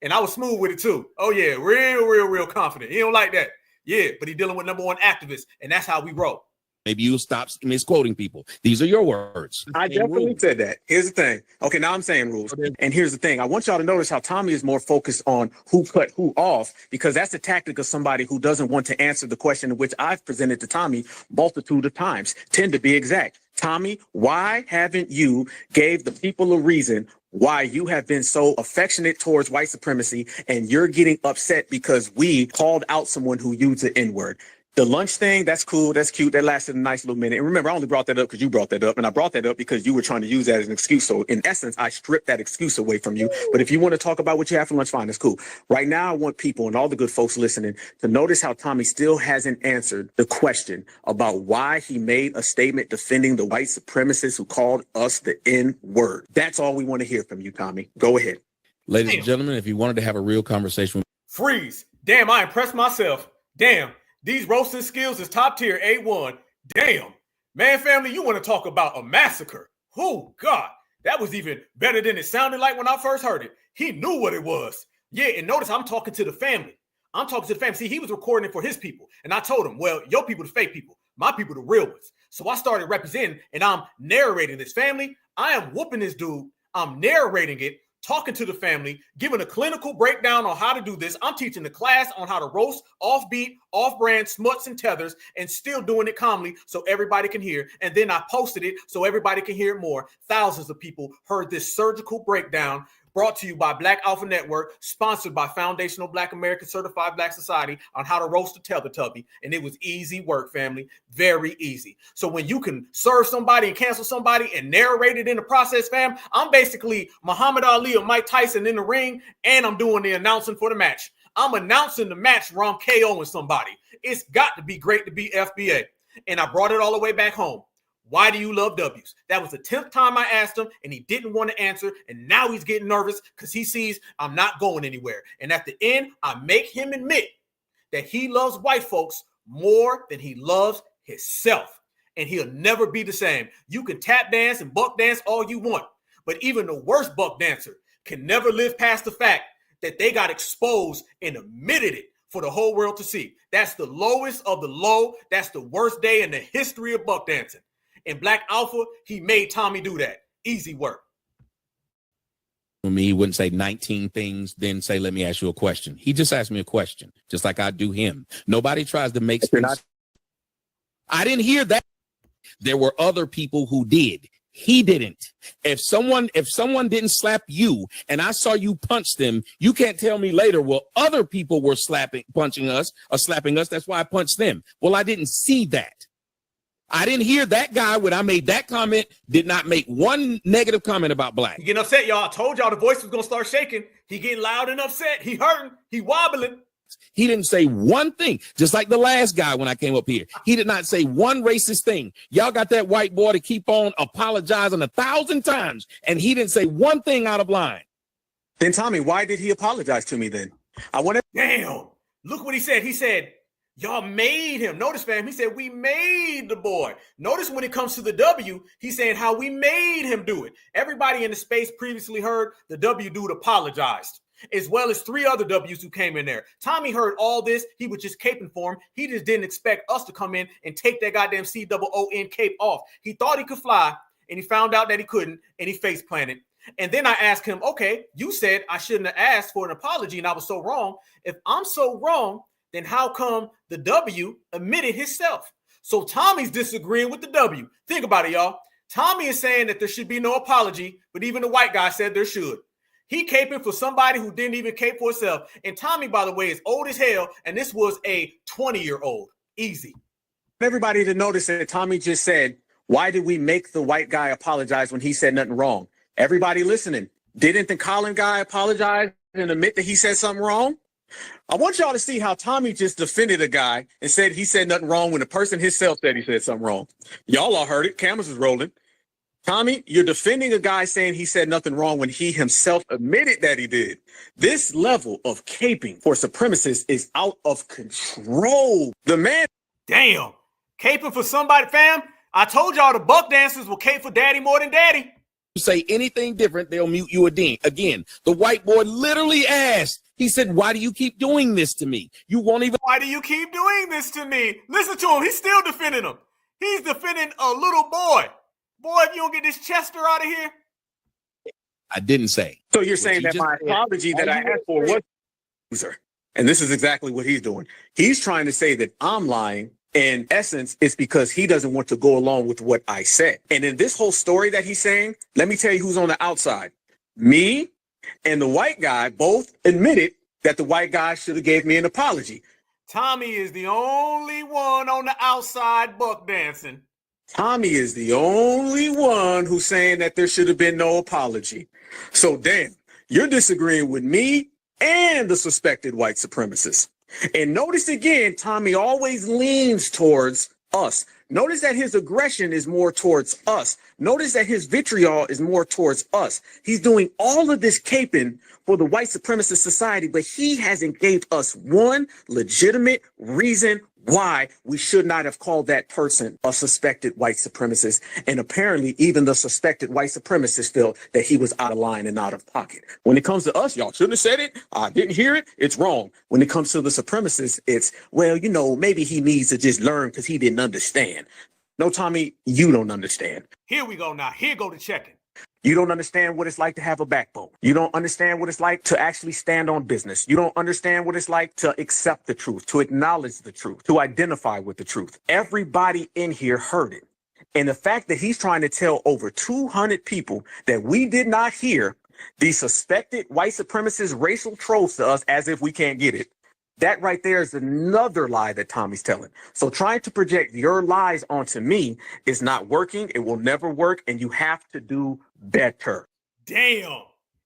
And I was smooth with it too. Oh yeah, real confident. He don't like that. Yeah, but he's dealing with number one activists, and that's how we roll. Maybe you'll stop misquoting people. These are your words. I definitely said that. Here's the thing. Okay, now I'm saying rules. And here's the thing. I want y'all to notice how Tommy is more focused on who cut who off, because that's the tactic of somebody who doesn't want to answer the question which I've presented to Tommy multitude of times, 10 to be exact. Tommy, why haven't you gave the people a reason why you have been so affectionate towards white supremacy and you're getting upset because we called out someone who used the N-word? The lunch thing, that's cool, that's cute, that lasted a nice little minute. And remember, I only brought that up because you brought that up, and I brought that up because you were trying to use that as an excuse. So in essence, I stripped that excuse away from you. But if you want to talk about what you have for lunch, fine, that's cool. Right now, I want people and all the good folks listening to notice how Tommy still hasn't answered the question about why he made a statement defending the white supremacists who called us the N-word. That's all we want to hear from you, Tommy. Go ahead. Ladies and gentlemen, if you wanted to have a real conversation. Freeze. Damn, I impressed myself. Damn. These roasting skills is top tier, A1. Damn. Man, family, you want to talk about a massacre. Oh, God. That was even better than it sounded like when I first heard it. He knew what it was. Yeah, and notice I'm talking to the family. I'm talking to the family. See, he was recording it for his people. And I told him, well, your people the fake people. My people the real ones. So I started representing, and I'm narrating this. Family, I am whooping this dude. I'm narrating it. Talking to the family, giving a clinical breakdown on how to do this. I'm teaching the class on how to roast offbeat, off-brand smuts and tethers, and still doing it calmly so everybody can hear. And then I posted it so everybody can hear it more. Thousands of people heard this surgical breakdown Brought to you by Black Alpha Network, sponsored by Foundational Black American Certified Black Society on how to roast a Teletubby. And it was easy work, family. Very easy. So when you can serve somebody and cancel somebody and narrate it in the process, fam, I'm basically Muhammad Ali or Mike Tyson in the ring, and I'm doing the announcing for the match. I'm announcing the match where I'm KOing somebody. It's got to be great to be FBA. And I brought it all the way back home. Why do you love W's? That was the 10th time I asked him, and he didn't want to answer. And now he's getting nervous because he sees I'm not going anywhere. And at the end, I make him admit that he loves white folks more than he loves himself. And he'll never be the same. You can tap dance and buck dance all you want, but even the worst buck dancer can never live past the fact that they got exposed and admitted it for the whole world to see. That's the lowest of the low. That's the worst day in the history of buck dancing. And Black Alpha, he made Tommy do that. Easy work. Me, he wouldn't say 19 things, then say, let me ask you a question. He just asked me a question, just like I do him. Nobody tries to make sense. I didn't hear that. There were other people who did. He didn't. If someone didn't slap you and I saw you punch them, you can't tell me later, well, other people were punching us or slapping us. That's why I punched them. Well, I didn't see that. I didn't hear that guy when I made that comment, did not make one negative comment about black. He getting upset, y'all. I told y'all the voice was going to start shaking. He getting loud and upset. He hurting. He wobbling. He didn't say one thing, just like the last guy when I came up here. He did not say one racist thing. Y'all got that white boy to keep on apologizing 1,000 times, and he didn't say one thing out of line. Then Tommy, why did he apologize to me then? I want to. Damn. Look what he said. He said, y'all made him. Notice, fam, he said, we made the boy. Notice when it comes to the W, he's saying how we made him do it. Everybody in the space previously heard the W dude apologized, as well as 3 other W's who came in there. Tommy heard all this. He was just caping for him. He just didn't expect us to come in and take that goddamn COON cape off. He thought he could fly, and he found out that he couldn't, and he face planted. And then I asked him, okay, you said I shouldn't have asked for an apology, and I was so wrong. If I'm so wrong, then how come the W admitted himself? So Tommy's disagreeing with the W. Think about it, y'all. Tommy is saying that there should be no apology, but even the white guy said there should. He caping for somebody who didn't even cape for himself. And Tommy, by the way, is old as hell, and this was a 20-year-old. Easy. Everybody to notice that Tommy just said, why did we make the white guy apologize when he said nothing wrong? Everybody listening, didn't the Colin guy apologize and admit that he said something wrong? I want y'all to see how Tommy just defended a guy and said he said nothing wrong when the person himself said he said something wrong. Y'all all heard it. Cameras is rolling. Tommy, you're defending a guy saying he said nothing wrong when he himself admitted that he did. This level of caping for supremacists is out of control. The man. Damn. Caping for somebody, fam. I told y'all the buck dancers will cape for daddy more than daddy. You say anything different, they'll mute you again. The white boy literally asked, he said, why do you keep doing this to me? You won't even. Why do you keep doing this to me? Listen to him. He's still defending him. He's defending a little boy. Boy, if you don't get this Chester out of here. I didn't say. So you're saying that my apology that I asked for was loser. And this is exactly what he's doing. He's trying to say that I'm lying. In essence, it's because he doesn't want to go along with what I said. And in this whole story that he's saying, let me tell you who's on the outside. Me and the white guy both admitted that the white guy should have gave me an apology. Tommy is the only one on the outside buck dancing. Tommy is the only one who's saying that there should have been no apology. So, Dan, you're disagreeing with me and the suspected white supremacists. And notice again, Tommy always leans towards us. Notice that his aggression is more towards us. Notice that his vitriol is more towards us. He's doing all of this caping for the white supremacist society, but he hasn't gave us one legitimate reason why we should not have called that person a suspected white supremacist. And apparently even the suspected white supremacist felt that he was out of line and out of pocket. When it comes to us, y'all shouldn't have said it. I didn't hear it. It's wrong. When it comes to the supremacists, it's, well, you know, maybe he needs to just learn because he didn't understand. No, Tommy, you don't understand. Here we go now. Here go the checking. You don't understand what it's like to have a backbone. You don't understand what it's like to actually stand on business. You don't understand what it's like to accept the truth, to acknowledge the truth, to identify with the truth. Everybody in here heard it. And the fact that he's trying to tell over 200 people that we did not hear These suspected white supremacist racial trolls to us as if we can't get it. That right there is another lie that Tommy's telling. So trying to project your lies onto me is not working. It will never work. And you have to do better. Damn.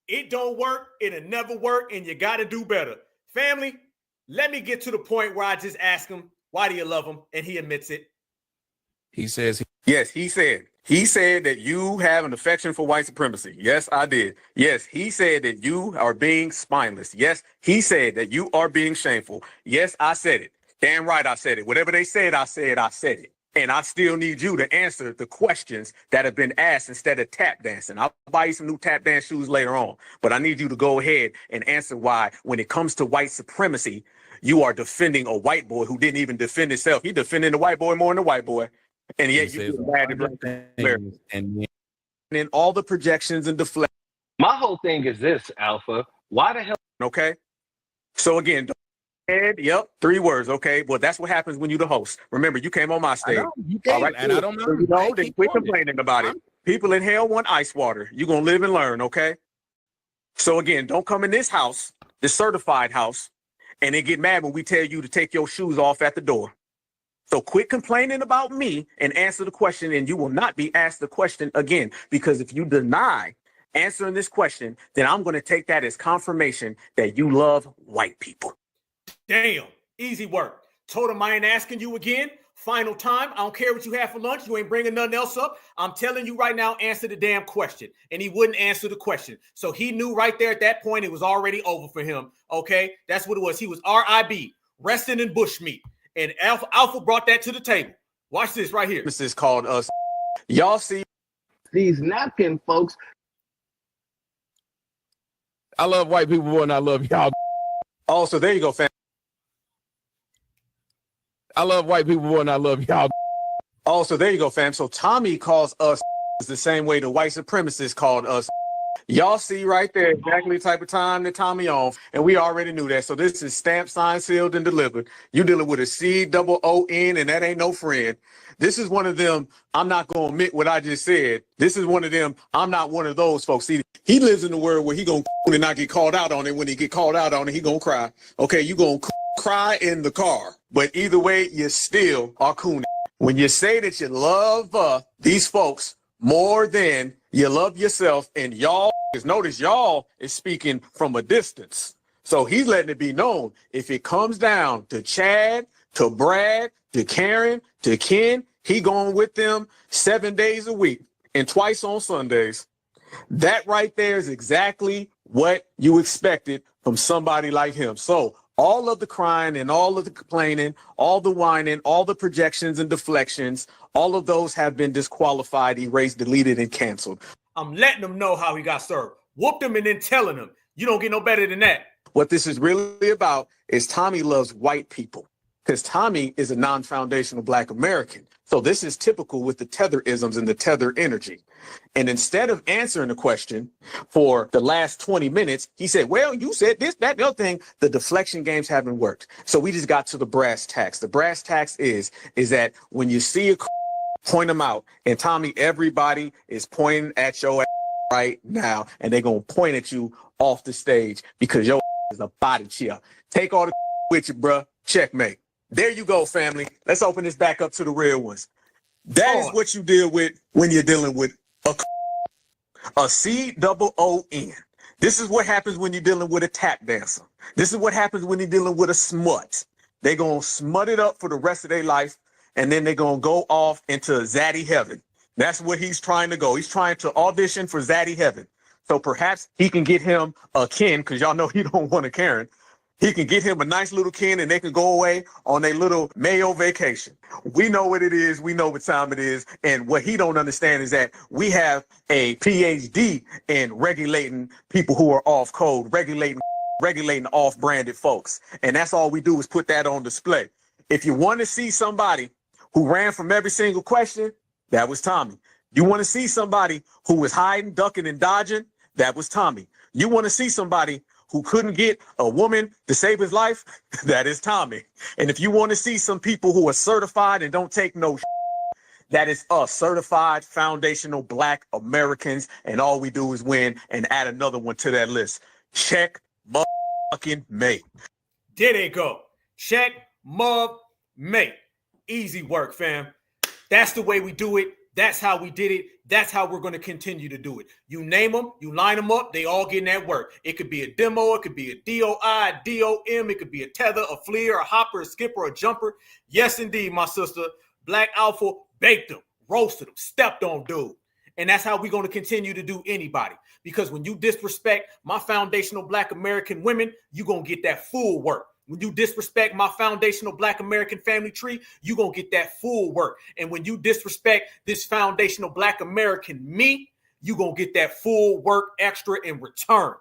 It don't work. It'll never work. And you got to do better. Family, let me get to the point where I just ask him, why do you love him? And he admits it. He says, yes, he said that you have an affection for white supremacy. Yes, I did. Yes, he said that you are being spineless. Yes, he said that you are being shameful. Yes, I said it. Damn right I said it. Whatever they said, I said it. And I still need you to answer the questions that have been asked instead of tap dancing. I'll buy you some new tap dance shoes later on, but I need you to go ahead and answer why, when it comes to white supremacy, you are defending a white boy who didn't even defend himself. He defended the white boy more than the white boy. And yet you mad at black Americans. And then all the projections and deflections. My whole thing is this, Alpha. Why the hell? Okay. So again, yep, 3 words. Okay. Well, that's what happens when you're the host. Remember, you came on my stage. All right. And I don't know. You know, then quit complaining about it. People in hell want ice water. You're going to live and learn. Okay. So again, don't come in this house, this certified house, and then get mad when we tell you to take your shoes off at the door. So quit complaining about me and answer the question, and you will not be asked the question again. Because if you deny answering this question, then I'm going to take that as confirmation that you love white people. Damn, easy work. Told him I ain't asking you again. Final time. I don't care what you have for lunch. You ain't bringing nothing else up. I'm telling you right now, answer the damn question. And he wouldn't answer the question. So he knew right there at that point it was already over for him. Okay, that's what it was. He was RIB, resting in bushmeat. And Alpha brought that to the table. Watch this right here. This is called us. Y'all see these napkin folks. I love white people more than I love y'all. Oh, so there you go, fam. I love white people more than I love y'all. Oh, so there you go, fam. So Tommy calls us the same way the white supremacists called us. Y'all see right there exactly the type of time that Tommy on, and we already knew that. So this is stamped, signed, sealed, and delivered. You dealing with a COON, and that ain't no friend. This is one of them, I'm not going to admit what I just said. This is one of them, I'm not one of those folks. See, he lives in the world where he going to and not get called out on it. When he get called out on it, he going to cry. Okay, you going to cry in the car. But either way, you still are cooning. When you say that you love these folks more than you love yourself, and y'all, notice y'all is speaking from a distance. So he's letting it be known, if it comes down to Chad, to Brad, to Karen, to Ken, he going with them 7 days a week and twice on Sundays. That right there is exactly what you expected from somebody like him. So all of the crying and all of the complaining, all the whining, all the projections and deflections, all of those have been disqualified, erased, deleted, and canceled. I'm letting them know how he got served. Whooped him and then telling him, you don't get no better than that. What this is really about is Tommy loves white people, because Tommy is a non-foundational Black American. So this is typical with the tetherisms and the tether energy. And instead of answering the question for the last 20 minutes, he said, well, you said this, that, the other thing. The deflection games haven't worked. So we just got to the brass tacks. The brass tacks is that when you see a point them out, and Tommy, everybody is pointing at your ass right now, and they're going to point at you off the stage because your is a body chill. Take all the with you, bruh. Checkmate. There you go, family. Let's open this back up to the real ones. That is what you deal with when you're dealing with a COON. This is what happens when you're dealing with a tap dancer. This is what happens when you're dealing with a smut. They're going to smut it up for the rest of their life, and then they're going to go off into Zaddy heaven. That's where he's trying to go. He's trying to audition for Zaddy heaven. So perhaps he can get him a Ken, because y'all know he don't want a Karen. He can get him a nice little Ken, and they can go away on a little Mayo vacation. We know what it is. We know what time it is. And what he don't understand is that we have a PhD in regulating people who are off code, regulating off-branded folks. And that's all we do is put that on display. If you want to see somebody who ran from every single question, that was Tommy. You want to see somebody who was hiding, ducking, and dodging, that was Tommy. You want to see somebody who couldn't get a woman to save his life, that is Tommy. And if you want to see some people who are certified and don't take no That is us, certified foundational Black Americans, and all we do is win and add another one to that list. Check motherfucking mate. There they go. Check mate. Easy work, fam. That's the way we do it. That's how we did it. That's how we're going to continue to do it. You name them, you line them up, they all getting that work. It could be a demo, it could be a DOI, a DOM, it could be a tether, a fleer, a hopper, a skipper, a jumper. Yes, indeed, my sister. Black Alpha baked them, roasted them, stepped on dude. And that's how we're going to continue to do anybody. Because when you disrespect my foundational Black American women, you're going to get that full work. When you disrespect my foundational Black American family tree, you're going to get that full work. And when you disrespect this foundational Black American me, you're going to get that full work extra in return.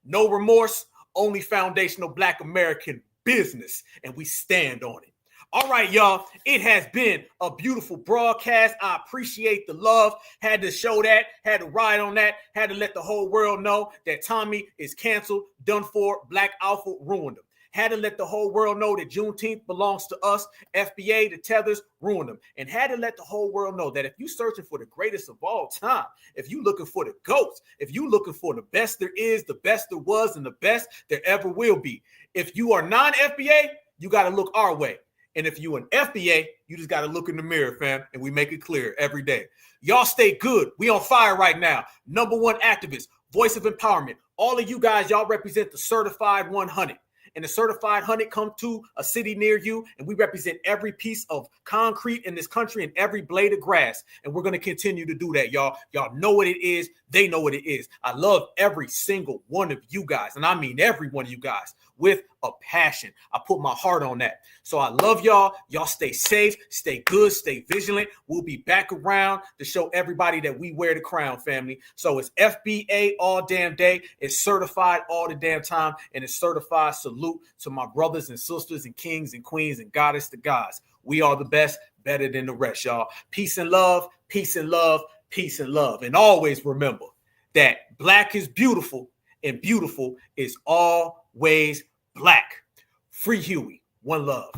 No remorse, only foundational Black American business. And we stand on it. All right, y'all. It has been a beautiful broadcast. I appreciate the love. Had to show that, had to ride on that, had to let the whole world know that Tommy is canceled, done for, Black Alpha ruined him. Had to let the whole world know that Juneteenth belongs to us. FBA, the tethers, ruined them. And had to let the whole world know that if you're searching for the greatest of all time, if you're looking for the GOATs, if you're looking for the best there is, the best there was, and the best there ever will be, if you are non-FBA, you got to look our way. And if you an FBA, you just got to look in the mirror, fam, and we make it clear every day. Y'all stay good. We on fire right now. Number one activist, voice of empowerment. All of you guys, y'all represent the certified 100. And the certified 100 come to a city near you, and we represent every piece of concrete in this country and every blade of grass. And we're going to continue to do that, y'all. Y'all know what it is. They know what it is. I love every single one of you guys, and I mean every one of you guys, with a passion. I put my heart on that. So I love y'all. Y'all stay safe, stay good, stay vigilant. We'll be back around to show everybody that we wear the crown, family. So it's FBA all damn day. It's certified all the damn time. And it's certified salute to my brothers and sisters and kings and queens and goddess to gods. We are the best, better than the rest, y'all. Peace and love, peace and love, peace and love. And always remember that Black is beautiful and beautiful is always Black. Free Huey. One love.